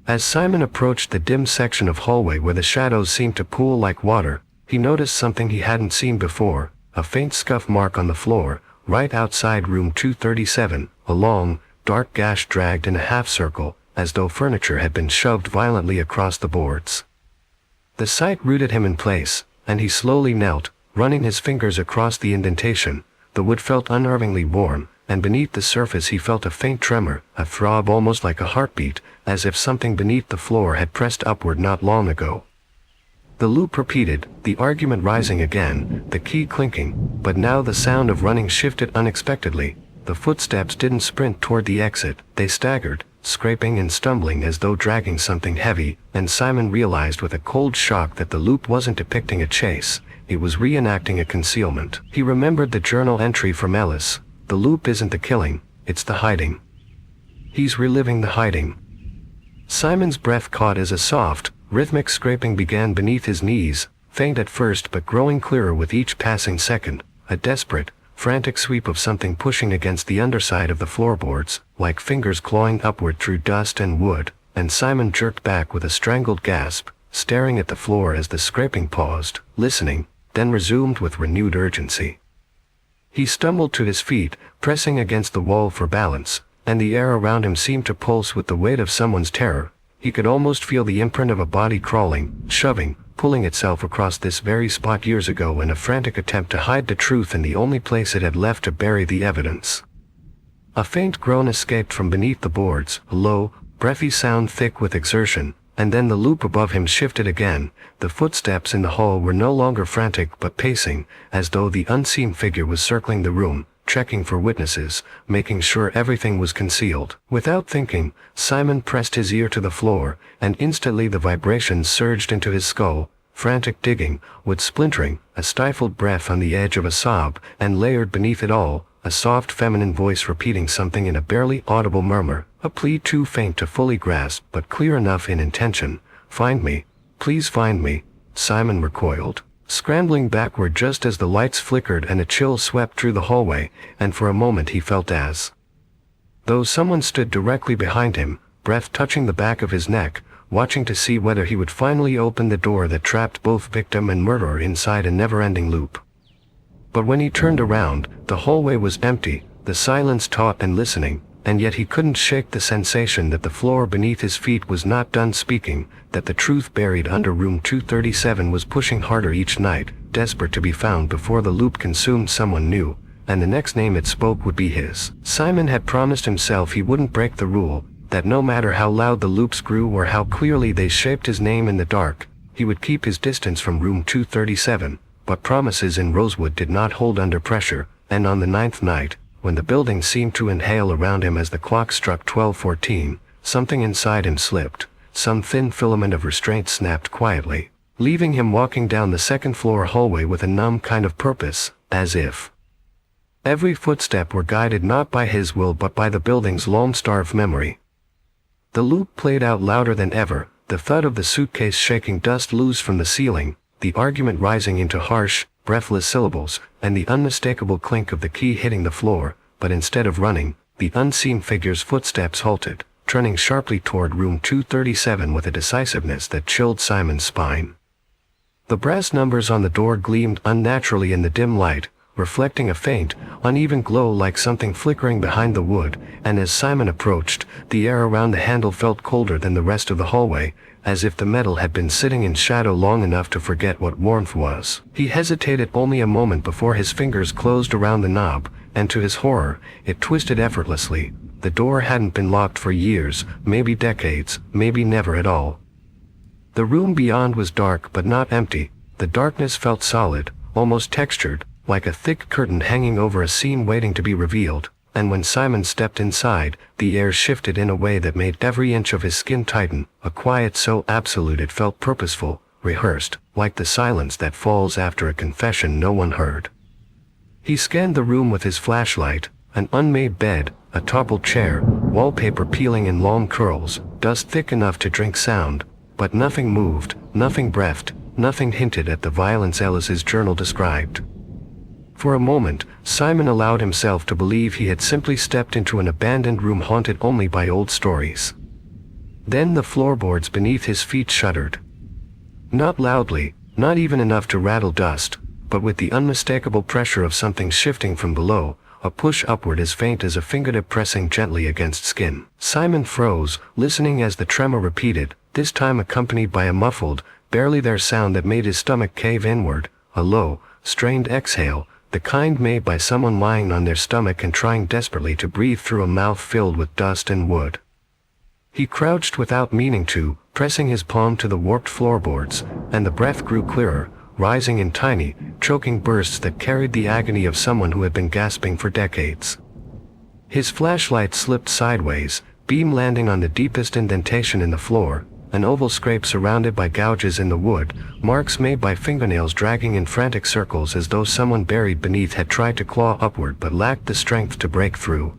Speaker 1: As Simon approached the dim section of hallway where the shadows seemed to pool like water, he noticed something he hadn't seen before, a faint scuff mark on the floor, right outside room 237, a long, dark gash dragged in a half-circle, as though furniture had been shoved violently across the boards. The sight rooted him in place, and he slowly knelt, running his fingers across the indentation. The wood felt unnervingly warm, and beneath the surface he felt a faint tremor, a throb almost like a heartbeat, as if something beneath the floor had pressed upward not long ago. The loop repeated, the argument rising again, the key clinking, but now the sound of running shifted unexpectedly. The footsteps didn't sprint toward the exit, they staggered, scraping and stumbling as though dragging something heavy, and Simon realized with a cold shock that the loop wasn't depicting a chase, it was reenacting a concealment. He remembered the journal entry from Ellis. The loop isn't the killing, it's the hiding. He's reliving the hiding. Simon's breath caught as a soft, rhythmic scraping began beneath his knees, faint at first but growing clearer with each passing second, a desperate, frantic sweep of something pushing against the underside of the floorboards, like fingers clawing upward through dust and wood, and Simon jerked back with a strangled gasp, staring at the floor as the scraping paused, listening, then resumed with renewed urgency. He stumbled to his feet, pressing against the wall for balance, and the air around him seemed to pulse with the weight of someone's terror. He could almost feel the imprint of a body crawling, shoving, pulling itself across this very spot years ago in a frantic attempt to hide the truth in the only place it had left to bury the evidence. A faint groan escaped from beneath the boards, a low, breathy sound thick with exertion, and then the loop above him shifted again. The footsteps in the hall were no longer frantic but pacing, as though the unseen figure was circling the room, checking for witnesses, making sure everything was concealed. Without thinking, Simon pressed his ear to the floor, and instantly the vibrations surged into his skull. Frantic digging, wood splintering, a stifled breath on the edge of a sob, and layered beneath it all, a soft feminine voice repeating something in a barely audible murmur, a plea too faint to fully grasp but clear enough in intention. "Find me. Please find me." Simon recoiled, scrambling backward just as the lights flickered and a chill swept through the hallway, and for a moment he felt as though someone stood directly behind him, breath touching the back of his neck, watching to see whether he would finally open the door that trapped both victim and murderer inside a never-ending loop. But when he turned around, the hallway was empty, the silence taut and listening, and yet he couldn't shake the sensation that the floor beneath his feet was not done speaking, that the truth buried under room 237 was pushing harder each night, desperate to be found before the loop consumed someone new, and the next name it spoke would be his. Simon had promised himself he wouldn't break the rule, that no matter how loud the loops grew or how clearly they shaped his name in the dark, he would keep his distance from room 237, but promises in Rosewood did not hold under pressure, and on the 9th night, when the building seemed to inhale around him as the clock struck 12:14, something inside him slipped, some thin filament of restraint snapped quietly, leaving him walking down the second-floor hallway with a numb kind of purpose, as if every footstep were guided not by his will but by the building's long-starved memory. The loop played out louder than ever, the thud of the suitcase shaking dust loose from the ceiling, the argument rising into harsh, breathless syllables, and the unmistakable clink of the key hitting the floor, but instead of running, the unseen figure's footsteps halted, turning sharply toward room 237 with a decisiveness that chilled Simon's spine. The brass numbers on the door gleamed unnaturally in the dim light, reflecting a faint, uneven glow like something flickering behind the wood, and as Simon approached, the air around the handle felt colder than the rest of the hallway, as if the metal had been sitting in shadow long enough to forget what warmth was. He hesitated only a moment before his fingers closed around the knob, and to his horror, it twisted effortlessly. The door hadn't been locked for years, maybe decades, maybe never at all. The room beyond was dark but not empty. The darkness felt solid, almost textured, like a thick curtain hanging over a scene waiting to be revealed, and when Simon stepped inside, the air shifted in a way that made every inch of his skin tighten, a quiet so absolute it felt purposeful, rehearsed, like the silence that falls after a confession no one heard. He scanned the room with his flashlight, an unmade bed, a toppled chair, wallpaper peeling in long curls, dust thick enough to drink sound, but nothing moved, nothing breathed, nothing hinted at the violence Ellis's journal described. For a moment, Simon allowed himself to believe he had simply stepped into an abandoned room haunted only by old stories. Then the floorboards beneath his feet shuddered. Not loudly, not even enough to rattle dust, but with the unmistakable pressure of something shifting from below, a push upward as faint as a fingertip pressing gently against skin. Simon froze, listening as the tremor repeated, this time accompanied by a muffled, barely there sound that made his stomach cave inward, a low, strained exhale, the kind made by someone lying on their stomach and trying desperately to breathe through a mouth filled with dust and wood. He crouched without meaning to, pressing his palm to the warped floorboards, and the breath grew clearer, rising in tiny, choking bursts that carried the agony of someone who had been gasping for decades. His flashlight slipped sideways, beam landing on the deepest indentation in the floor, an oval scrape surrounded by gouges in the wood, marks made by fingernails dragging in frantic circles as though someone buried beneath had tried to claw upward but lacked the strength to break through.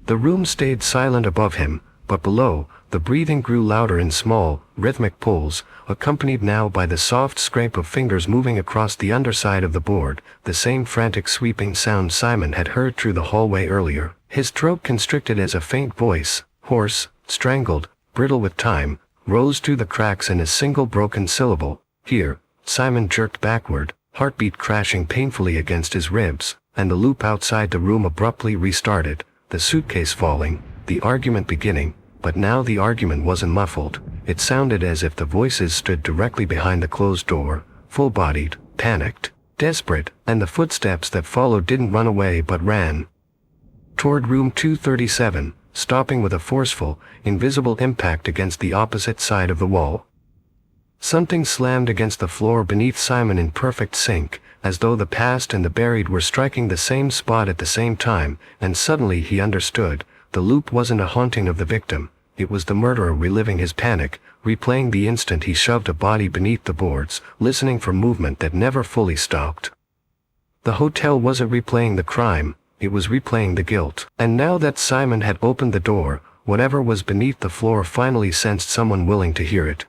Speaker 1: The room stayed silent above him, but below, the breathing grew louder in small, rhythmic pulls, accompanied now by the soft scrape of fingers moving across the underside of the board, the same frantic sweeping sound Simon had heard through the hallway earlier. His throat constricted as a faint voice, hoarse, strangled, brittle with time, rose through the cracks in a single broken syllable. Here, Simon jerked backward, heartbeat crashing painfully against his ribs, and the loop outside the room abruptly restarted, the suitcase falling, the argument beginning, but now the argument wasn't muffled. It sounded as if the voices stood directly behind the closed door, full-bodied, panicked, desperate, and the footsteps that followed didn't run away but ran toward room 237, stopping with a forceful, invisible impact against the opposite side of the wall. Something slammed against the floor beneath Simon in perfect sync, as though the past and the buried were striking the same spot at the same time, and suddenly he understood. The loop wasn't a haunting of the victim, it was the murderer reliving his panic, replaying the instant he shoved a body beneath the boards, listening for movement that never fully stopped. The hotel wasn't replaying the crime, it was replaying the guilt. And now that Simon had opened the door, whatever was beneath the floor finally sensed someone willing to hear it.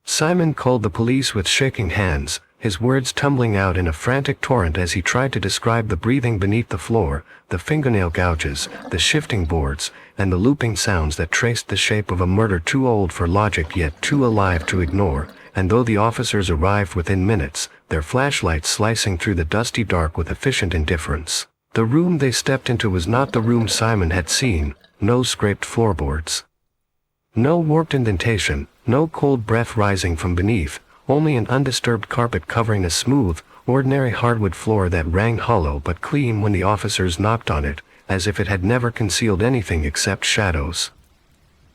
Speaker 1: Simon called the police with shaking hands, his words tumbling out in a frantic torrent as he tried to describe the breathing beneath the floor, the fingernail gouges, the shifting boards, and the looping sounds that traced the shape of a murder too old for logic yet too alive to ignore. And though the officers arrived within minutes, their flashlights slicing through the dusty dark with efficient indifference, the room they stepped into was not the room Simon had seen. No scraped floorboards, no warped indentation, no cold breath rising from beneath, only an undisturbed carpet covering a smooth, ordinary hardwood floor that rang hollow but clean when the officers knocked on it, as if it had never concealed anything except shadows.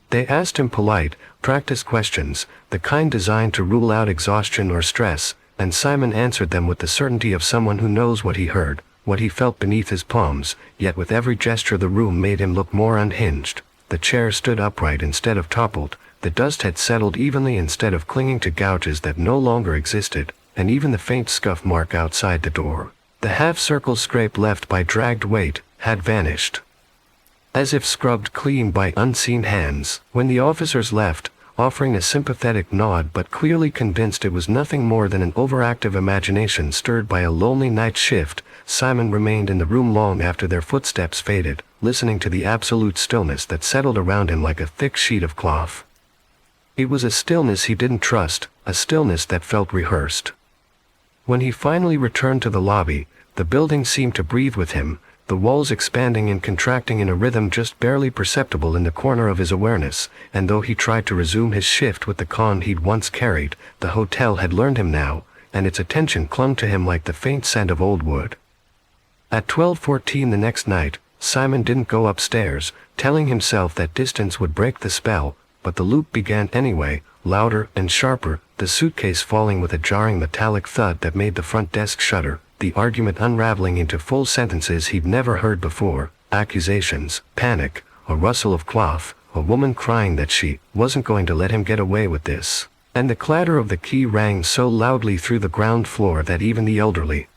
Speaker 1: They asked him polite, practiced questions, the kind designed to rule out exhaustion or stress, and Simon answered them with the certainty of someone who knows what he heard, what he felt beneath his palms, yet with every gesture the room made him look more unhinged. The chair stood upright instead of toppled, the dust had settled evenly instead of clinging to gouges that no longer existed, and even the faint scuff mark outside the door, the half-circle scrape left by dragged weight, had vanished, as if scrubbed clean by unseen hands. When the officers left, offering a sympathetic nod but clearly convinced it was nothing more than an overactive imagination stirred by a lonely night shift, Simon remained in the room long after their footsteps faded, listening to the absolute stillness that settled around him like a thick sheet of cloth. It was a stillness he didn't trust, a stillness that felt rehearsed. When he finally returned to the lobby, the building seemed to breathe with him, the walls expanding and contracting in a rhythm just barely perceptible in the corner of his awareness, and though he tried to resume his shift with the calm he'd once carried, the hotel had learned him now, and its attention clung to him like the faint scent of old wood. At 12:14 the next night, Simon didn't go upstairs, telling himself that distance would break the spell, but the loop began anyway, louder and sharper, the suitcase falling with a jarring metallic thud that made the front desk shudder, the argument unraveling into full sentences he'd never heard before, accusations, panic, a rustle of cloth, a woman crying that she wasn't going to let him get away with this, and the clatter of the key rang so loudly through the ground floor that even the elderly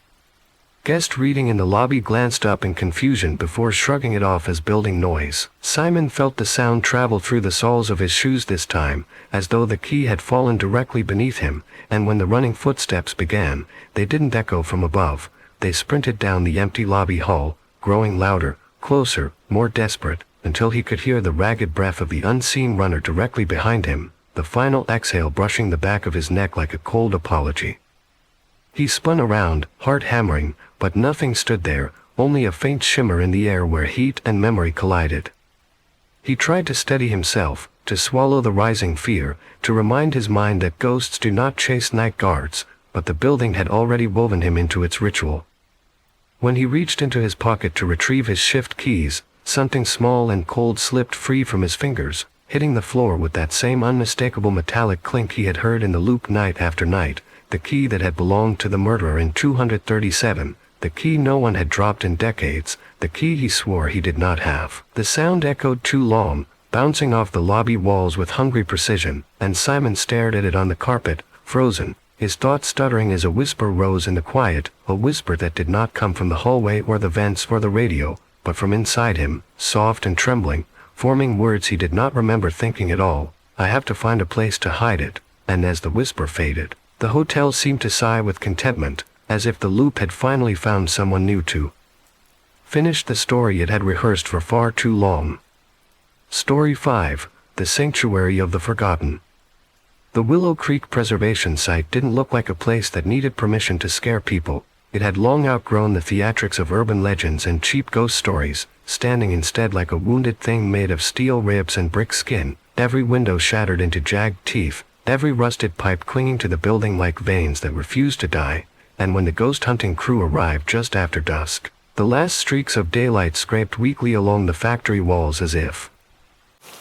Speaker 1: guest reading in the lobby glanced up in confusion before shrugging it off as building noise. Simon felt the sound travel through the soles of his shoes this time, as though the key had fallen directly beneath him, and when the running footsteps began, they didn't echo from above. They sprinted down the empty lobby hall, growing louder, closer, more desperate, until he could hear the ragged breath of the unseen runner directly behind him, the final exhale brushing the back of his neck like a cold apology. He spun around, heart hammering, but nothing stood there, only a faint shimmer in the air where heat and memory collided. He tried to steady himself, to swallow the rising fear, to remind his mind that ghosts do not chase night guards, but the building had already woven him into its ritual. When he reached into his pocket to retrieve his shift keys, something small and cold slipped free from his fingers, hitting the floor with that same unmistakable metallic clink he had heard in the loop night after night, the key that had belonged to the murderer in 237, the key no one had dropped in decades, the key he swore he did not have. The sound echoed too long, bouncing off the lobby walls with hungry precision, and Simon stared at it on the carpet, frozen, his thoughts stuttering as a whisper rose in the quiet, a whisper that did not come from the hallway or the vents or the radio, but from inside him, soft and trembling, forming words he did not remember thinking at all. "I have to find a place to hide it," and as the whisper faded, the hotel seemed to sigh with contentment, as if the loop had finally found someone new to finish the story it had rehearsed for far too long. Story 5, The Sanctuary of the Forgotten. The Willow Creek Preservation Site didn't look like a place that needed permission to scare people. It had long outgrown the theatrics of urban legends and cheap ghost stories, standing instead like a wounded thing made of steel ribs and brick skin, every window shattered into jagged teeth, every rusted pipe clinging to the building like veins that refused to die. And when the ghost-hunting crew arrived just after dusk, the last streaks of daylight scraped weakly along the factory walls as if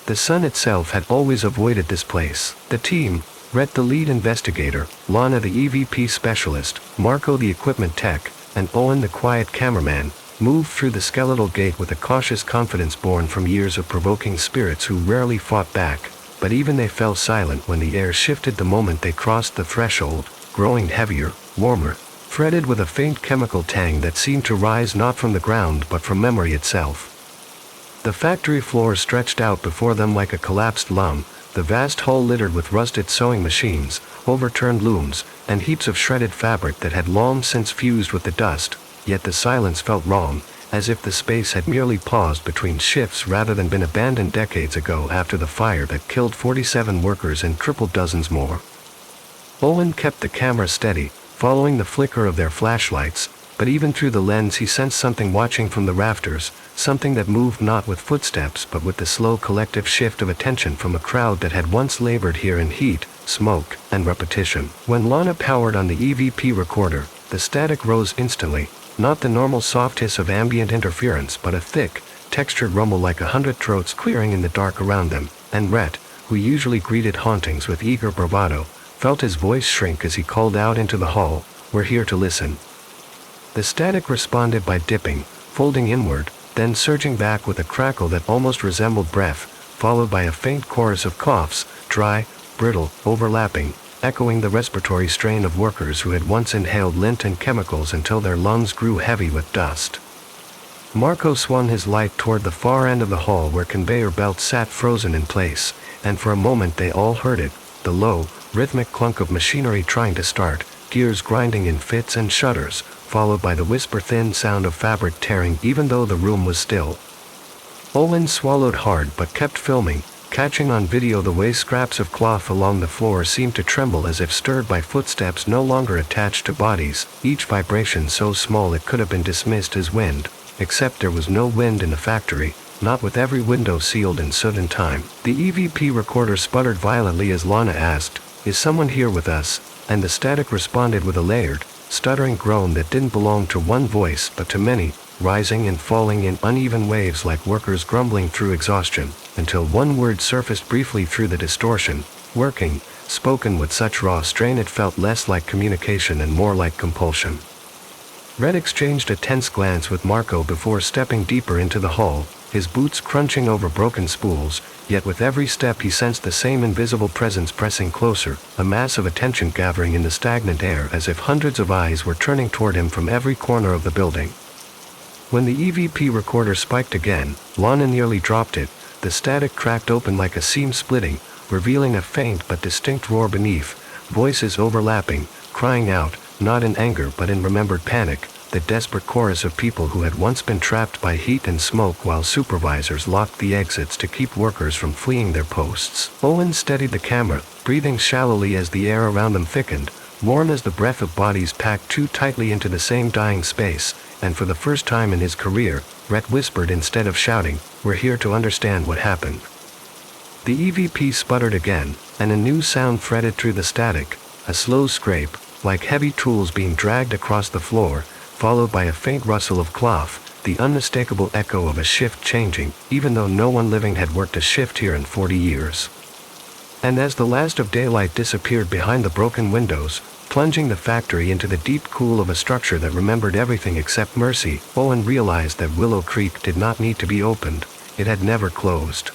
Speaker 1: the sun itself had always avoided this place. The team, Rhett the lead investigator, Lana the EVP specialist, Marco the equipment tech, and Owen the quiet cameraman, moved through the skeletal gate with a cautious confidence born from years of provoking spirits who rarely fought back, but even they fell silent when the air shifted the moment they crossed the threshold, growing heavier, warmer, threaded with a faint chemical tang that seemed to rise not from the ground but from memory itself. The factory floor stretched out before them like a collapsed lung, the vast hall littered with rusted sewing machines, overturned looms, and heaps of shredded fabric that had long since fused with the dust, yet the silence felt wrong, as if the space had merely paused between shifts rather than been abandoned decades ago after the fire that killed 47 workers and crippled dozens more. Owen kept the camera steady, following the flicker of their flashlights, but even through the lens he sensed something watching from the rafters, something that moved not with footsteps but with the slow collective shift of attention from a crowd that had once labored here in heat, smoke, and repetition. When Lana powered on the EVP recorder, the static rose instantly, not the normal soft hiss of ambient interference but a thick, textured rumble like 100 throats clearing in the dark around them, and Rhett, who usually greeted hauntings with eager bravado, felt his voice shrink as he called out into the hall, "We're here to listen." The static responded by dipping, folding inward, then surging back with a crackle that almost resembled breath, followed by a faint chorus of coughs, dry, brittle, overlapping, echoing the respiratory strain of workers who had once inhaled lint and chemicals until their lungs grew heavy with dust. Marco swung his light toward the far end of the hall where conveyor belts sat frozen in place, and for a moment they all heard it, the low, rhythmic clunk of machinery trying to start, gears grinding in fits and shudders, followed by the whisper-thin sound of fabric tearing even though the room was still. Owen swallowed hard but kept filming, catching on video the way scraps of cloth along the floor seemed to tremble as if stirred by footsteps no longer attached to bodies, each vibration so small it could have been dismissed as wind, except there was no wind in the factory, not with every window sealed in soot and time. The EVP recorder sputtered violently as Lana asked, "Is someone here with us?" And the static responded with a layered, stuttering groan that didn't belong to one voice but to many, rising and falling in uneven waves like workers grumbling through exhaustion, until one word surfaced briefly through the distortion, "working," spoken with such raw strain it felt less like communication and more like compulsion. Red exchanged a tense glance with Marco before stepping deeper into the hall, his boots crunching over broken spools, yet with every step he sensed the same invisible presence pressing closer, a mass of attention gathering in the stagnant air as if hundreds of eyes were turning toward him from every corner of the building. When the EVP recorder spiked again, Lana nearly dropped it, the static cracked open like a seam splitting, revealing a faint but distinct roar beneath, voices overlapping, crying out, not in anger but in remembered panic, the desperate chorus of people who had once been trapped by heat and smoke while supervisors locked the exits to keep workers from fleeing their posts. Owen steadied the camera, breathing shallowly as the air around them thickened, warm as the breath of bodies packed too tightly into the same dying space, and for the first time in his career, Rhett whispered instead of shouting, "We're here to understand what happened." The EVP sputtered again, and a new sound threaded through the static, a slow scrape, like heavy tools being dragged across the floor, followed by a faint rustle of cloth, the unmistakable echo of a shift changing, even though no one living had worked a shift here in 40 years. And as the last of daylight disappeared behind the broken windows, plunging the factory into the deep cool of a structure that remembered everything except mercy, Owen realized that Willow Creek did not need to be opened, it had never closed.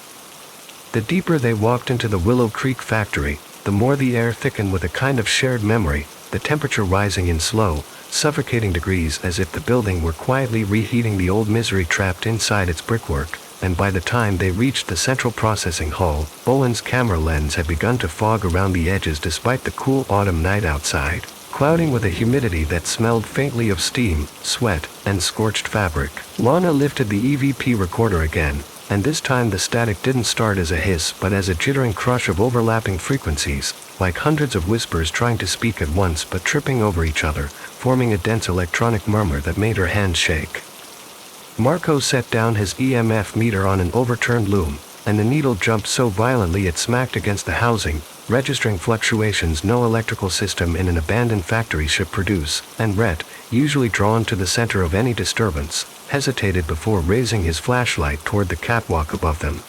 Speaker 1: The deeper they walked into the Willow Creek factory, the more the air thickened with a kind of shared memory, the temperature rising in slow, suffocating degrees as if the building were quietly reheating the old misery trapped inside its brickwork, and by the time they reached the central processing hall, Owen's camera lens had begun to fog around the edges despite the cool autumn night outside, clouding with a humidity that smelled faintly of steam, sweat, and scorched fabric. Lana lifted the EVP recorder again, and this time the static didn't start as a hiss but as a jittering crush of overlapping frequencies, like hundreds of whispers trying to speak at once but tripping over each other, forming a dense electronic murmur that made her hands shake. Marco set down his EMF meter on an overturned loom, and the needle jumped so violently it smacked against the housing, registering fluctuations no electrical system in an abandoned factory should produce, and Rhett, usually drawn to the center of any disturbance, hesitated before raising his flashlight toward the catwalk above them.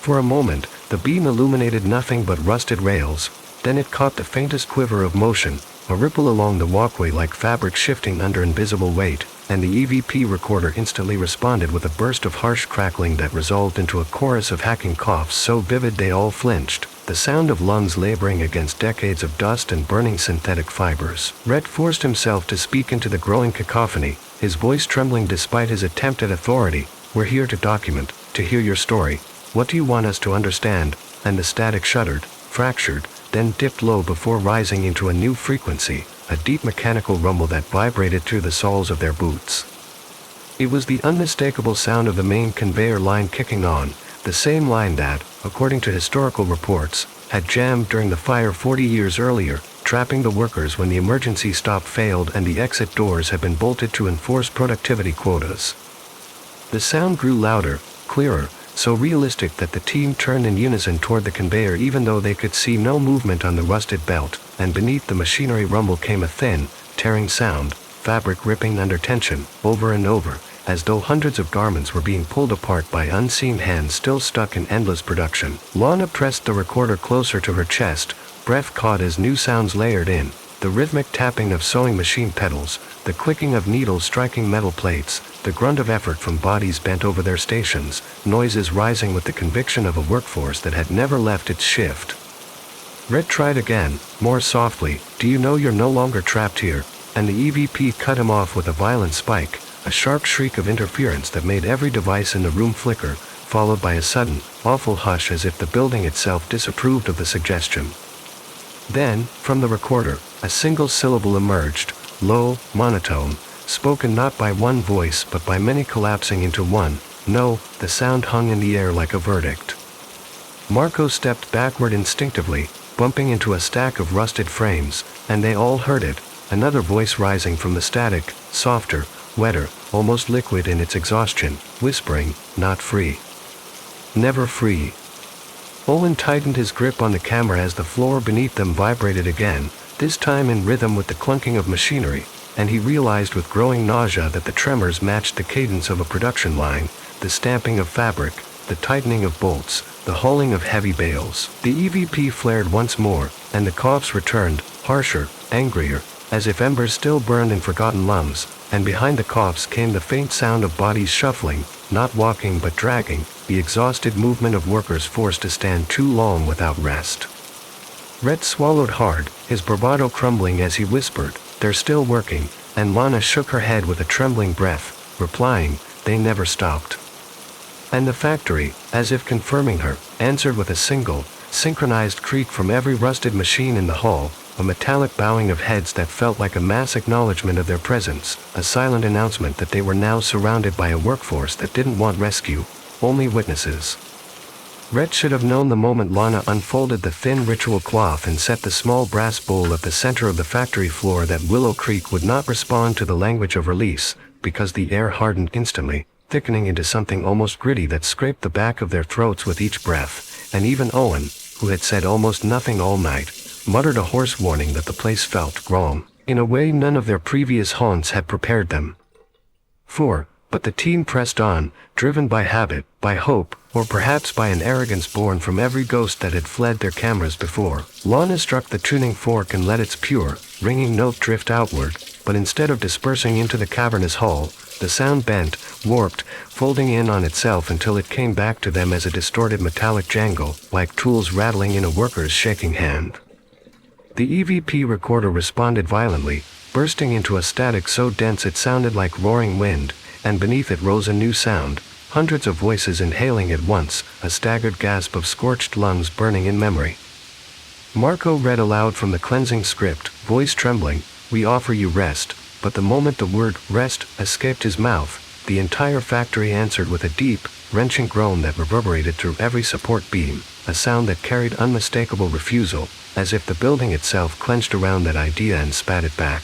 Speaker 1: For a moment, the beam illuminated nothing but rusted rails, Then it caught the faintest quiver of motion, a ripple along the walkway like fabric shifting under invisible weight, and the EVP recorder instantly responded with a burst of harsh crackling that resolved into a chorus of hacking coughs so vivid they all flinched, the sound of lungs laboring against decades of dust and burning synthetic fibers. Rhett forced himself to speak into the growing cacophony, his voice trembling despite his attempt at authority. "We're here to document, to hear your story. What do you want us to understand?" And the static shuddered, fractured, then dipped low before rising into a new frequency, a deep mechanical rumble that vibrated through the soles of their boots. It was the unmistakable sound of the main conveyor line kicking on, the same line that, according to historical reports, had jammed during the fire 40 years earlier, trapping the workers when the emergency stop failed and the exit doors had been bolted to enforce productivity quotas. The sound grew louder, clearer, so realistic that the team turned in unison toward the conveyor even though they could see no movement on the rusted belt, and beneath the machinery rumble came a thin, tearing sound, fabric ripping under tension, over and over, as though hundreds of garments were being pulled apart by unseen hands still stuck in endless production. Lana pressed the recorder closer to her chest, breath caught as new sounds layered in, the rhythmic tapping of sewing machine pedals, the clicking of needles striking metal plates, the grunt of effort from bodies bent over their stations, noises rising with the conviction of a workforce that had never left its shift. Red tried again, more softly, "Do you know you're no longer trapped here?" And the EVP cut him off with a violent spike, a sharp shriek of interference that made every device in the room flicker, followed by a sudden, awful hush as if the building itself disapproved of the suggestion. Then, from the recorder, a single syllable emerged, low, monotone, spoken not by one voice but by many collapsing into one. "No." The sound hung in the air like a verdict. Marco stepped backward instinctively, bumping into a stack of rusted frames, and they all heard it, another voice rising from the static, softer, wetter, almost liquid in its exhaustion, whispering, "Not free. Never free." Owen tightened his grip on the camera as the floor beneath them vibrated again, this time in rhythm with the clunking of machinery, and he realized with growing nausea that the tremors matched the cadence of a production line, the stamping of fabric, the tightening of bolts, the hauling of heavy bales. The EVP flared once more, and the coughs returned, harsher, angrier, as if embers still burned in forgotten lungs, and behind the coughs came the faint sound of bodies shuffling, not walking but dragging, the exhausted movement of workers forced to stand too long without rest. Rhett swallowed hard, his bravado crumbling as he whispered, "They're still working," and Lana shook her head with a trembling breath, replying, "They never stopped." And the factory, as if confirming her, answered with a single, synchronized creak from every rusted machine in the hall, a metallic bowing of heads that felt like a mass acknowledgement of their presence, a silent announcement that they were now surrounded by a workforce that didn't want rescue, only witnesses. Rhett should have known the moment Lana unfolded the thin ritual cloth and set the small brass bowl at the center of the factory floor that Willow Creek would not respond to the language of release, because the air hardened instantly, thickening into something almost gritty that scraped the back of their throats with each breath, and even Owen, who had said almost nothing all night, muttered a hoarse warning that the place felt wrong, in a way none of their previous haunts had prepared them for. But the team pressed on, driven by habit, by hope, or perhaps by an arrogance born from every ghost that had fled their cameras before. Lana struck the tuning fork and let its pure, ringing note drift outward, but instead of dispersing into the cavernous hall, the sound bent, warped, folding in on itself until it came back to them as a distorted metallic jangle, like tools rattling in a worker's shaking hand. The EVP recorder responded violently, bursting into a static so dense it sounded like roaring wind, and beneath it rose a new sound, hundreds of voices inhaling at once, a staggered gasp of scorched lungs burning in memory. Marco read aloud from the cleansing script, voice trembling, "We offer you rest," but the moment the word rest escaped his mouth, the entire factory answered with a deep, wrenching groan that reverberated through every support beam, a sound that carried unmistakable refusal, as if the building itself clenched around that idea and spat it back.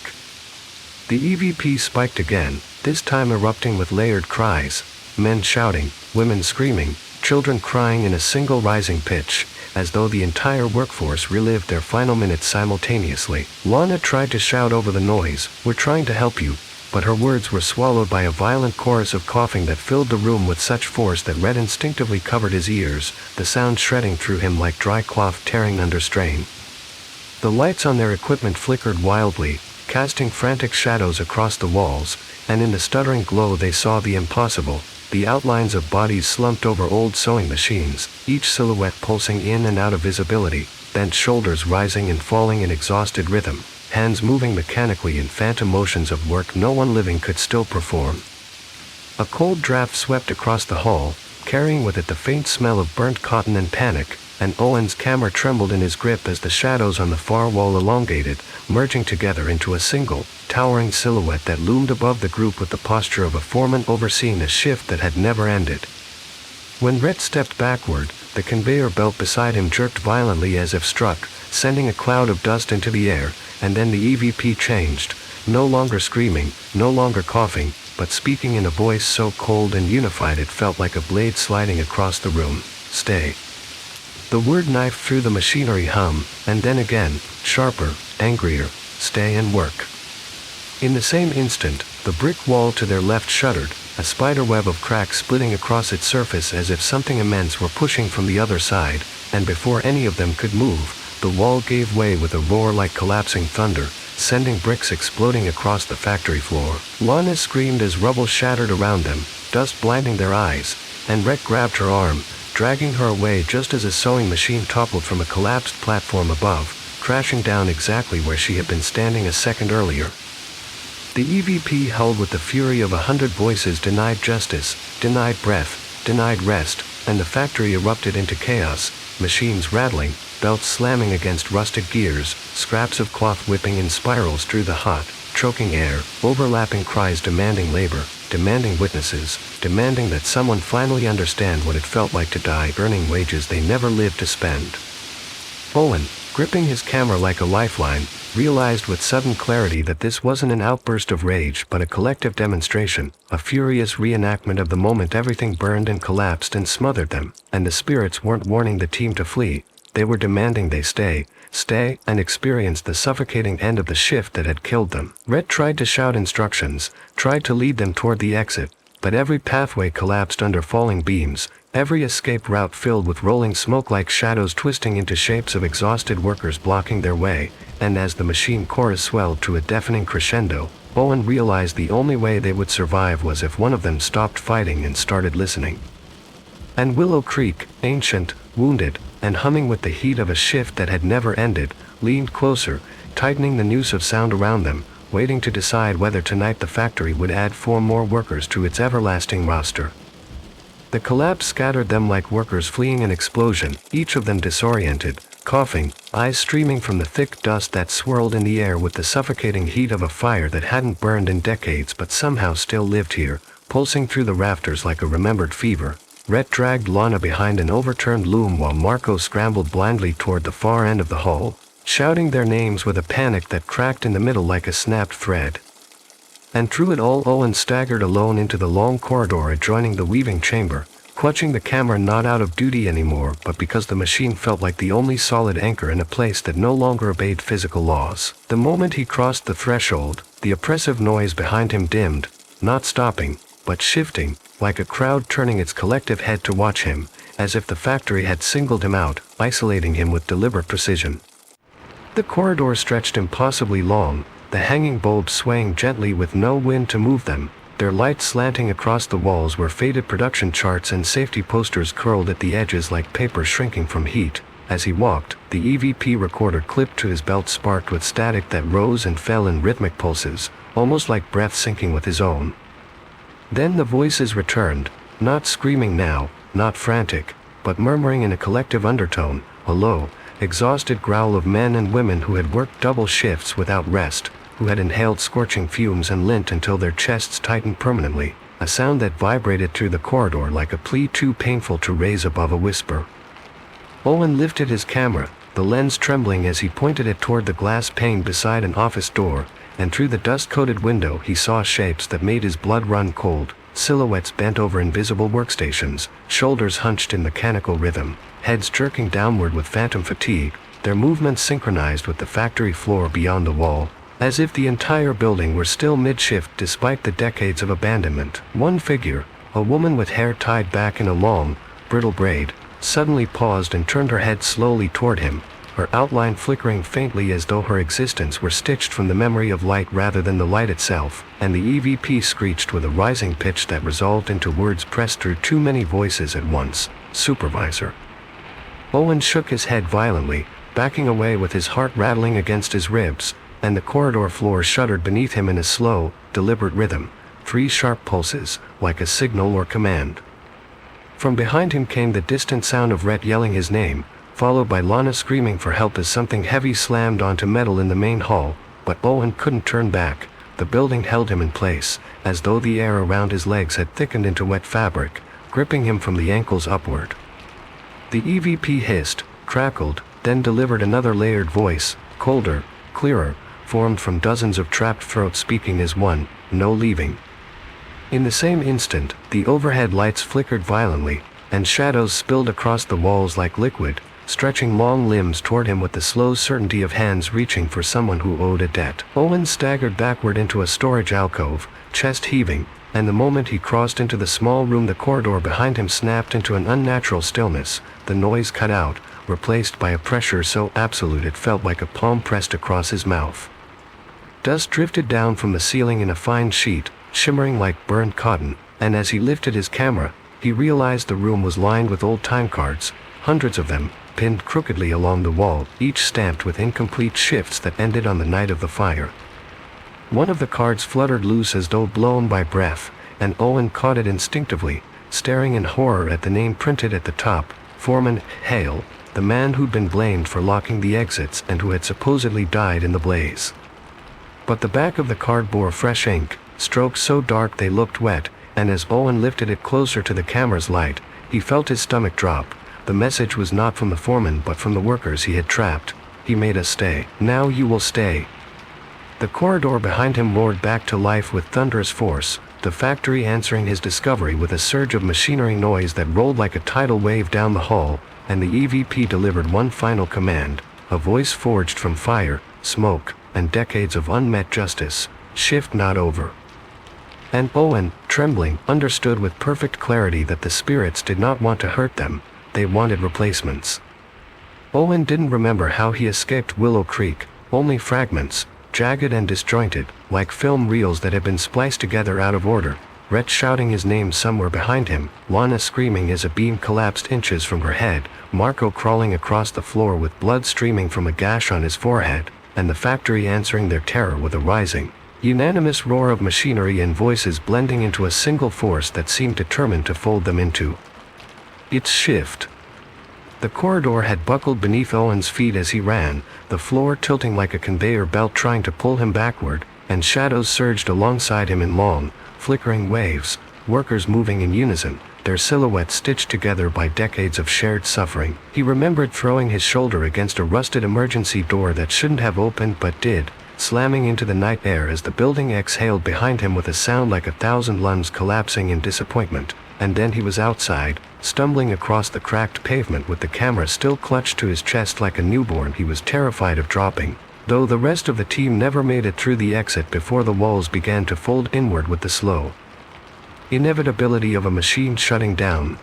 Speaker 1: The EVP spiked again, this time erupting with layered cries, men shouting, women screaming, children crying in a single rising pitch, as though the entire workforce relived their final minutes simultaneously. Lana tried to shout over the noise, "We're trying to help you," but her words were swallowed by a violent chorus of coughing that filled the room with such force that Red instinctively covered his ears, the sound shredding through him like dry cloth tearing under strain. The lights on their equipment flickered wildly, casting frantic shadows across the walls, and in the stuttering glow they saw the impossible, the outlines of bodies slumped over old sewing machines, each silhouette pulsing in and out of visibility, bent shoulders rising and falling in exhausted rhythm, hands moving mechanically in phantom motions of work no one living could still perform. A cold draft swept across the hall, carrying with it the faint smell of burnt cotton and panic, and Owen's camera trembled in his grip as the shadows on the far wall elongated, merging together into a single, towering silhouette that loomed above the group with the posture of a foreman overseeing a shift that had never ended. When Rhett stepped backward, the conveyor belt beside him jerked violently as if struck, sending a cloud of dust into the air, and then the EVP changed, no longer screaming, no longer coughing, but speaking in a voice so cold and unified it felt like a blade sliding across the room. "Stay." The word knifed through the machinery hum, and then again, sharper, angrier, "Stay and work." In the same instant, the brick wall to their left shuddered, a spiderweb of cracks splitting across its surface as if something immense were pushing from the other side, and before any of them could move, the wall gave way with a roar like collapsing thunder, sending bricks exploding across the factory floor. Lana screamed as rubble shattered around them, dust blinding their eyes, and Rhett grabbed her arm, dragging her away just as a sewing machine toppled from a collapsed platform above, crashing down exactly where she had been standing a second earlier. The EVP howled with the fury of 100 voices denied justice, denied breath, denied rest, and the factory erupted into chaos, machines rattling, belts slamming against rusted gears, scraps of cloth whipping in spirals through the hot, choking air, overlapping cries demanding labor, demanding witnesses, demanding that someone finally understand what it felt like to die earning wages they never lived to spend. Owen, gripping his camera like a lifeline, realized with sudden clarity that this wasn't an outburst of rage but a collective demonstration, a furious reenactment of the moment everything burned and collapsed and smothered them, and the spirits weren't warning the team to flee, they were demanding they stay, and experience the suffocating end of the shift that had killed them. Rhett tried to shout instructions, tried to lead them toward the exit, but every pathway collapsed under falling beams, every escape route filled with rolling smoke like shadows twisting into shapes of exhausted workers blocking their way, and as the machine chorus swelled to a deafening crescendo, Owen realized the only way they would survive was if one of them stopped fighting and started listening. And Willow Creek, ancient, wounded, and humming with the heat of a shift that had never ended, leaned closer, tightening the noose of sound around them, waiting to decide whether tonight the factory would add 4 more workers to its everlasting roster. The collapse scattered them like workers fleeing an explosion, each of them disoriented, coughing, eyes streaming from the thick dust that swirled in the air with the suffocating heat of a fire that hadn't burned in decades but somehow still lived here, pulsing through the rafters like a remembered fever. Rhett dragged Lana behind an overturned loom while Marco scrambled blindly toward the far end of the hall, shouting their names with a panic that cracked in the middle like a snapped thread. And through it all Owen staggered alone into the long corridor adjoining the weaving chamber, clutching the camera not out of duty anymore but because the machine felt like the only solid anchor in a place that no longer obeyed physical laws. The moment he crossed the threshold, the oppressive noise behind him dimmed, not stopping, but shifting, like a crowd turning its collective head to watch him, as if the factory had singled him out, isolating him with deliberate precision. The corridor stretched impossibly long, the hanging bulbs swaying gently with no wind to move them, their lights slanting across the walls where faded production charts and safety posters curled at the edges like paper shrinking from heat. As he walked, the EVP recorder clipped to his belt sparked with static that rose and fell in rhythmic pulses, almost like breath syncing with his own. Then the voices returned, not screaming now, not frantic, but murmuring in a collective undertone, a low, exhausted growl of men and women who had worked double shifts without rest, who had inhaled scorching fumes and lint until their chests tightened permanently, a sound that vibrated through the corridor like a plea too painful to raise above a whisper. Owen lifted his camera, the lens trembling as he pointed it toward the glass pane beside an office door, and through the dust-coated window he saw shapes that made his blood run cold, silhouettes bent over invisible workstations, shoulders hunched in mechanical rhythm, heads jerking downward with phantom fatigue, their movements synchronized with the factory floor beyond the wall, as if the entire building were still mid-shift despite the decades of abandonment. One figure, a woman with hair tied back in a long, brittle braid, suddenly paused and turned her head slowly toward him, her outline flickering faintly as though her existence were stitched from the memory of light rather than the light itself, and the EVP screeched with a rising pitch that resolved into words pressed through too many voices at once. "Supervisor." Owen shook his head violently, backing away with his heart rattling against his ribs, and the corridor floor shuddered beneath him in a slow, deliberate rhythm, 3 sharp pulses, like a signal or command. From behind him came the distant sound of Rhett yelling his name, followed by Lana screaming for help as something heavy slammed onto metal in the main hall, but Owen couldn't turn back. The building held him in place, as though the air around his legs had thickened into wet fabric, gripping him from the ankles upward. The EVP hissed, crackled, then delivered another layered voice, colder, clearer, formed from dozens of trapped throats speaking as one, "No leaving." In the same instant, the overhead lights flickered violently, and shadows spilled across the walls like liquid, stretching long limbs toward him with the slow certainty of hands reaching for someone who owed a debt. Owen staggered backward into a storage alcove, chest heaving, and the moment he crossed into the small room the corridor behind him snapped into an unnatural stillness, the noise cut out, replaced by a pressure so absolute it felt like a palm pressed across his mouth. Dust drifted down from the ceiling in a fine sheet, shimmering like burned cotton, and as he lifted his camera, he realized the room was lined with old time cards, hundreds of them, pinned crookedly along the wall, each stamped with incomplete shifts that ended on the night of the fire. One of the cards fluttered loose as though blown by breath, and Owen caught it instinctively, staring in horror at the name printed at the top, Foreman Hale, the man who'd been blamed for locking the exits and who had supposedly died in the blaze. But the back of the card bore fresh ink, strokes so dark they looked wet, and as Owen lifted it closer to the camera's light, he felt his stomach drop. The message was not from the foreman but from the workers he had trapped. "He made us stay. Now you will stay." The corridor behind him roared back to life with thunderous force, the factory answering his discovery with a surge of machinery noise that rolled like a tidal wave down the hall, and the EVP delivered one final command, a voice forged from fire, smoke, and decades of unmet justice: "Shift not over." And Owen, trembling, understood with perfect clarity that the spirits did not want to hurt them, they wanted replacements. Owen didn't remember how he escaped Willow Creek, only fragments, jagged and disjointed, like film reels that had been spliced together out of order, Rhett shouting his name somewhere behind him, Lana screaming as a beam collapsed inches from her head, Marco crawling across the floor with blood streaming from a gash on his forehead, and the factory answering their terror with a rising, unanimous roar of machinery and voices blending into a single force that seemed determined to fold them into its shift. The corridor had buckled beneath Owen's feet as he ran, the floor tilting like a conveyor belt trying to pull him backward, and shadows surged alongside him in long, flickering waves, workers moving in unison, their silhouettes stitched together by decades of shared suffering. He remembered throwing his shoulder against a rusted emergency door that shouldn't have opened but did, slamming into the night air as the building exhaled behind him with a sound like 1,000 lungs collapsing in disappointment, and then he was outside, stumbling across the cracked pavement with the camera still clutched to his chest like a newborn he was terrified of dropping, though the rest of the team never made it through the exit before the walls began to fold inward with the slow inevitability of a machine shutting down.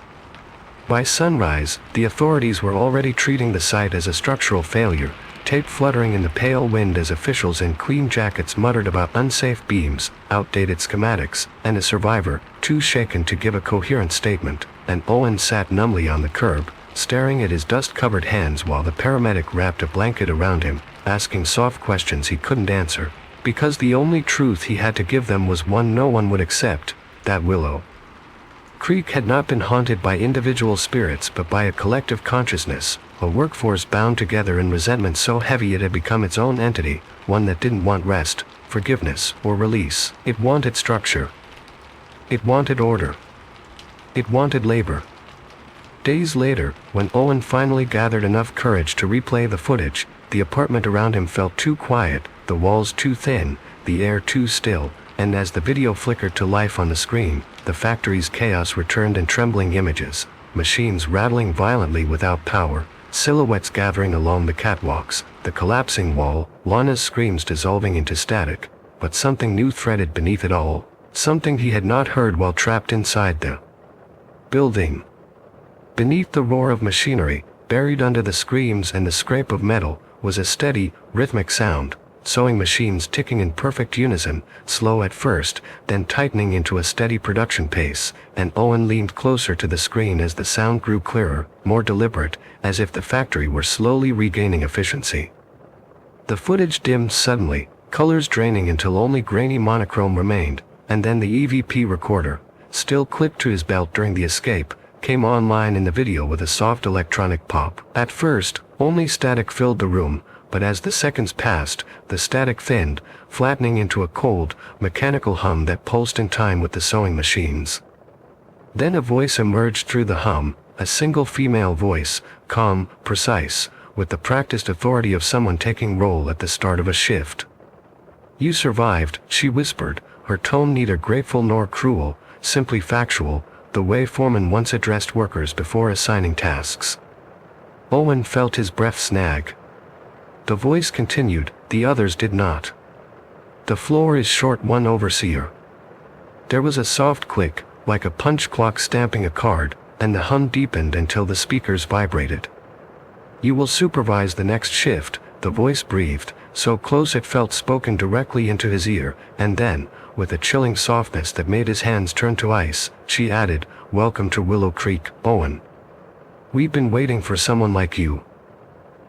Speaker 1: By sunrise, the authorities were already treating the site as a structural failure, tape fluttering in the pale wind as officials in clean jackets muttered about unsafe beams, outdated schematics, and a survivor, too shaken to give a coherent statement, and Owen sat numbly on the curb, staring at his dust-covered hands while the paramedic wrapped a blanket around him, asking soft questions he couldn't answer, because the only truth he had to give them was one no one would accept, that Willow Creek had not been haunted by individual spirits but by a collective consciousness, a workforce bound together in resentment so heavy it had become its own entity, one that didn't want rest, forgiveness, or release. It wanted structure. It wanted order. It wanted labor. Days later, when Owen finally gathered enough courage to replay the footage, the apartment around him felt too quiet, the walls too thin, the air too still, and as the video flickered to life on the screen, the factory's chaos returned in trembling images, machines rattling violently without power, silhouettes gathering along the catwalks, the collapsing wall, Lana's screams dissolving into static, but something new threaded beneath it all, something he had not heard while trapped inside the building. Beneath the roar of machinery, Buried under the screams and the scrape of metal was a steady, rhythmic sound, sewing machines ticking in perfect unison, slow at first, then tightening into a steady production pace, and Owen leaned closer to the screen as the sound grew clearer, more deliberate, as if the factory were slowly regaining efficiency. The footage dimmed suddenly, colors draining until only grainy monochrome remained, and then the EVP recorder, still clipped to his belt during the escape, came online in the video with a soft electronic pop. At first, only static filled the room, but as the seconds passed, the static thinned, flattening into a cold, mechanical hum that pulsed in time with the sewing machines. Then a voice emerged through the hum, a single female voice, calm, precise, with the practiced authority of someone taking roll at the start of a shift. "You survived," she whispered, her tone neither grateful nor cruel, simply factual, the way foremen once addressed workers before assigning tasks. Owen felt his breath snag. The voice continued, "The others did not. The floor is short one overseer." There was a soft click, like a punch clock stamping a card, and the hum deepened until the speakers vibrated. "You will supervise the next shift," the voice breathed, so close it felt spoken directly into his ear, and then, with a chilling softness that made his hands turn to ice, she added, "Welcome to Willow Creek, Owen. We've been waiting for someone like you."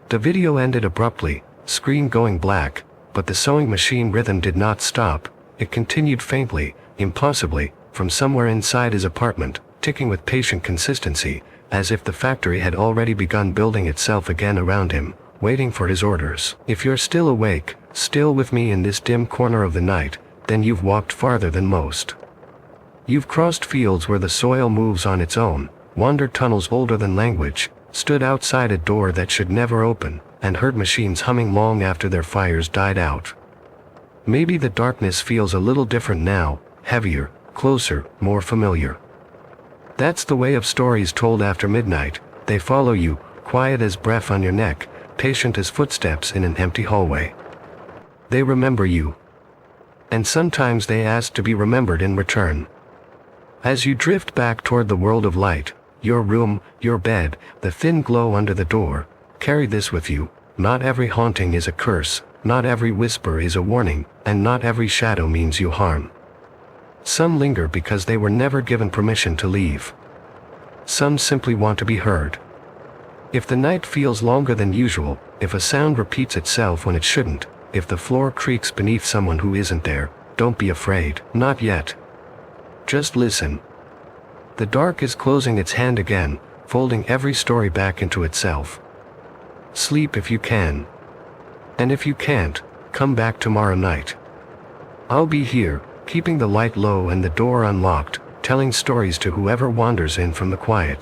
Speaker 1: The video ended abruptly, screen going black, but the sewing machine rhythm did not stop. It continued faintly, impossibly, from somewhere inside his apartment, ticking with patient consistency, as if the factory had already begun building itself again around him, waiting for his orders. "If you're still awake, still with me in this dim corner of the night, then you've walked farther than most. You've crossed fields where the soil moves on its own, wandered tunnels older than language, stood outside a door that should never open, and heard machines humming long after their fires died out. Maybe the darkness feels a little different now, heavier, closer, more familiar. That's the way of stories told after midnight. They follow you, quiet as breath on your neck, patient as footsteps in an empty hallway. They remember you. And sometimes they ask to be remembered in return. As you drift back toward the world of light, your room, your bed, the thin glow under the door, carry this with you. Not every haunting is a curse, not every whisper is a warning, and not every shadow means you harm. Some linger because they were never given permission to leave. Some simply want to be heard. If the night feels longer than usual, if a sound repeats itself when it shouldn't, if the floor creaks beneath someone who isn't there, don't be afraid. Not yet. Just listen. The dark is closing its hand again, folding every story back into itself. Sleep if you can. And if you can't, come back tomorrow night. I'll be here, keeping the light low and the door unlocked, telling stories to whoever wanders in from the quiet.